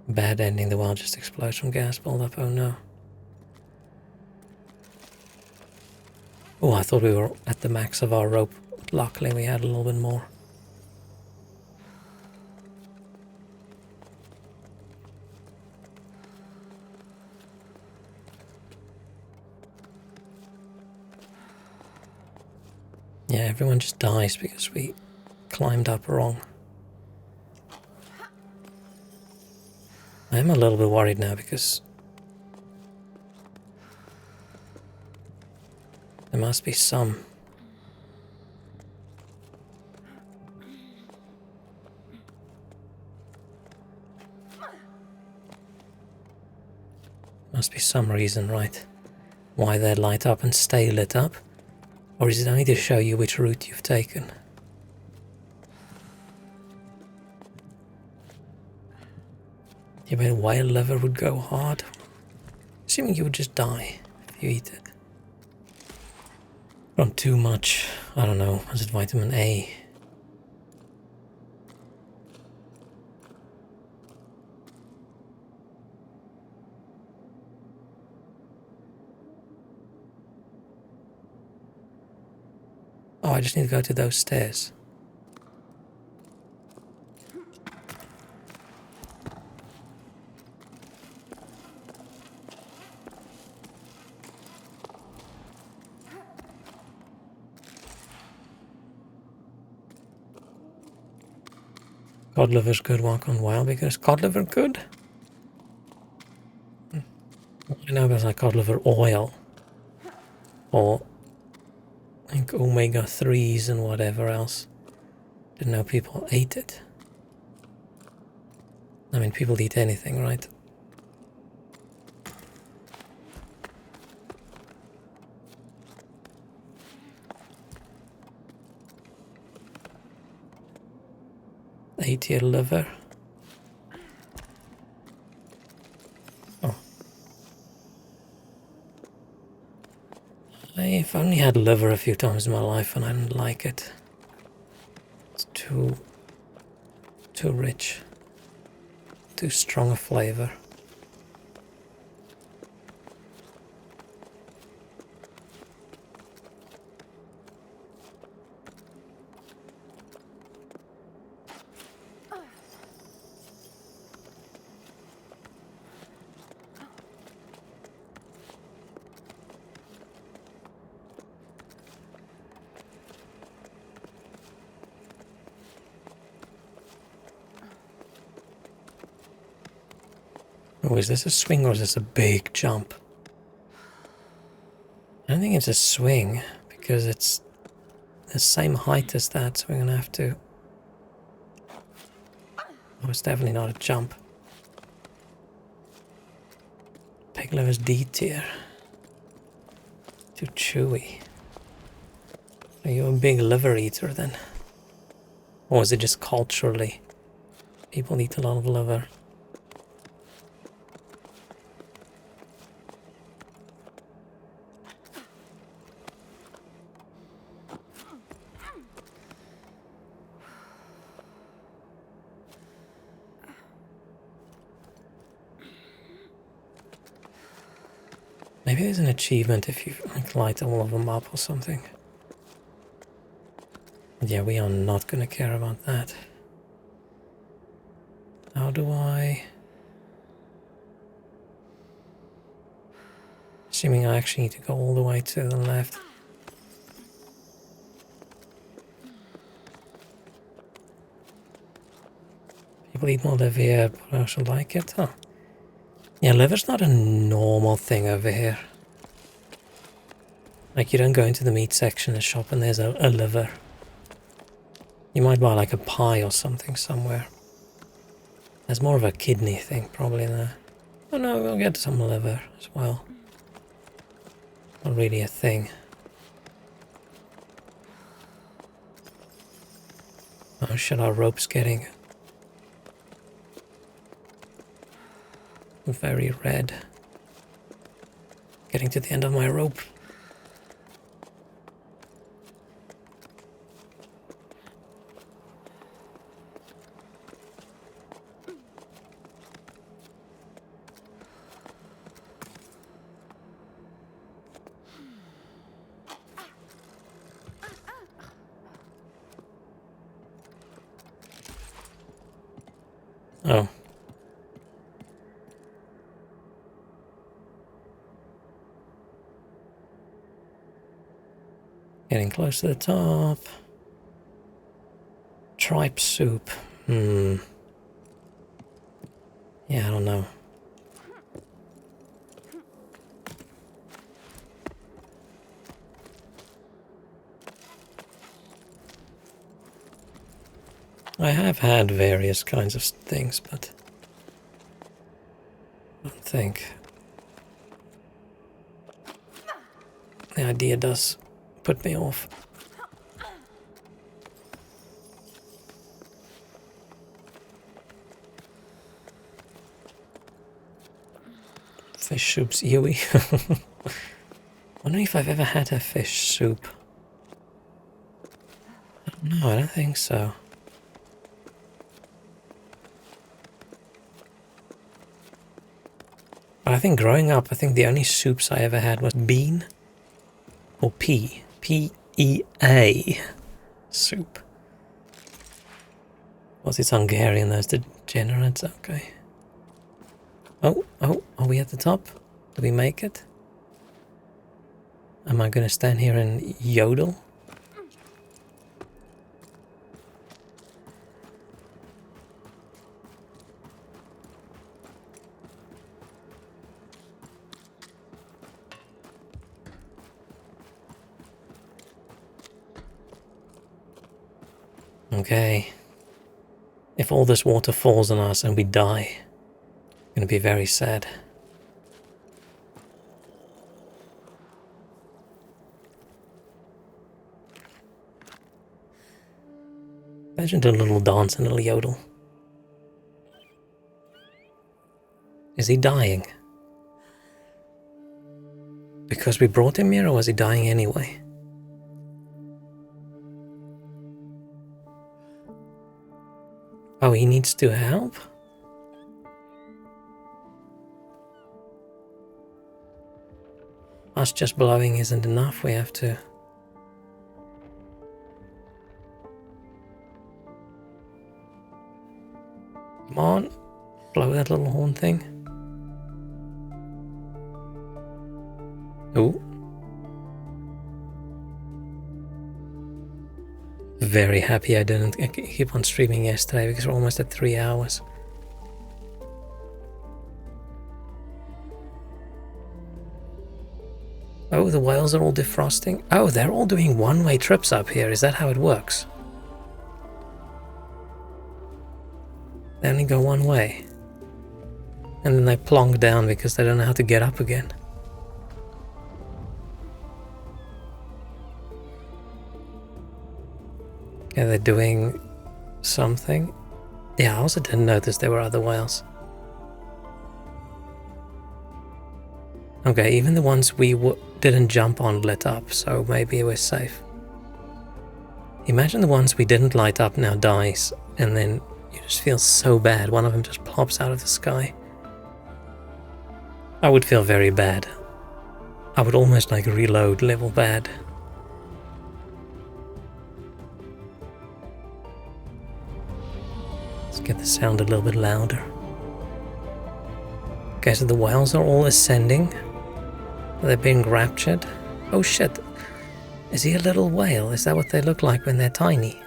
Bad ending, the world just explodes from gas buildup, oh no. Oh, I thought we were at the max of our rope. Luckily we had a little bit more. Yeah, everyone just dies because we climbed up wrong. I am a little bit worried now because there must be some Must be some reason, right? Why they light up and stay lit up? Or is it only to show you which route you've taken? You bet whale liver would go hard. Assuming you would just die if you eat it. From too much, I don't know, is it vitamin A? Oh, I just need to go to those stairs. Cod liver's good, walk on wild because cod liver good? I know there's like cod liver oil. Or I think omega-3s and whatever else. Didn't know people ate it. I mean, people eat anything, right? Ate your liver. Oh. I've only had liver a few times in my life and I didn't like it. It's too rich. Too strong a flavor. Oh, is this a swing or is this a big jump? I don't think it's a swing because it's the same height as that, so we're gonna have to... Oh, it's definitely not a jump. Pig liver's D tier. Too chewy. Are you a big liver eater then? Or is it just culturally? People eat a lot of liver. Maybe there's an achievement if you like light all of them up or something. But yeah, we are not gonna care about that. How do I... Assuming I actually need to go all the way to the left. People eat more liver here, but I also like it. Huh. Yeah, liver's not a normal thing over here. Like, you don't go into the meat section of the shop and there's a liver. You might buy like a pie or something somewhere. There's more of a kidney thing probably there. Oh no, we'll get some liver as well. Not really a thing. Oh shit, our rope's getting very red. Getting to the end of my rope. Oh. Getting close to the top. Tripe soup. Yeah, I don't know. I have had various kinds of things, but I don't think. The idea does put me off. Fish soup's ewy. Wondering if I've ever had a fish soup. No, I don't think so. But I think growing up, I think the only soups I ever had was bean or pea. P-E-A soup. Was it Hungarian, those degenerates? Okay. Oh, are we at the top? Do we make it? Am I gonna stand here and yodel? Okay. If all this water falls on us and we die, it's gonna be very sad. Imagine doing a little dance and a little yodel. Is he dying? Because we brought him here, or was he dying anyway? Oh, he needs to help? Us just blowing isn't enough, we have to... Come on, blow that little horn thing. Ooh. Very happy I didn't keep on streaming yesterday because we're almost at 3 hours. Oh, the whales are all defrosting. Oh, they're all doing one-way trips up here. Is that how it works? They only go one way. And then they plonk down because they don't know how to get up again. Okay, they're doing something. Yeah, I also didn't notice there were other whales. Okay, even the ones we didn't jump on lit up, so maybe we're safe. Imagine the ones we didn't light up now dies, and then you just feel so bad. One of them just plops out of the sky. I would feel very bad. I would almost like reload level bad. Let's get the sound a little bit louder. Okay, so the whales are all ascending. They're being raptured. Oh shit. Is he a little whale? Is that what they look like when they're tiny?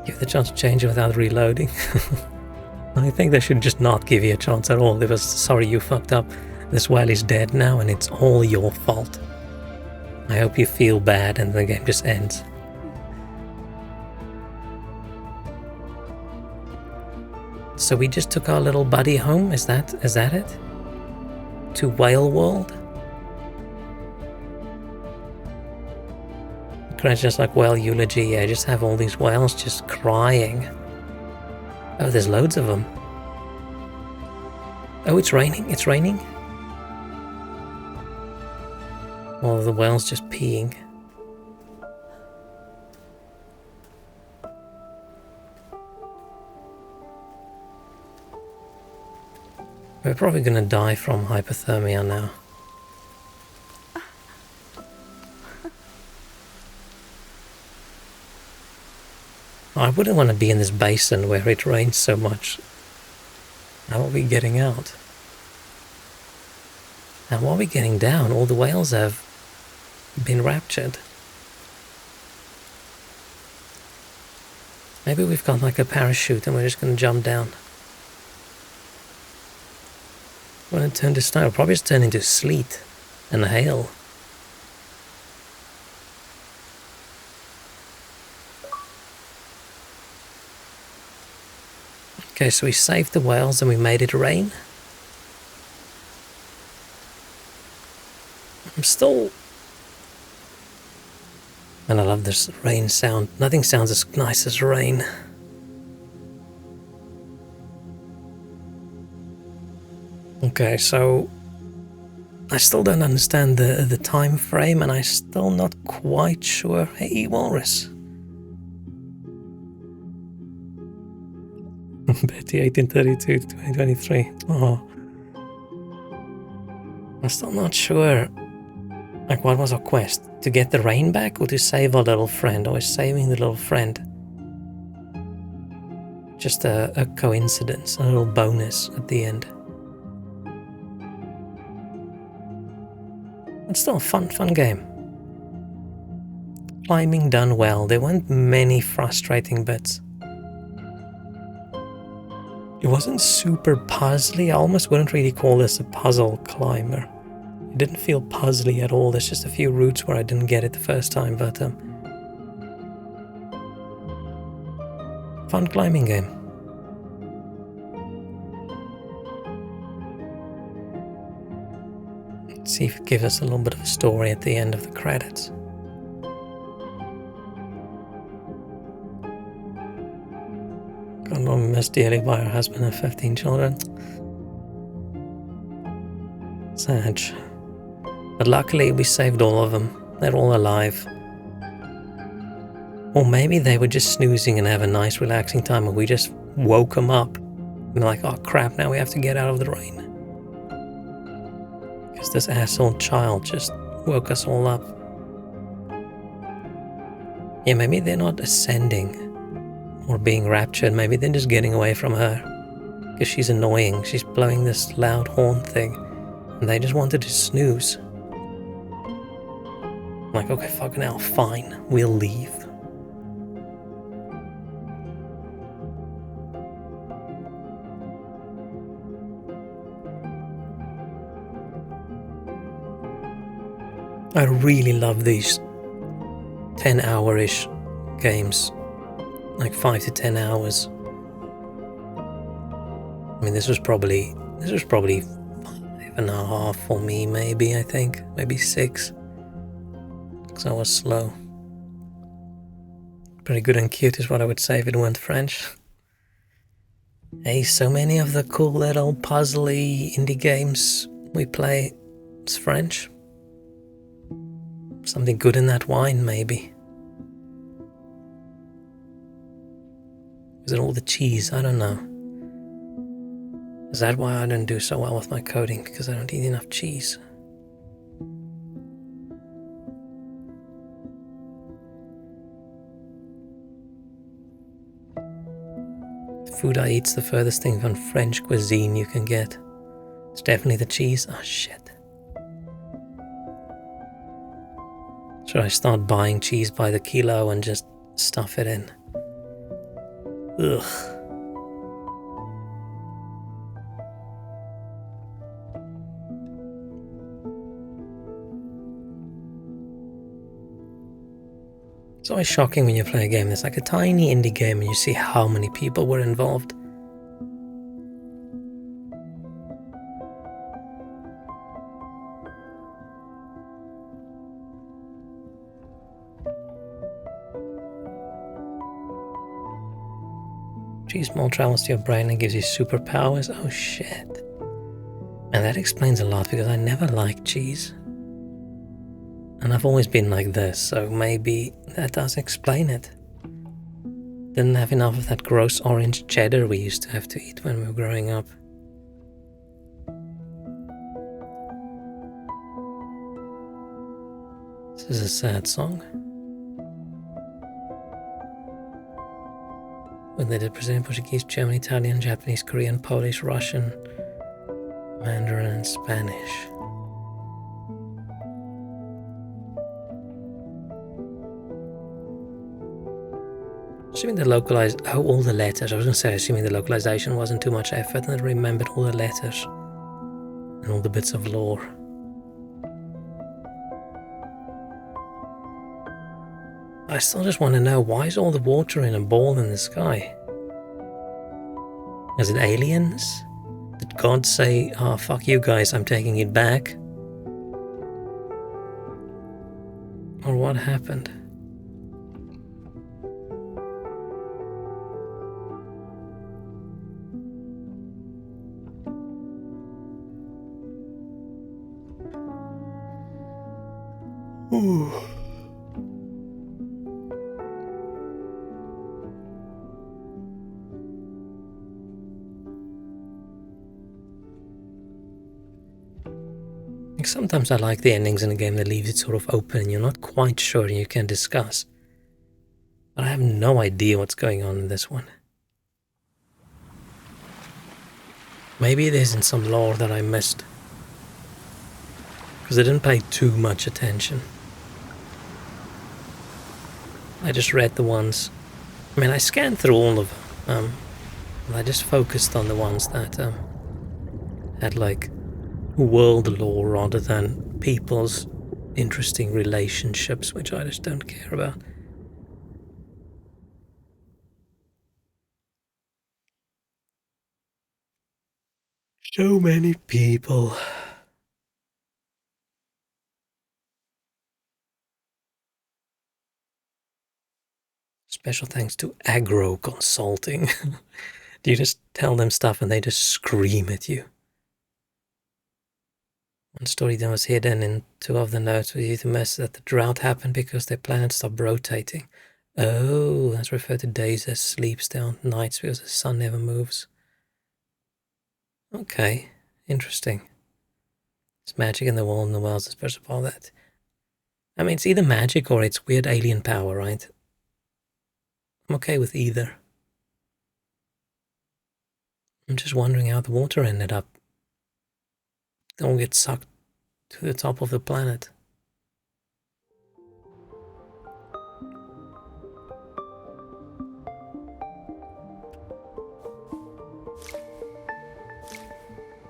Give the chance to change it without reloading. I think they should just not give you a chance at all. It was, sorry you fucked up. This whale is dead now and it's all your fault. I hope you feel bad and the game just ends. So we just took our little buddy home, is that it? To Whale World? It's just like whale eulogy, yeah, just have all these whales just crying. Oh, there's loads of them. Oh, it's raining, it's raining. All of the whales just peeing. We're probably gonna die from hypothermia now. I wouldn't want to be in this basin where it rains so much. How are we getting out? How are we getting down? All the whales have been raptured. Maybe we've got like a parachute and we're just gonna jump down. When it turned to snow, it'll probably just turn into sleet and hail. Okay, so we saved the whales and we made it rain. I'm still... And I love this rain sound. Nothing sounds as nice as rain. Okay, so I still don't understand the time frame, and I'm still not quite sure. Hey, Walrus. Betty, 1832 to 2023. Oh. I'm still not sure. Like, what was our quest? To get the rain back or to save our little friend? Or is saving the little friend just a coincidence, a little bonus at the end? It's still a fun game. Climbing done well. There weren't many frustrating bits. It wasn't super puzzly. I almost wouldn't really call this a puzzle climber. It didn't feel puzzly at all. There's just a few routes where I didn't get it the first time, but fun climbing game. Let's see if it gives us a little bit of a story at the end of the credits. Got missed dearly by her husband and 15 children. Sad. But luckily we saved all of them. They're all alive. Or maybe they were just snoozing and have a nice relaxing time and we just woke them up. And they're like, oh crap, now we have to get out of the rain. Because this asshole child just woke us all up. Yeah, maybe they're not ascending or being raptured. Maybe they're just getting away from her. Because she's annoying. She's blowing this loud horn thing. And they just wanted to snooze. I'm like, okay, fucking hell, fine. We'll leave. I really love these 10-hour-ish games. Like 5 to 10 hours. I mean, this was probably 5.5 for me, maybe, I think. Maybe 6. Because I was slow. Pretty good and cute is what I would say if it weren't French. Hey, so many of the cool little puzzly indie games we play is French. Something good in that wine, maybe. Is it all the cheese? I don't know. Is that why I don't do so well with my coding? Because I don't eat enough cheese? The food I eat's the furthest thing from French cuisine you can get. It's definitely the cheese. Oh shit. Should I start buying cheese by the kilo and just stuff it in? Ugh. It's always shocking when you play a game that's like a tiny indie game and you see how many people were involved. Cheese more travels to your brain and gives you superpowers. Oh shit. And that explains a lot because I never liked cheese. And I've always been like this, so maybe that does explain it. Didn't have enough of that gross orange cheddar we used to have to eat when we were growing up. This is a sad song. When they did Brazilian, Portuguese, German, Italian, Japanese, Korean, Polish, Russian, Mandarin, and Spanish. Assuming the all the letters. I was going to say, assuming the localization wasn't too much effort, and I remembered all the letters and all the bits of lore. I still just want to know, why is all the water in a ball in the sky? Is it aliens? Did God say, "Oh, fuck you guys, I'm taking it back"? Or what happened? Ooh. Sometimes I like the endings in a game that leaves it sort of open and you're not quite sure and you can discuss. But I have no idea what's going on in this one. Maybe it isn't some lore that I missed, because I didn't pay too much attention. I just read the ones. I mean, I scanned through all of them. I just focused on the ones that had like world lore rather than people's interesting relationships, which I just don't care about. So many people. Special thanks to Agro Consulting. You just tell them stuff and they just scream at you. One story that was hidden in two of the notes was the mess that the drought happened because their planet stopped rotating. Oh, that's referred to days as sleeps down, nights because the sun never moves. Okay, interesting. It's magic in the wall and the wells is first of all that. I mean, it's either magic or it's weird alien power, right? I'm okay with either. I'm just wondering how the water ended up. They all get sucked to the top of the planet.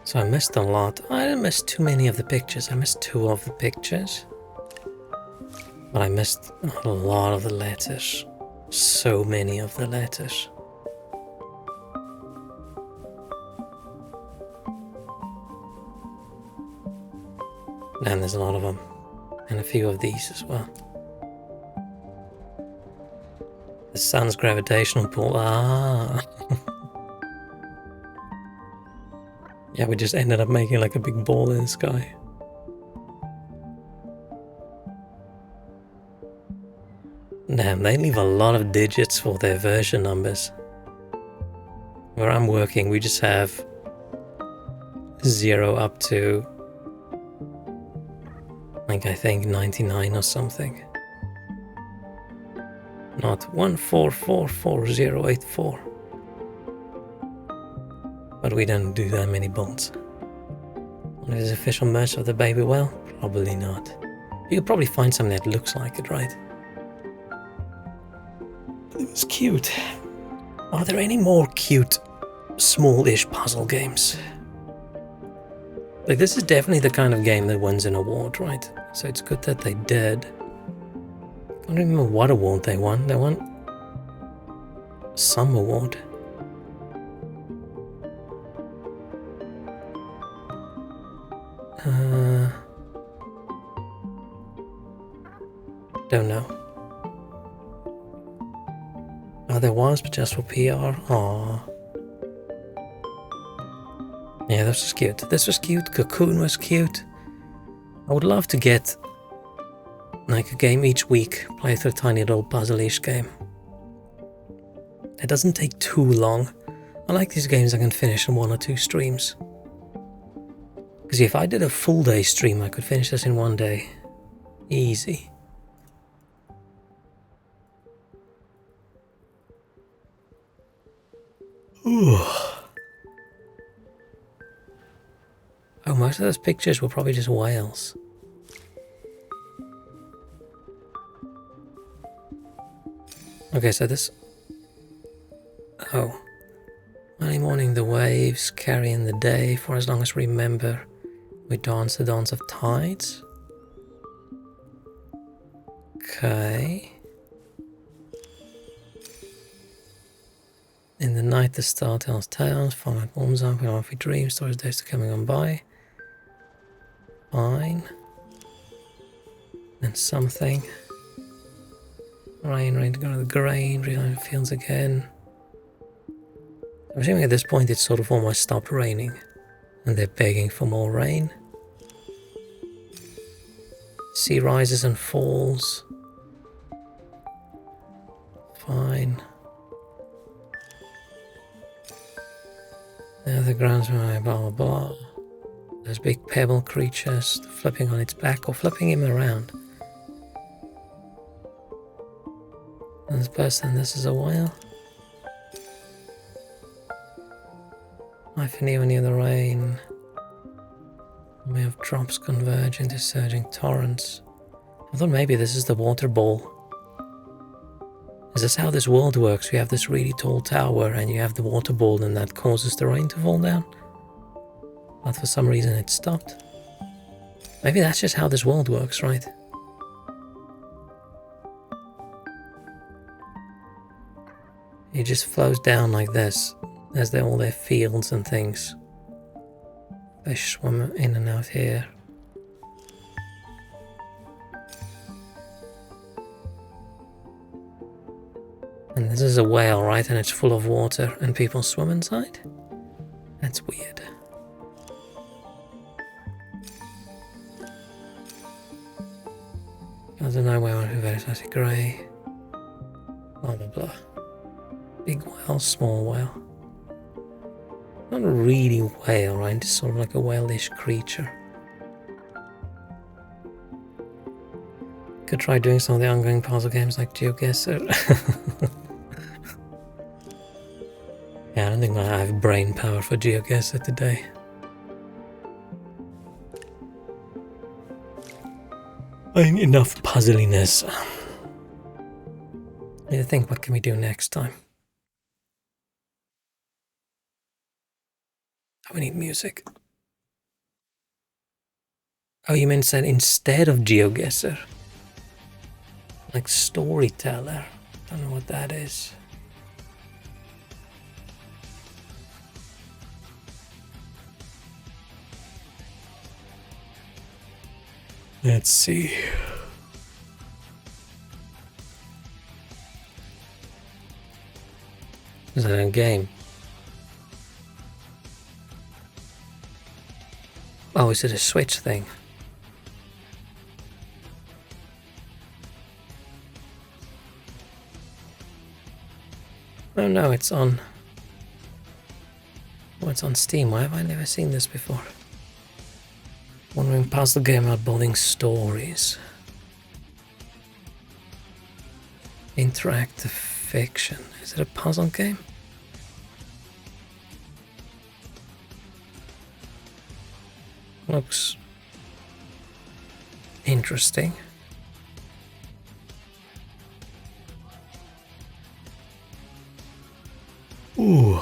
So I missed a lot. I didn't miss too many of the pictures. I missed 2 of the pictures. But I missed a lot of the letters. So many of the letters. And there's a lot of them. And a few of these as well. The sun's gravitational pull. Ah. Yeah, we just ended up making like a big ball in the sky. Damn, they leave a lot of digits for their version numbers. Where I'm working, we just have 0 up to, like, I think 99 or something. Not 1444084. But we don't do that many bolts. What is official merch of the baby well? Probably not. You could probably find something that looks like it, right? It was cute. Are there any more cute, small-ish puzzle games? Like, this is definitely the kind of game that wins an award, right? So it's good that they did. I don't remember what award they won. They won some award. Don't know. Oh, there was, but just for PR. Aww. Yeah, this was cute. This was cute. Cocoon was cute. I would love to get like a game each week, play through a tiny little puzzle-ish game. It doesn't take too long. I like these games I can finish in 1 or 2 streams. Because if I did a full day stream, I could finish this in 1 day. Easy. Ooh. Oh, most of those pictures were probably just whales. Okay, so this Oh. Early morning the waves, carrying the day, for as long as we remember, we dance the dance of tides. Okay. In the night the star tells tales, farmland warms up, and we dream, stories days are coming on by. Fine. Then something. Rain to go to the grain, realize the fields again. I'm assuming at this point it's sort of almost stopped raining, and they're begging for more rain. Sea rises and falls. Fine. The ground's blah blah blah. There's big pebble creatures flipping on its back or flipping him around. And this person, this is a whale. Life near the rain. We have drops converge into surging torrents. I thought maybe this is the water ball. Is this how this world works? You have this really tall tower and you have the water ball and that causes the rain to fall down? But for some reason it stopped. Maybe that's just how this world works, right? It just flows down like this. There's all their fields and things. Fish swim in and out here. And this is a whale, right? And it's full of water and people swim inside? That's weird. I don't know where who very sassy grey. Blah blah blah. Big whale, small whale. Not a really whale, right? It's sort of like a whale-ish creature. Could try doing some of the ongoing puzzle games like GeoGuessr. Yeah, I don't think I have brain power for GeoGuessr today. I think enough puzzliness. I need to think, what can we do next time? Oh, we need music. Oh, you meant said instead of GeoGuessr? Like storyteller. Don't know what that is. Let's see. Is that a game? Oh, is it a Switch thing? Oh no, it's on... Oh, it's on Steam. Why have I never seen this before? Wondering puzzle game about building stories. Interactive fiction. Is it a puzzle game? Looks interesting. Ooh.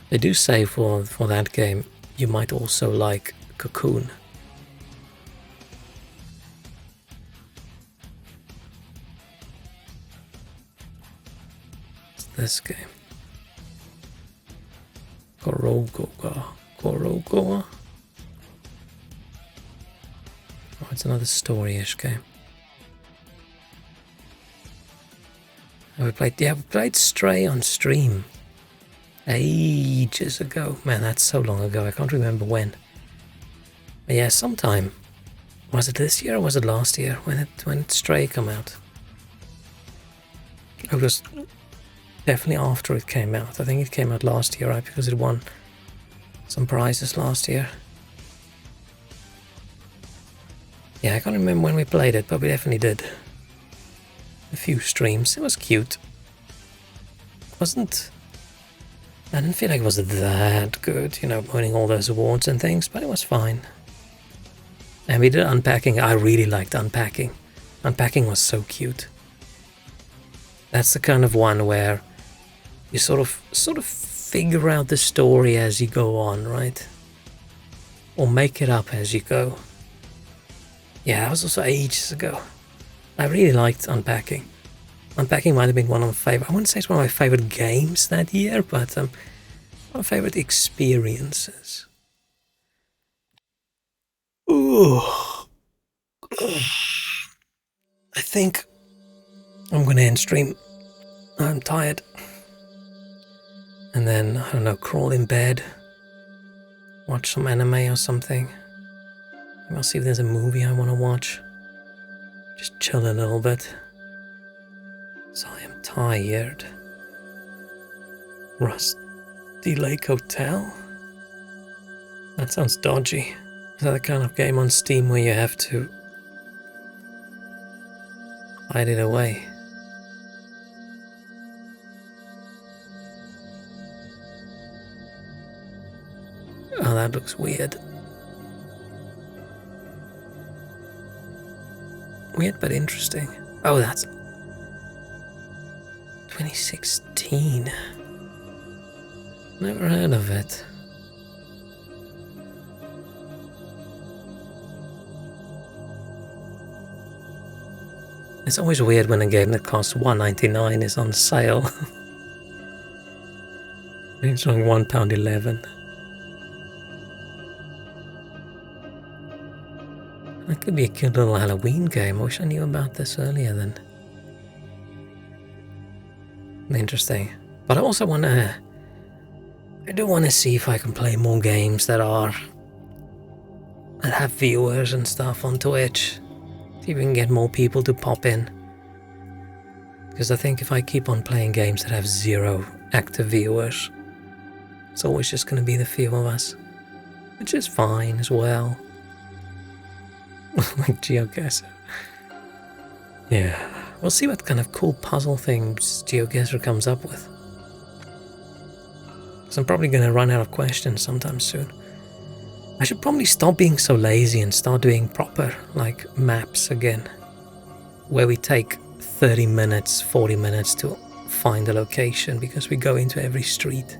They do say for that game you might also like Cocoon. It's this game. Korogoa. Oh, it's another story-ish game. We played Stray on stream ages ago. Man, that's so long ago. I can't remember when. But yeah, sometime. Was it this year or was it last year when Stray came out? It was definitely after it came out. I think it came out last year, right? Because it won some prizes last year. Yeah, I can't remember when we played it, but we definitely did. A few streams. It was cute. I didn't feel like it was that good, you know, winning all those awards and things, but it was fine. And we did unpacking. I really liked unpacking. Unpacking was so cute. That's the kind of one where you sort of figure out the story as you go on, right? Or make it up as you go. Yeah, that was also ages ago. I really liked Unpacking. Unpacking might have been one of my favorite. I wouldn't say it's one of my favorite games that year, but one of my favorite experiences. Ooh. I think I'm gonna end stream. I'm tired. And then, I don't know, crawl in bed. Watch some anime or something. Maybe I'll see if there's a movie I want to watch. Just chill a little bit. So I am tired. Rusty Lake Hotel? That sounds dodgy. Is that the kind of game on Steam where you have to hide it away? Oh, that looks weird. Weird but interesting. Oh, that's 2016. Never heard of it. It's always weird when a game that costs $1.99 is on sale. It's only £1.11. That could be a cute little Halloween game. I wish I knew about this earlier then. Interesting. But I also I do want to see if I can play more games that have viewers and stuff on Twitch. See if we can get more people to pop in. Because I think if I keep on playing games that have 0 active viewers, it's always just going to be the few of us. Which is fine as well. Like GeoGuessr. Yeah, we'll see what kind of cool puzzle things GeoGuessr comes up with. Because I'm probably going to run out of questions sometime soon. I should probably stop being so lazy and start doing proper, like, maps again. Where we take 30 minutes, 40 minutes to find a location because we go into every street.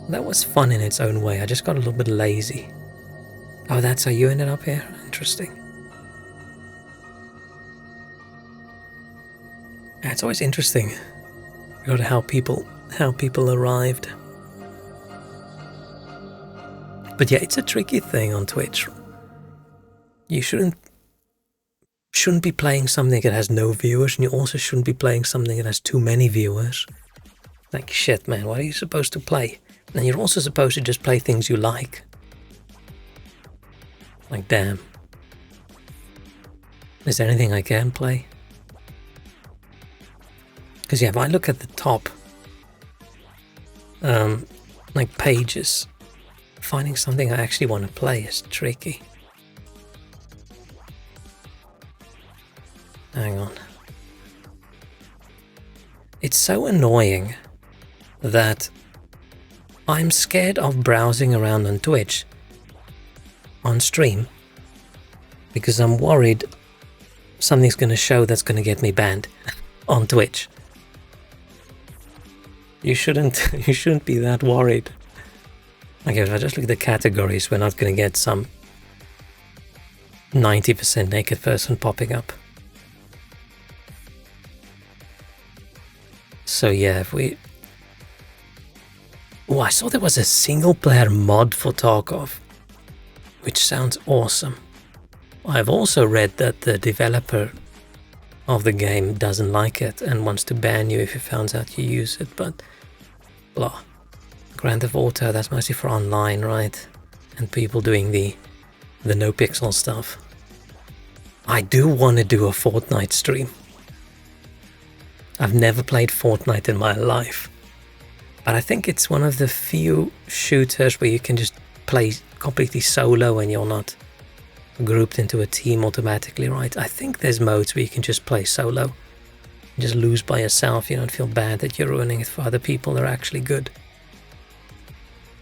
That was fun in its own way. I just got a little bit lazy. Oh, that's how you ended up here? Interesting. Yeah, it's always interesting regarding how people arrived. But yeah, it's a tricky thing on Twitch. You shouldn't be playing something that has no viewers, and you also shouldn't be playing something that has too many viewers. Like, shit, man, what are you supposed to play? And you're also supposed to just play things you like. Like, damn. Is there anything I can play? Because yeah, if I look at the top, like pages, finding something I actually want to play is tricky. Hang on. It's so annoying that I'm scared of browsing around on Twitch on stream because I'm worried something's going to show that's going to get me banned on Twitch. You shouldn't be that worried. Okay, if I just look at the categories, we're not going to get some 90% naked person popping up. So yeah, if we... Oh, I saw there was a single player mod for Tarkov, which sounds awesome. I've also read that the developer of the game doesn't like it and wants to ban you if he finds out you use it, but blah. Grand Theft Auto, that's mostly for online, right? And people doing the no pixel stuff. I do want to do a Fortnite stream. I've never played Fortnite in my life, but I think it's one of the few shooters where you can just play completely solo and you're not grouped into a team automatically, right? I think there's modes where you can just play solo and just lose by yourself. You don't feel bad that you're ruining it for other people that are actually good.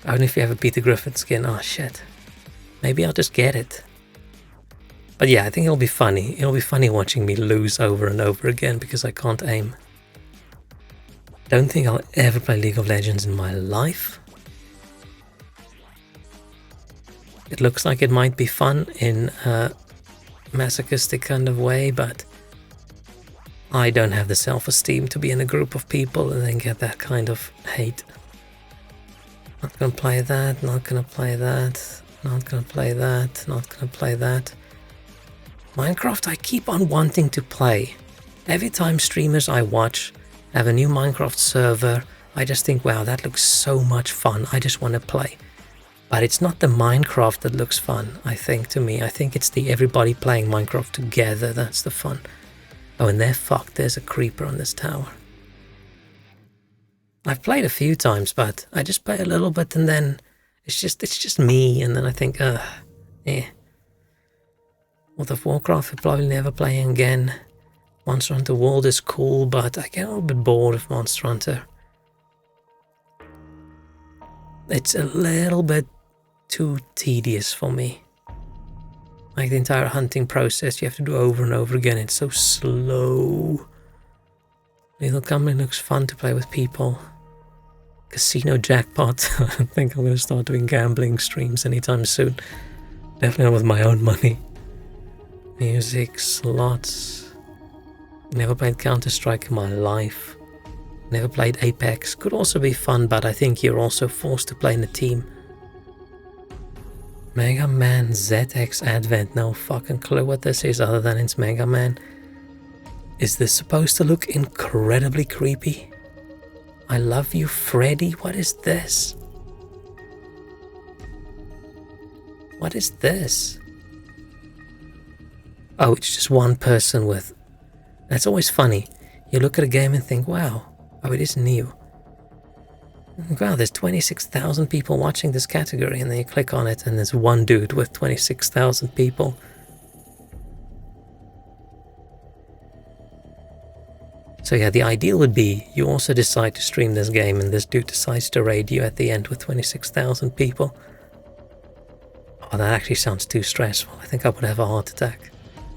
Only if you have a Peter Griffin skin. Oh shit. Maybe I'll just get it. But yeah, I think it'll be funny. It'll be funny watching me lose over and over again because I can't aim. Don't think I'll ever play League of Legends in my life. It looks like it might be fun in a masochistic kind of way, but I don't have the self-esteem to be in a group of people and then get that kind of hate. Not gonna play that, not gonna play that, not gonna play that, not gonna play that. Minecraft I keep on wanting to play. Every time streamers I watch have a new Minecraft server, I just think, wow, that looks so much fun, I just want to play. But it's not the Minecraft that looks fun, I think, to me. I think it's the everybody playing Minecraft together, that's the fun. Oh, and they're fucked, there's a creeper on this tower. I've played a few times, but I just play a little bit and then it's just me, and then I think, World of Warcraft we're probably never playing again. Monster Hunter World is cool, but I get a little bit bored of Monster Hunter. It's a little bit too tedious for me. Like the entire hunting process you have to do over and over again. It's so slow. Little Company looks fun to play with people. Casino Jackpot. I don't think I'm going to start doing gambling streams anytime soon. Definitely not with my own money. Music, slots. Never played Counter-Strike in my life. Never played Apex. Could also be fun, but I think you're also forced to play in a team. Mega Man ZX Advent. No fucking clue what this is other than it's Mega Man. Is this supposed to look incredibly creepy? I Love You, Freddy? What is this? What is this? Oh, it's just one person with... That's always funny. You look at a game and think, wow, oh, it is new. Wow, there's 26,000 people watching this category, and then you click on it and there's one dude with 26,000 people. So yeah, the ideal would be you also decide to stream this game and this dude decides to raid you at the end with 26,000 people. Oh, that actually sounds too stressful. I think I would have a heart attack.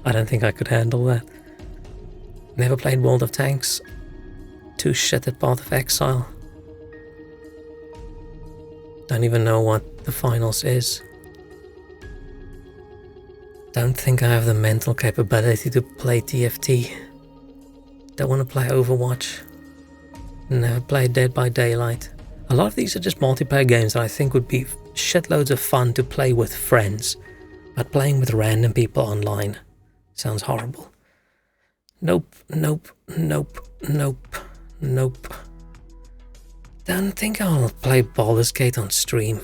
I don't think I could handle that. Never played World of Tanks. Too shit at Path of Exile. Don't even know what the finals is. Don't think I have the mental capability to play TFT. Don't want to play Overwatch. Never played Dead by Daylight. A lot of these are just multiplayer games that I think would be shitloads of fun to play with friends. But playing with random people online sounds horrible. Nope, nope, nope, nope, nope. Don't think I'll play Baldur's Gate on stream.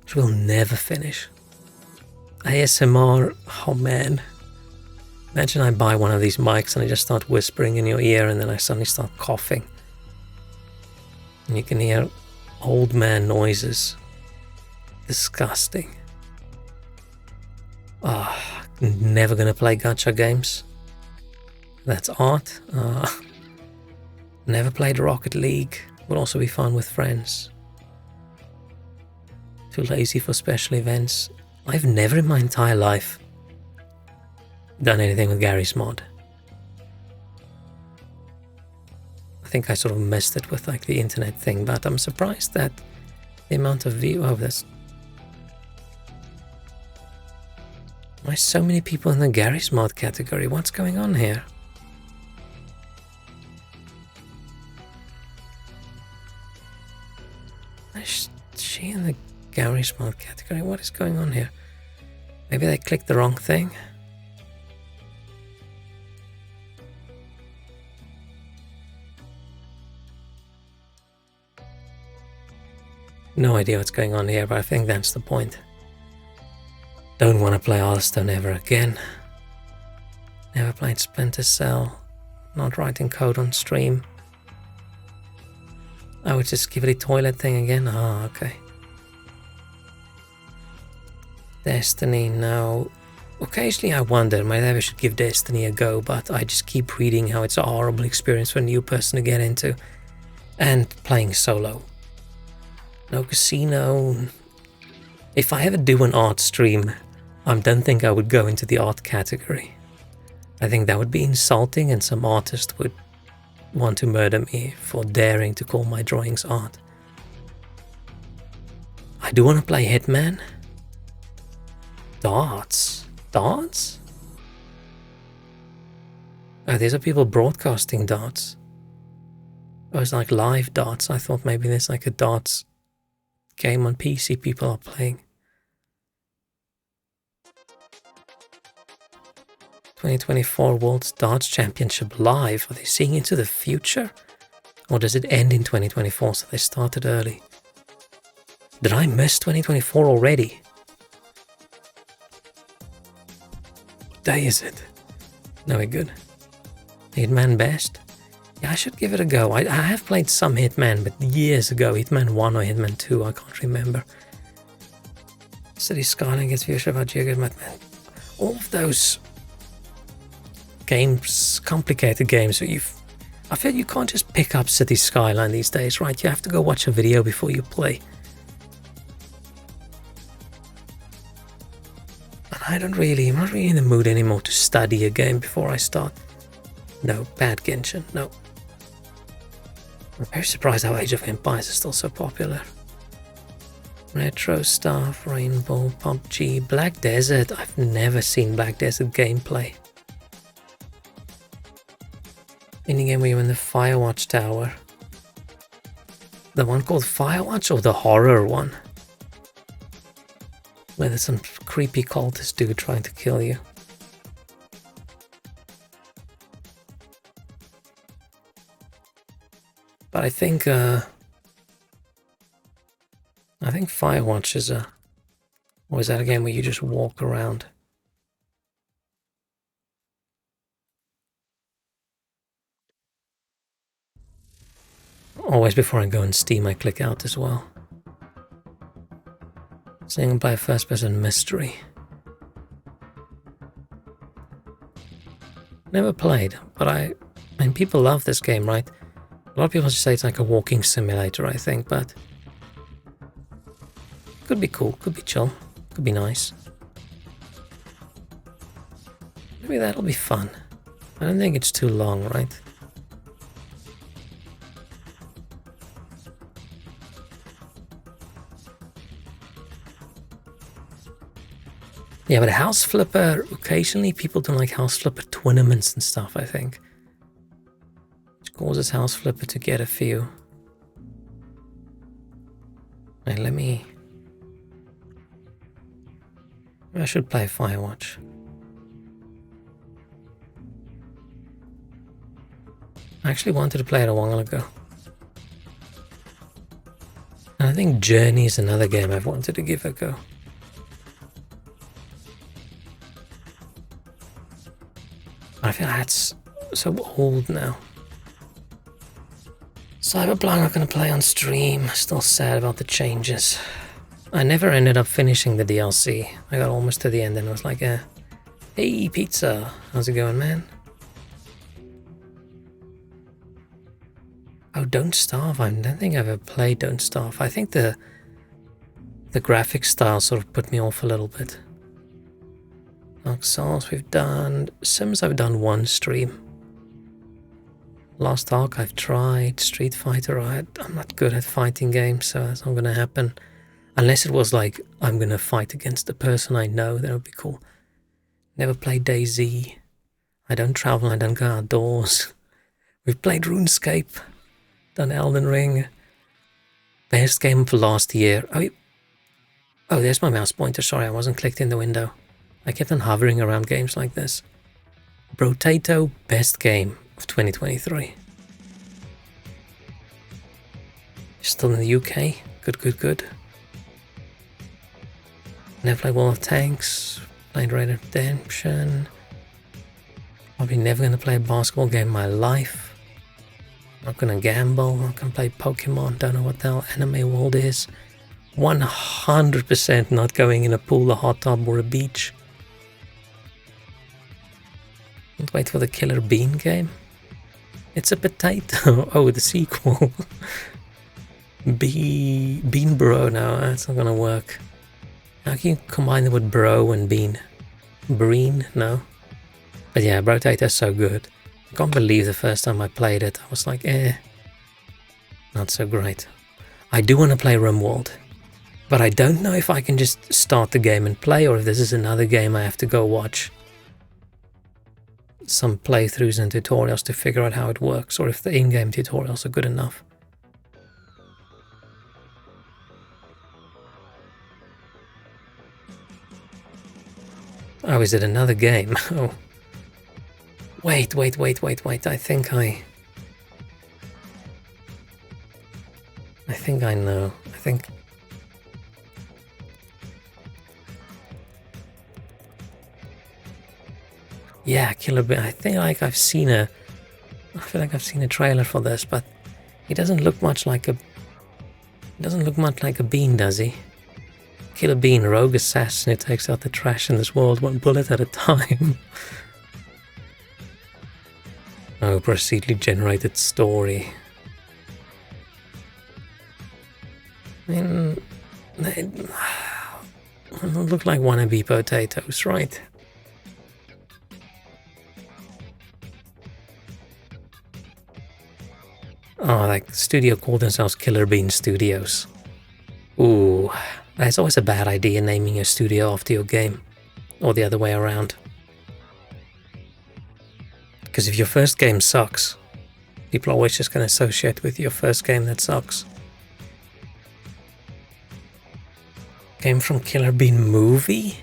Which will never finish. ASMR, oh man. Imagine I buy one of these mics and I just start whispering in your ear and then I suddenly start coughing. And you can hear old man noises. Disgusting. Ah, never gonna play gacha games. That's art. Never played Rocket League. Would also be fun with friends. Too lazy for special events. I've never in my entire life done anything with Gary's mod. I think I sort of missed it with like the internet thing, but I'm surprised that the amount of view of this. Why so many people in the Gary's mod category? What's going on here? Is she in the Gary's mod category? What is going on here? Maybe they clicked the wrong thing. No idea what's going on here, but I think that's the point. Don't want to play Hearthstone ever again. Never played Splinter Cell. Not writing code on stream. Oh, it's just Skibidi Toilet thing again? Oh, okay. Destiny, no. Occasionally I wonder, maybe I should give Destiny a go, but I just keep reading how it's a horrible experience for a new person to get into. And playing solo. No casino. If I ever do an art stream, I don't think I would go into the art category. I think that would be insulting and some artist would want to murder me for daring to call my drawings art. I do want to play Hitman. Darts? Darts? Oh, these are people broadcasting darts. Oh, it's like live darts. I thought maybe there's like a darts game on PC people are playing. 2024 World Darts Championship live. Are they seeing into the future? Or does it end in 2024 so they started early? Did I miss 2024 already? What day is it? No, we're good. Hitman best? Yeah, I should give it a go. I have played some Hitman, but years ago. Hitman 1 or Hitman 2, I can't remember. City Skyline gets viewership about Jigger, man. All of those games, complicated games, I feel you can't just pick up City Skyline these days, right? You have to go watch a video before you play. And I'm not really in the mood anymore to study a game before I start. No, bad Genshin, no. I'm very surprised how Age of Empires is still so popular. Retro stuff, Rainbow, PUBG, Black Desert. I've never seen Black Desert gameplay. Any game where you're in the Firewatch Tower. The one called Firewatch or the horror one? Where there's some creepy cultist dude trying to kill you. But I think Firewatch is or is that a game where you just walk around? Always before I go on Steam, I click out as well. Single player first person mystery. Never played, but I mean, people love this game, right? A lot of people just say it's like a walking simulator, I think, but could be cool, could be chill, could be nice. Maybe that'll be fun. I don't think it's too long, right? Yeah, but House Flipper, occasionally people don't like House Flipper tournaments and stuff, I think. Which causes House Flipper to get a few. Right, I should play Firewatch. I actually wanted to play it a while ago. And I think Journey is another game I've wanted to give a go. I feel that's so old now. Cyberpunk I'm not going to play on stream. Still sad about the changes. I never ended up finishing the DLC. I got almost to the end and was like, hey pizza, how's it going, man? Oh, Don't Starve. I don't think I've ever played Don't Starve. I think the graphic style sort of put me off a little bit. Dark Souls we've done. Sims I've done one stream. Lost Ark I've tried. Street Fighter I'm not good at fighting games, so that's not going to happen. Unless it was like, I'm going to fight against the person I know, that would be cool. Never played DayZ. I don't travel, I don't go outdoors. We've played RuneScape. Done Elden Ring. Best game for last year. Oh, there's my mouse pointer. Sorry, I wasn't clicked in the window. I kept on hovering around games like this. Brotato, best game of 2023. Still in the UK. Good. Never played World of Tanks. Played Red Dead Redemption. Probably never going to play a basketball game in my life. Not going to gamble. Not going to play Pokemon. Don't know what the hell Anime World is. 100% not going in a pool, a hot tub, or a beach. Can't wait for the Killer Bean game. It's a potato. Oh, the sequel. Bean Bro. No, that's not gonna work. How can you combine the word bro and bean? Breen? No. But yeah, Brotato's so good. I can't believe the first time I played it, I was like, not so great. I do want to play RimWorld, but I don't know if I can just start the game and play, or if this is another game I have to go watch some playthroughs and tutorials to figure out how it works, or if the in-game tutorials are good enough. Oh, is it another game? Oh. Wait. I think I know. Yeah, Killer Bean. I feel like I've seen a trailer for this, but he doesn't look much like a bean, does he? Killer Bean, rogue assassin who takes out the trash in this world one bullet at a time. Oh, procedurally generated story. I mean, they look like wannabe potatoes, right? Oh, like studio called themselves Killer Bean Studios. Ooh, that's always a bad idea, naming your studio after your game, or the other way around. Because if your first game sucks, people are always just going to associate with your first game that sucks. Game from Killer Bean movie?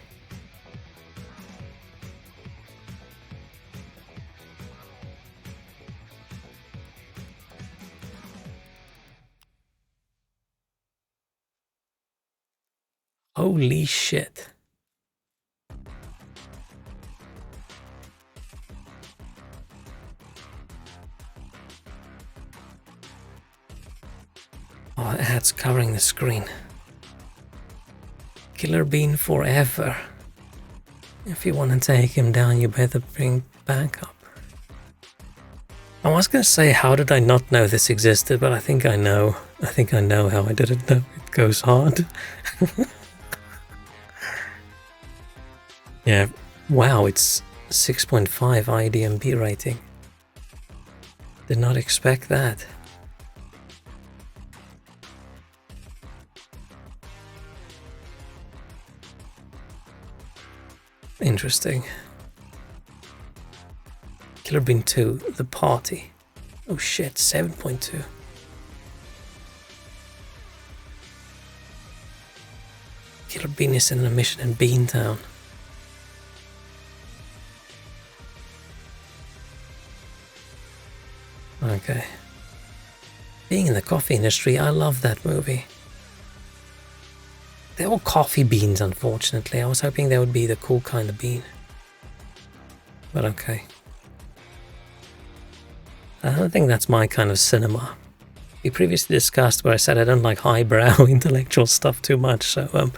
Holy shit. Oh, ads covering the screen. Killer Bean forever. If you want to take him down, you better bring backup. I was gonna say, how did I not know this existed, but I think I know. I think I know how I didn't know it goes hard. Yeah, wow, it's 6.5 IDMB rating. Did not expect that. Interesting. Killer Bean 2, The Party. Oh shit, 7.2. Killer Bean is in a mission in Beantown. Okay. Being in the coffee industry, I love that movie. They're all coffee beans, unfortunately. I was hoping they would be the cool kind of bean. But okay. I don't think that's my kind of cinema. We previously discussed where I said I don't like highbrow intellectual stuff too much, so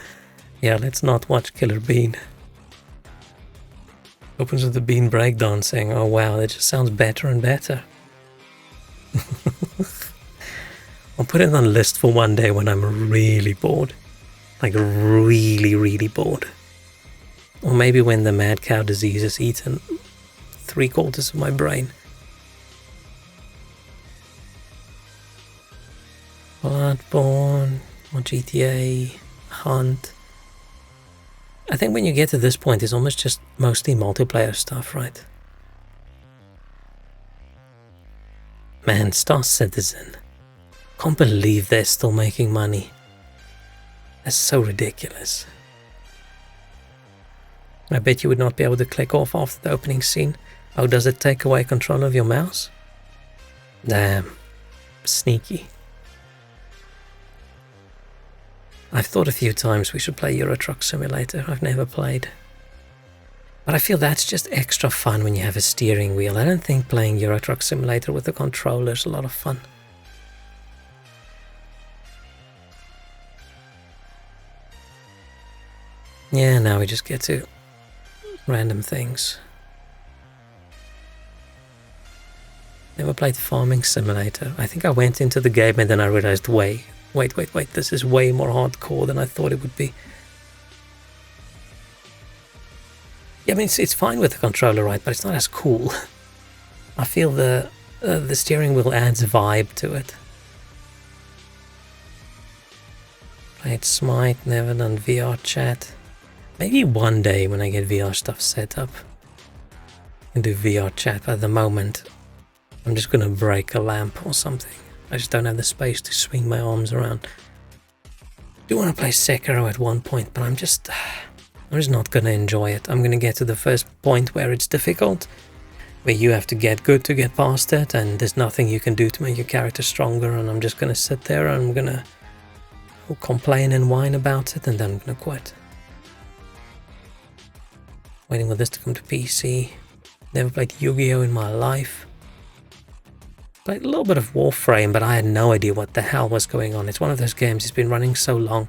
yeah, let's not watch Killer Bean. Opens with the bean breakdancing. Oh wow, it just sounds better and better. I'll put it on the list for one day when I'm really bored. Like really bored. Or maybe when the mad cow disease has eaten 3/4 of my brain. Bloodborne or GTA, Hunt. I think when you get to this point, it's almost just mostly multiplayer stuff, right? Man, Star Citizen. Can't believe they're still making money. That's so ridiculous. I bet you would not be able to click off after the opening scene. Oh, does it take away control of your mouse? Damn. Sneaky. I've thought a few times we should play Euro Truck Simulator. I've never played. But I feel that's just extra fun when you have a steering wheel. I don't think playing Euro Truck Simulator with a controller is a lot of fun. Yeah, now we just get to random things. Never played Farming Simulator. I think I went into the game and then I realized, wait, this is way more hardcore than I thought it would be. Yeah, I mean, it's fine with the controller, right, but it's not as cool. I feel the steering wheel adds vibe to it. Played Smite, never done VR chat. Maybe one day when I get VR stuff set up, I can do VR chat, but at the moment I'm just gonna break a lamp or something. I just don't have the space to swing my arms around. I do want to play Sekiro at one point, but I'm just not gonna enjoy it. I'm gonna get to the first point where it's difficult, where you have to get good to get past it, and there's nothing you can do to make your character stronger, and I'm just gonna sit there and I'm gonna complain and whine about it, and then I'm gonna quit. Waiting for this to come to PC. Never played Yu-Gi-Oh! In my life. Played a little bit of Warframe, but I had no idea what the hell was going on. It's one of those games, it's been running so long.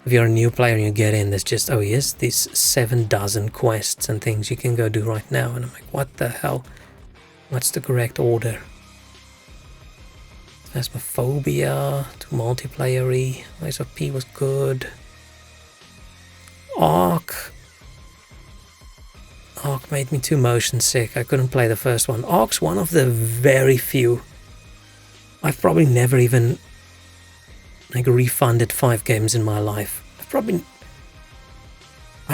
If you're a new player and you get in, there's just, oh yes, these 7 dozen quests and things you can go do right now. And I'm like, what the hell? What's the correct order? Phasmophobia, to multiplayer-y. Lies of P was good. Ark made me too motion sick. I couldn't play the first one. Ark's one of the very few. I've probably never even refunded 5 games in my life. I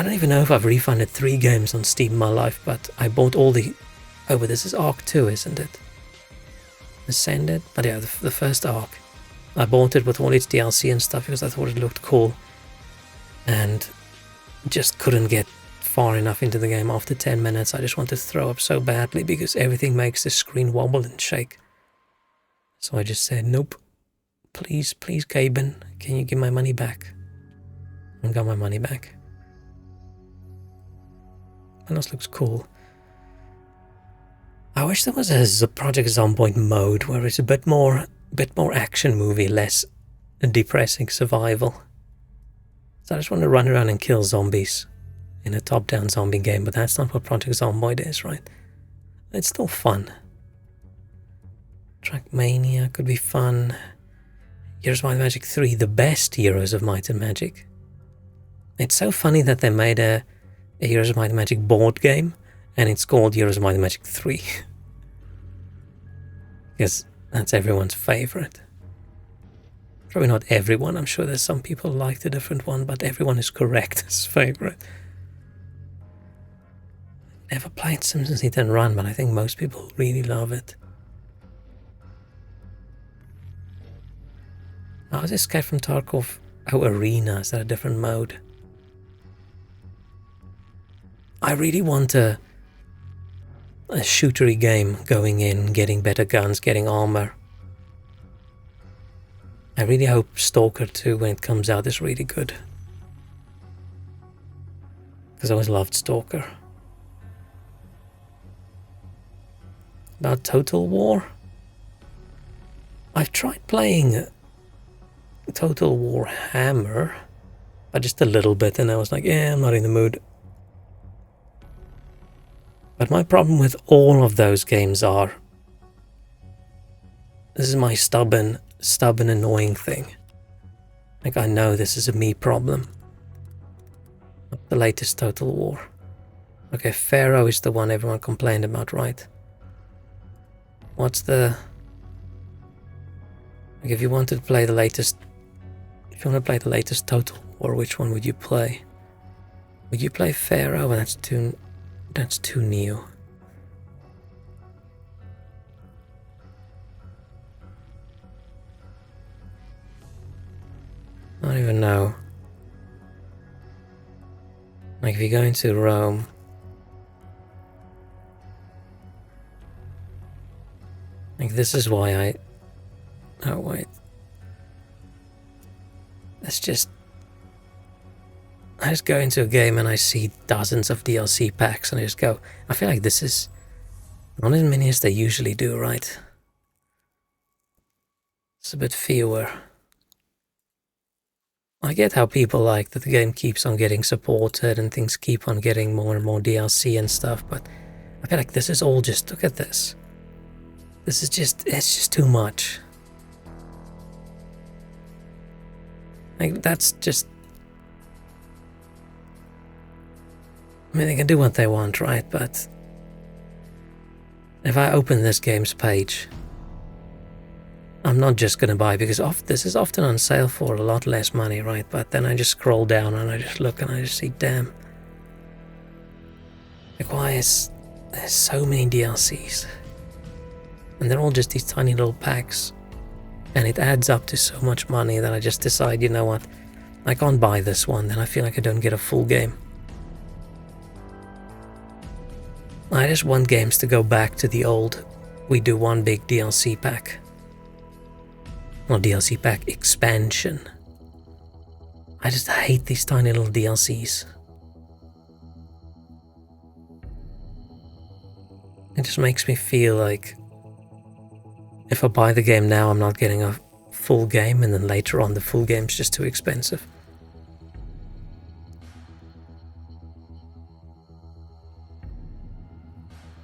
don't even know if I've refunded 3 games on Steam in my life, but I bought all the... Oh, but this is Ark 2, isn't it? Ascended? But yeah, the first Ark. I bought it with all its DLC and stuff because I thought it looked cool. And just couldn't get far enough into the game. After 10 minutes I just wanted to throw up so badly because everything makes the screen wobble and shake. So I just said, nope. Please, Gaben, can you give my money back? I got my money back. And this looks cool. I wish there was a Project Zomboid mode where it's a bit more action movie, less depressing survival. So I just want to run around and kill zombies in a top-down zombie game, but that's not what Project Zomboid is, right? It's still fun. Trackmania could be fun. Heroes of Might and Magic 3, the best Heroes of Might and Magic. It's so funny that they made a Heroes of Might and Magic board game, and it's called Heroes of Might and Magic 3. Because that's everyone's favorite. Probably not everyone, I'm sure there's some people who liked a different one, but everyone is correct as favorite. Never played Simpsons Hit and Run, but I think most people really love it. How is Escape from Tarkov? Oh, Arena, is that a different mode? I really want a shootery game, going in, getting better guns, getting armor. I really hope Stalker 2, when it comes out, is really good. Because I always loved Stalker. About Total War? I've tried playing Total War Hammer, but just a little bit, and I was like, yeah, I'm not in the mood. But my problem with all of those games are, this is my stubborn annoying thing. Like, I know this is a me problem. The latest Total War. Okay, Pharaoh is the one everyone complained about, right? What's the... Like, if you wanted to play the latest... If you want to play the latest Total War, which one would you play? Would you play Pharaoh? Well, that's too new. I don't even know. Like, if you go into Rome... Like, this is why I... Oh, wait. Let's just... I just go into a game and I see dozens of DLC packs and I just go... I feel like this is not as many as they usually do, right? It's a bit fewer. I get how people like that the game keeps on getting supported and things keep on getting more and more DLC and stuff, but I feel like this is all just... Look at this. This is just... It's just too much. Like, that's just... I mean, they can do what they want, right? But If I open this game's page, I'm not just gonna buy, because this is often on sale for a lot less money, right? But then I just scroll down and I just look and I just see, damn. Like, why is there's so many DLCs? And they're all just these tiny little packs. And it adds up to so much money that I just decide, you know what? I can't buy this one, then I feel like I don't get a full game. I just want games to go back to the old, we do one big DLC pack. Not DLC pack, expansion. I just hate these tiny little DLCs. It just makes me feel like if I buy the game now, I'm not getting a full game, and then later on the full game's just too expensive.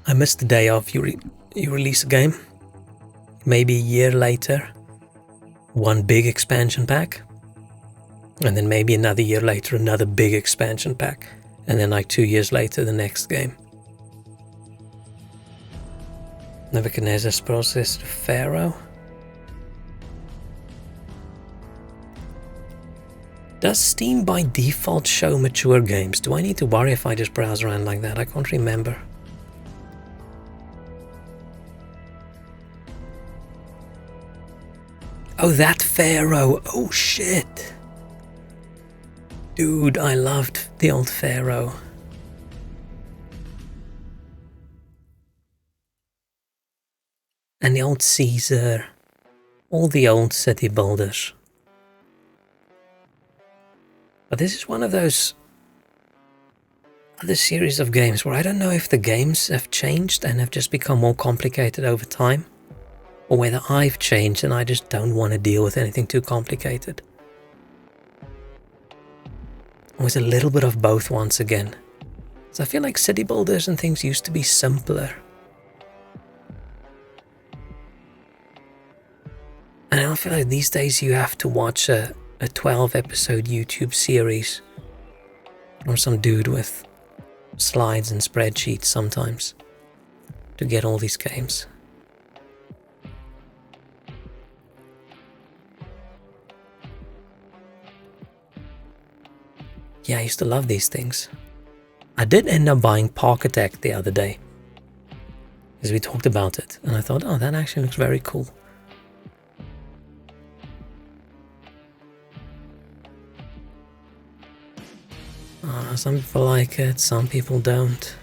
I miss the day of you release a game, maybe a year later, one big expansion pack, and then maybe another year later, another big expansion pack, and then like 2 years later, the next game. Nebuchadnezzar's process to Pharaoh. Does Steam by default show mature games? Do I need to worry if I just browse around like that? I can't remember. Oh, that Pharaoh. Oh, shit. Dude, I loved the old Pharaoh. And the old Caesar. All the old city builders. But this is one of those other series of games where I don't know if the games have changed and have just become more complicated over time, or whether I've changed and I just don't want to deal with anything too complicated. Or it's a little bit of both once again. So I feel like city builders and things used to be simpler. And I don't feel like these days you have to watch a 12-episode YouTube series from some dude with slides and spreadsheets sometimes to get all these games. Yeah, I used to love these things. I did end up buying Parkitect the other day, because we talked about it, and I thought, oh, that actually looks very cool. Some people like it, some people don't.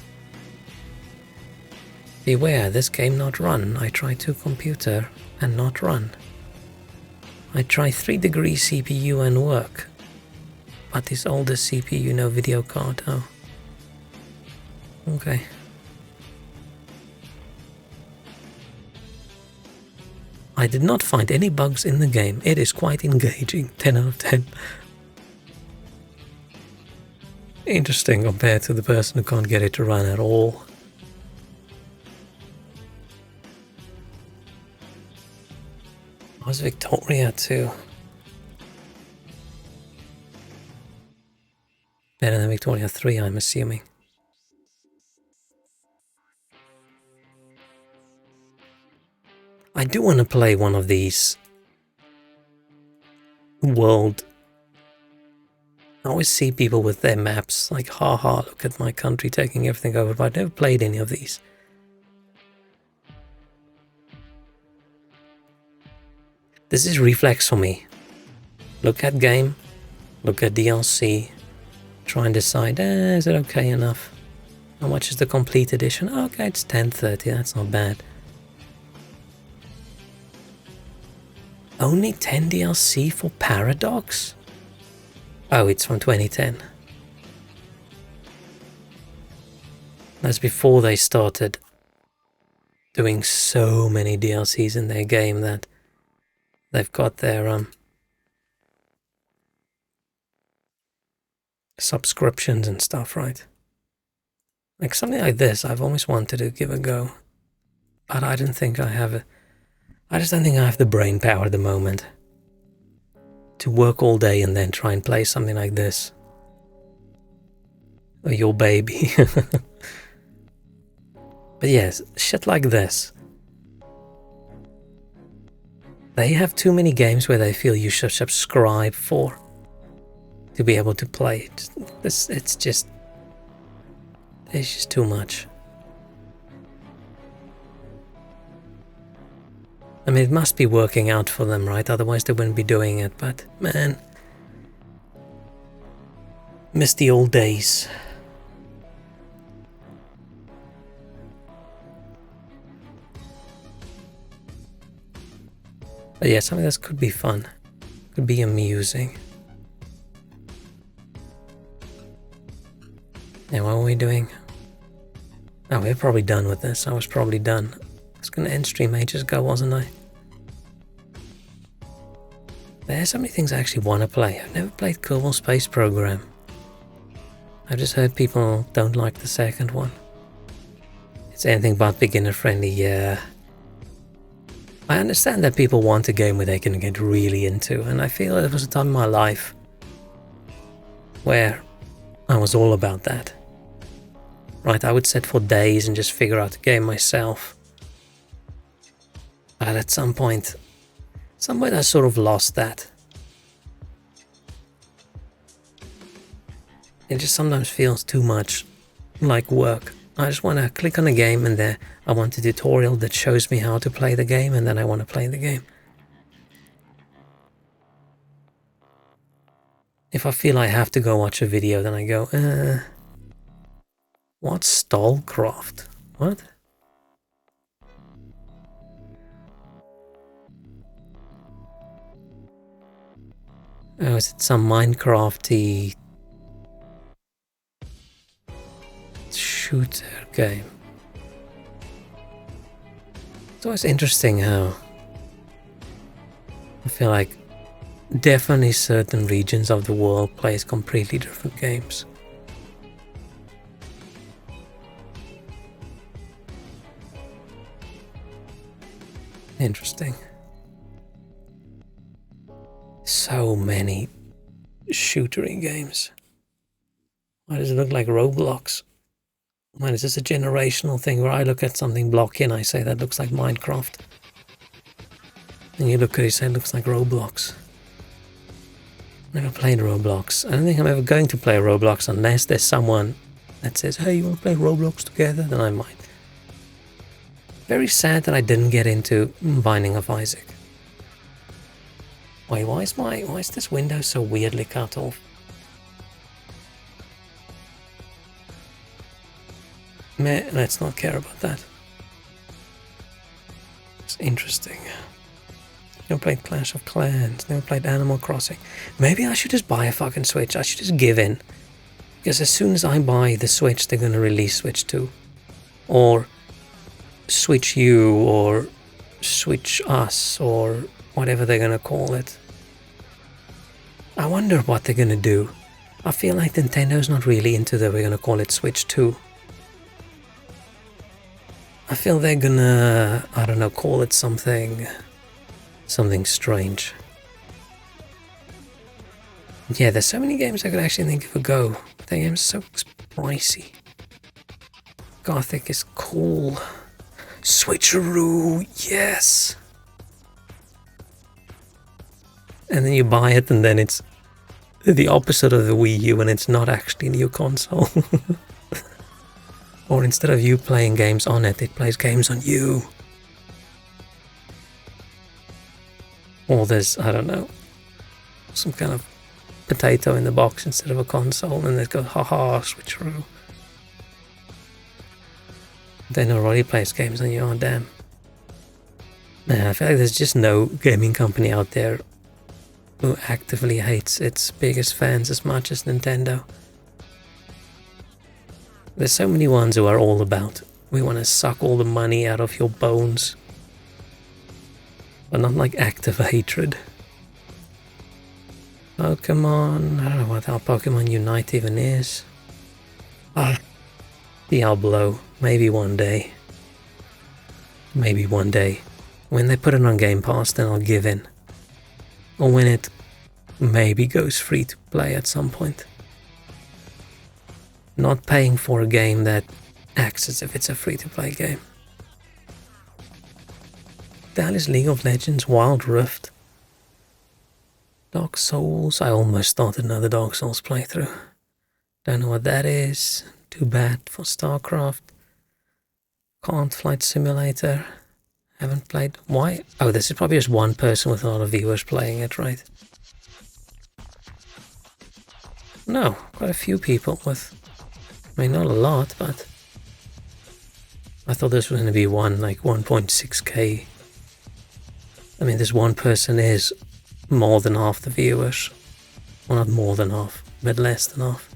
Beware, this game not run. I try to computer and not run. I try 3-degree CPU and work. But this older CPU, no video card. Oh. Okay. I did not find any bugs in the game. It is quite engaging. 10 out of 10. Interesting compared to the person who can't get it to run at all. How's Victoria too? Better than Victoria 3, I'm assuming. I do want to play one of these world. I always see people with their maps like, haha, look at my country taking everything over, but I've never played any of these. This is reflex for me. Look at game, look at DLC, try and decide, is it okay enough? How much is the complete edition? Okay, it's 1030, that's not bad. Only 10 DLC for Paradox? Oh, it's from 2010. That's before they started doing so many DLCs in their game that they've got their subscriptions and stuff, right? Like something like this, I've always wanted to give a go, but I don't think I have it. I just don't think I have the brain power at the moment to work all day and then try and play something like this. Or Your Baby. But yes, shit like this. They have too many games where they feel you should subscribe for to be able to play it. It's just too much. I mean, it must be working out for them, right? Otherwise they wouldn't be doing it, but man, miss the old days. But yeah, something that could be fun, could be amusing. Yeah, what were we doing? Oh, we're probably done with this. I was probably done. I was gonna end stream ages ago, wasn't I? There's so many things I actually want to play. I've never played Kerbal Space Program. I've just heard people don't like the second one. It's anything but beginner friendly, yeah. I understand that people want a game where they can get really into, and I feel there was a time in my life where I was all about that. Right, I would sit for days and just figure out the game myself. But at some point I sort of lost that. It just sometimes feels too much like work. I just want to click on a game and there I want a tutorial that shows me how to play the game, and then I want to play the game. If I feel I have to go watch a video, then I go, what's Stallcraft? What? Oh, is it some Minecraft-y shooter game? It's always interesting how I feel like definitely certain regions of the world plays completely different games. Interesting. So many shootery games. Why does it look like Roblox? Why is this a generational thing where I look at something blocky and I say that looks like Minecraft? And you look at it and say it looks like Roblox. Never played Roblox. I don't think I'm ever going to play Roblox unless there's someone that says, hey, you want to play Roblox together? Then I might. Very sad that I didn't get into Binding of Isaac. Wait, why is this window so weirdly cut off? Meh, let's not care about that. It's interesting. Never played Clash of Clans, never played Animal Crossing. Maybe I should just buy a fucking Switch. I should just give in. Because as soon as I buy the Switch, they're gonna release Switch 2. Or Switch U, or Switch Us, or whatever they're gonna call it. I wonder what they're gonna do. I feel like Nintendo's not really into that we're gonna call it Switch 2. I feel they're gonna, I don't know, call it something strange. Yeah, there's so many games I could actually think of a go. But the game's so pricey. Gothic is cool. Switcheroo, yes! And then you buy it and then it's the opposite of the Wii U and it's not actually a new console. Or instead of you playing games on it, it plays games on you. Or there's, I don't know, some kind of potato in the box instead of a console, and it goes, haha, switcheroo. Then already plays games on you, oh damn. Man, I feel like there's just no gaming company out there who actively hates its biggest fans as much as Nintendo. There's so many ones who are all about, we want to suck all the money out of your bones. But not like active hatred. Pokemon, I don't know what how Pokemon Unite even is. Diablo, maybe one day. Maybe one day. When they put it on Game Pass, then I'll give in. Or when it maybe goes free to play at some point. Not paying for a game that acts as if it's a free-to-play game. The hell is League of Legends Wild Rift? Dark Souls. I almost started another Dark Souls playthrough. Don't know what that is. Too bad for StarCraft. Can't Flight Simulator. Haven't played. Why? Oh, this is probably just one person with a lot of viewers playing it, right? No, quite a few people with... I mean, not a lot, but... I thought this was going to be one, like 1.6k. I mean, this one person is more than half the viewers. Well, not more than half, but less than half.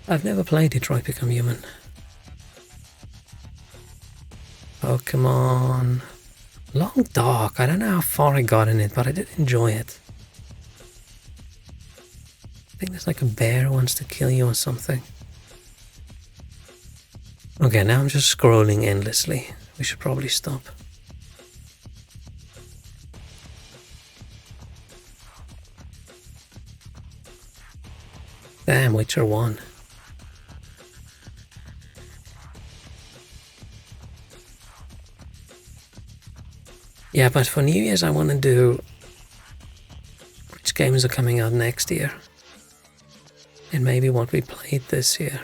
I've never played Detroit Become Human. Pokemon... Long Dark. I don't know how far I got in it, but I did enjoy it. I think there's like a bear who wants to kill you or something. Okay, now I'm just scrolling endlessly. We should probably stop. Damn, Witcher 1. Yeah, but for New Year's I want to do... which games are coming out next year? And maybe what we played this year.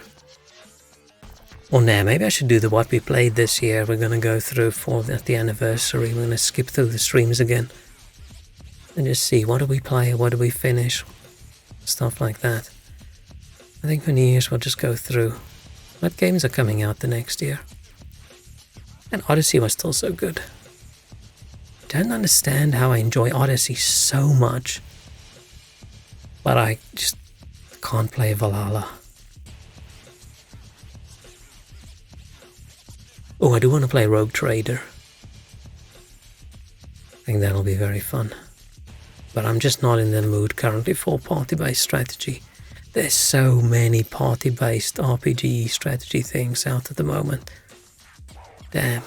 Or nah, maybe I should do the what we played this year. We're gonna go through for the anniversary. We're gonna skip through the streams again. And just see, what do we play, what do we finish? Stuff like that. I think for New Year's we'll just go through what games are coming out the next year. And Odyssey was still so good. I don't understand how I enjoy Odyssey so much. But I just can't play Valhalla. Oh, I do want to play Rogue Trader. I think that'll be very fun. But I'm just not in the mood currently for party-based strategy. There's so many party-based RPG strategy things out at the moment. Damn.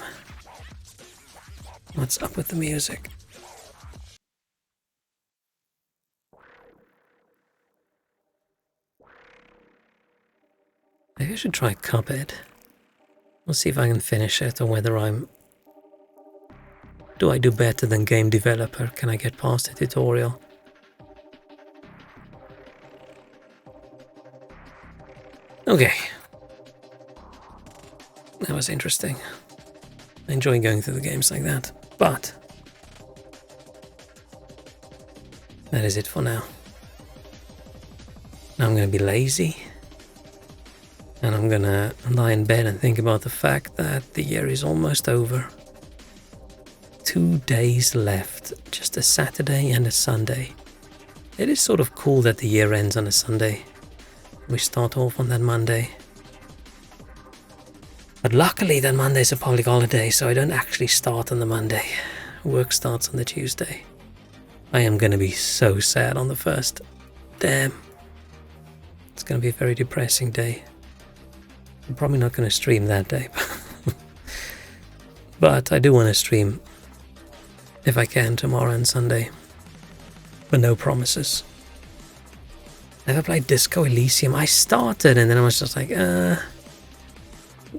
What's up with the music? Maybe I should try Cuphead. We'll see if I can finish it, or whether I'm... Do I do better than game developer? Can I get past the tutorial? Okay. That was interesting. I enjoy going through the games like that, but... that is it for now. Now I'm gonna be lazy. And I'm gonna lie in bed and think about the fact that the year is almost over. 2 days left, just a Saturday and a Sunday. It is sort of cool that the year ends on a Sunday. We start off on that Monday. But luckily that Monday's a public holiday, so I don't actually start on the Monday. Work starts on the Tuesday. I am gonna be so sad on the first. Damn. It's gonna be a very depressing day. I'm probably not going to stream that day. But I do want to stream, if I can, tomorrow and Sunday. But no promises. Never played Disco Elysium. I started and then I was just like,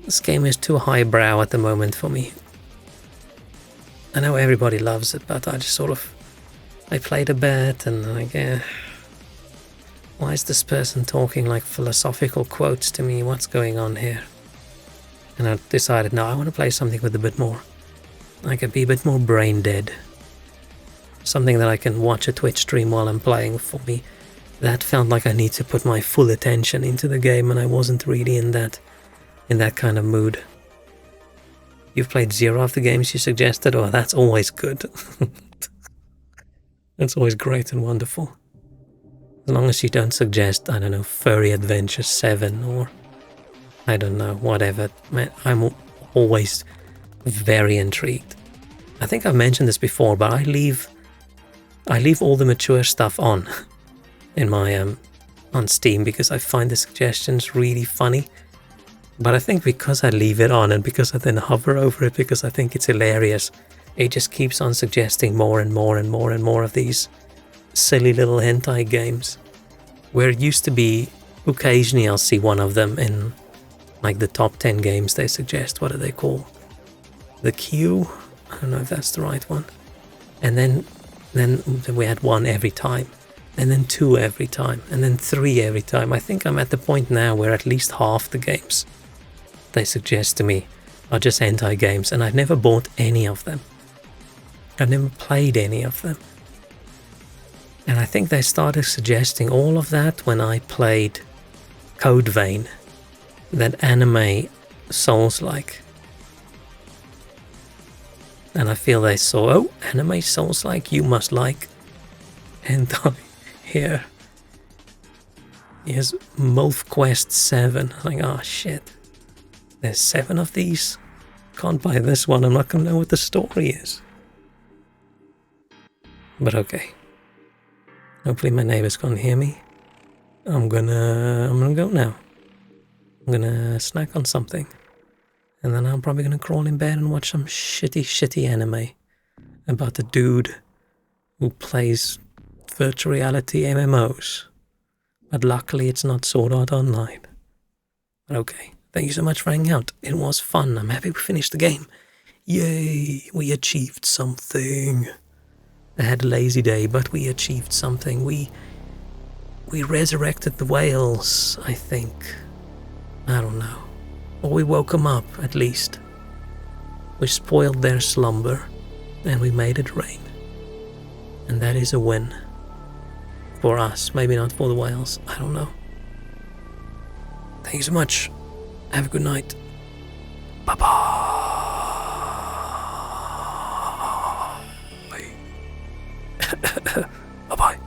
this game is too highbrow at the moment for me. I know everybody loves it, but I just sort of... I played a bit and like, why is this person talking like philosophical quotes to me? What's going on here? And I decided, no, I want to play something with a bit more... I could be a bit more brain dead. Something that I can watch a Twitch stream while I'm playing. For me, that felt like I need to put my full attention into the game, and I wasn't really in that kind of mood. You've played 0 of the games you suggested? Oh, that's always good. That's always great and wonderful. As long as you don't suggest, I don't know, Furry Adventure 7 or, I don't know, whatever. I'm always very intrigued. I think I've mentioned this before, but I leave all the mature stuff on in my on Steam because I find the suggestions really funny. But I think because I leave it on and because I then hover over it because I think it's hilarious, it just keeps on suggesting more and more and more and more of these silly little hentai games, where it used to be occasionally I'll see one of them in Like the top 10 games they suggest. What do they call? The queue? I don't know if that's the right one. And then we had 1 every time. And then 2 every time. And then 3 every time. I think I'm at the point now where at least half the games they suggest to me are just anti-games. And I've never bought any of them. I've never played any of them. And I think they started suggesting all of that when I played Code Vein. That anime Souls-like. And I feel they saw, oh, anime Souls-like, you must like hentai. Here. Here's MILF Quest 7. I'm like, oh shit. There's 7 of these? Can't buy this one, I'm not gonna know what the story is. But okay. Hopefully my neighbors can't hear me. I'm gonna go now. I'm gonna snack on something. And then I'm probably gonna crawl in bed and watch some shitty anime about a dude who plays virtual reality MMOs. But luckily it's not Sword Art Online. But okay, thank you so much for hanging out. It was fun. I'm happy we finished the game. Yay, we achieved something. I had a lazy day, but we achieved something. We resurrected the whales, I think. I don't know. Or we woke them up, at least. We spoiled their slumber, and we made it rain. And that is a win. For us, maybe not for the whales, I don't know. Thank you so much. Have a good night. Bye-bye. Bye-bye.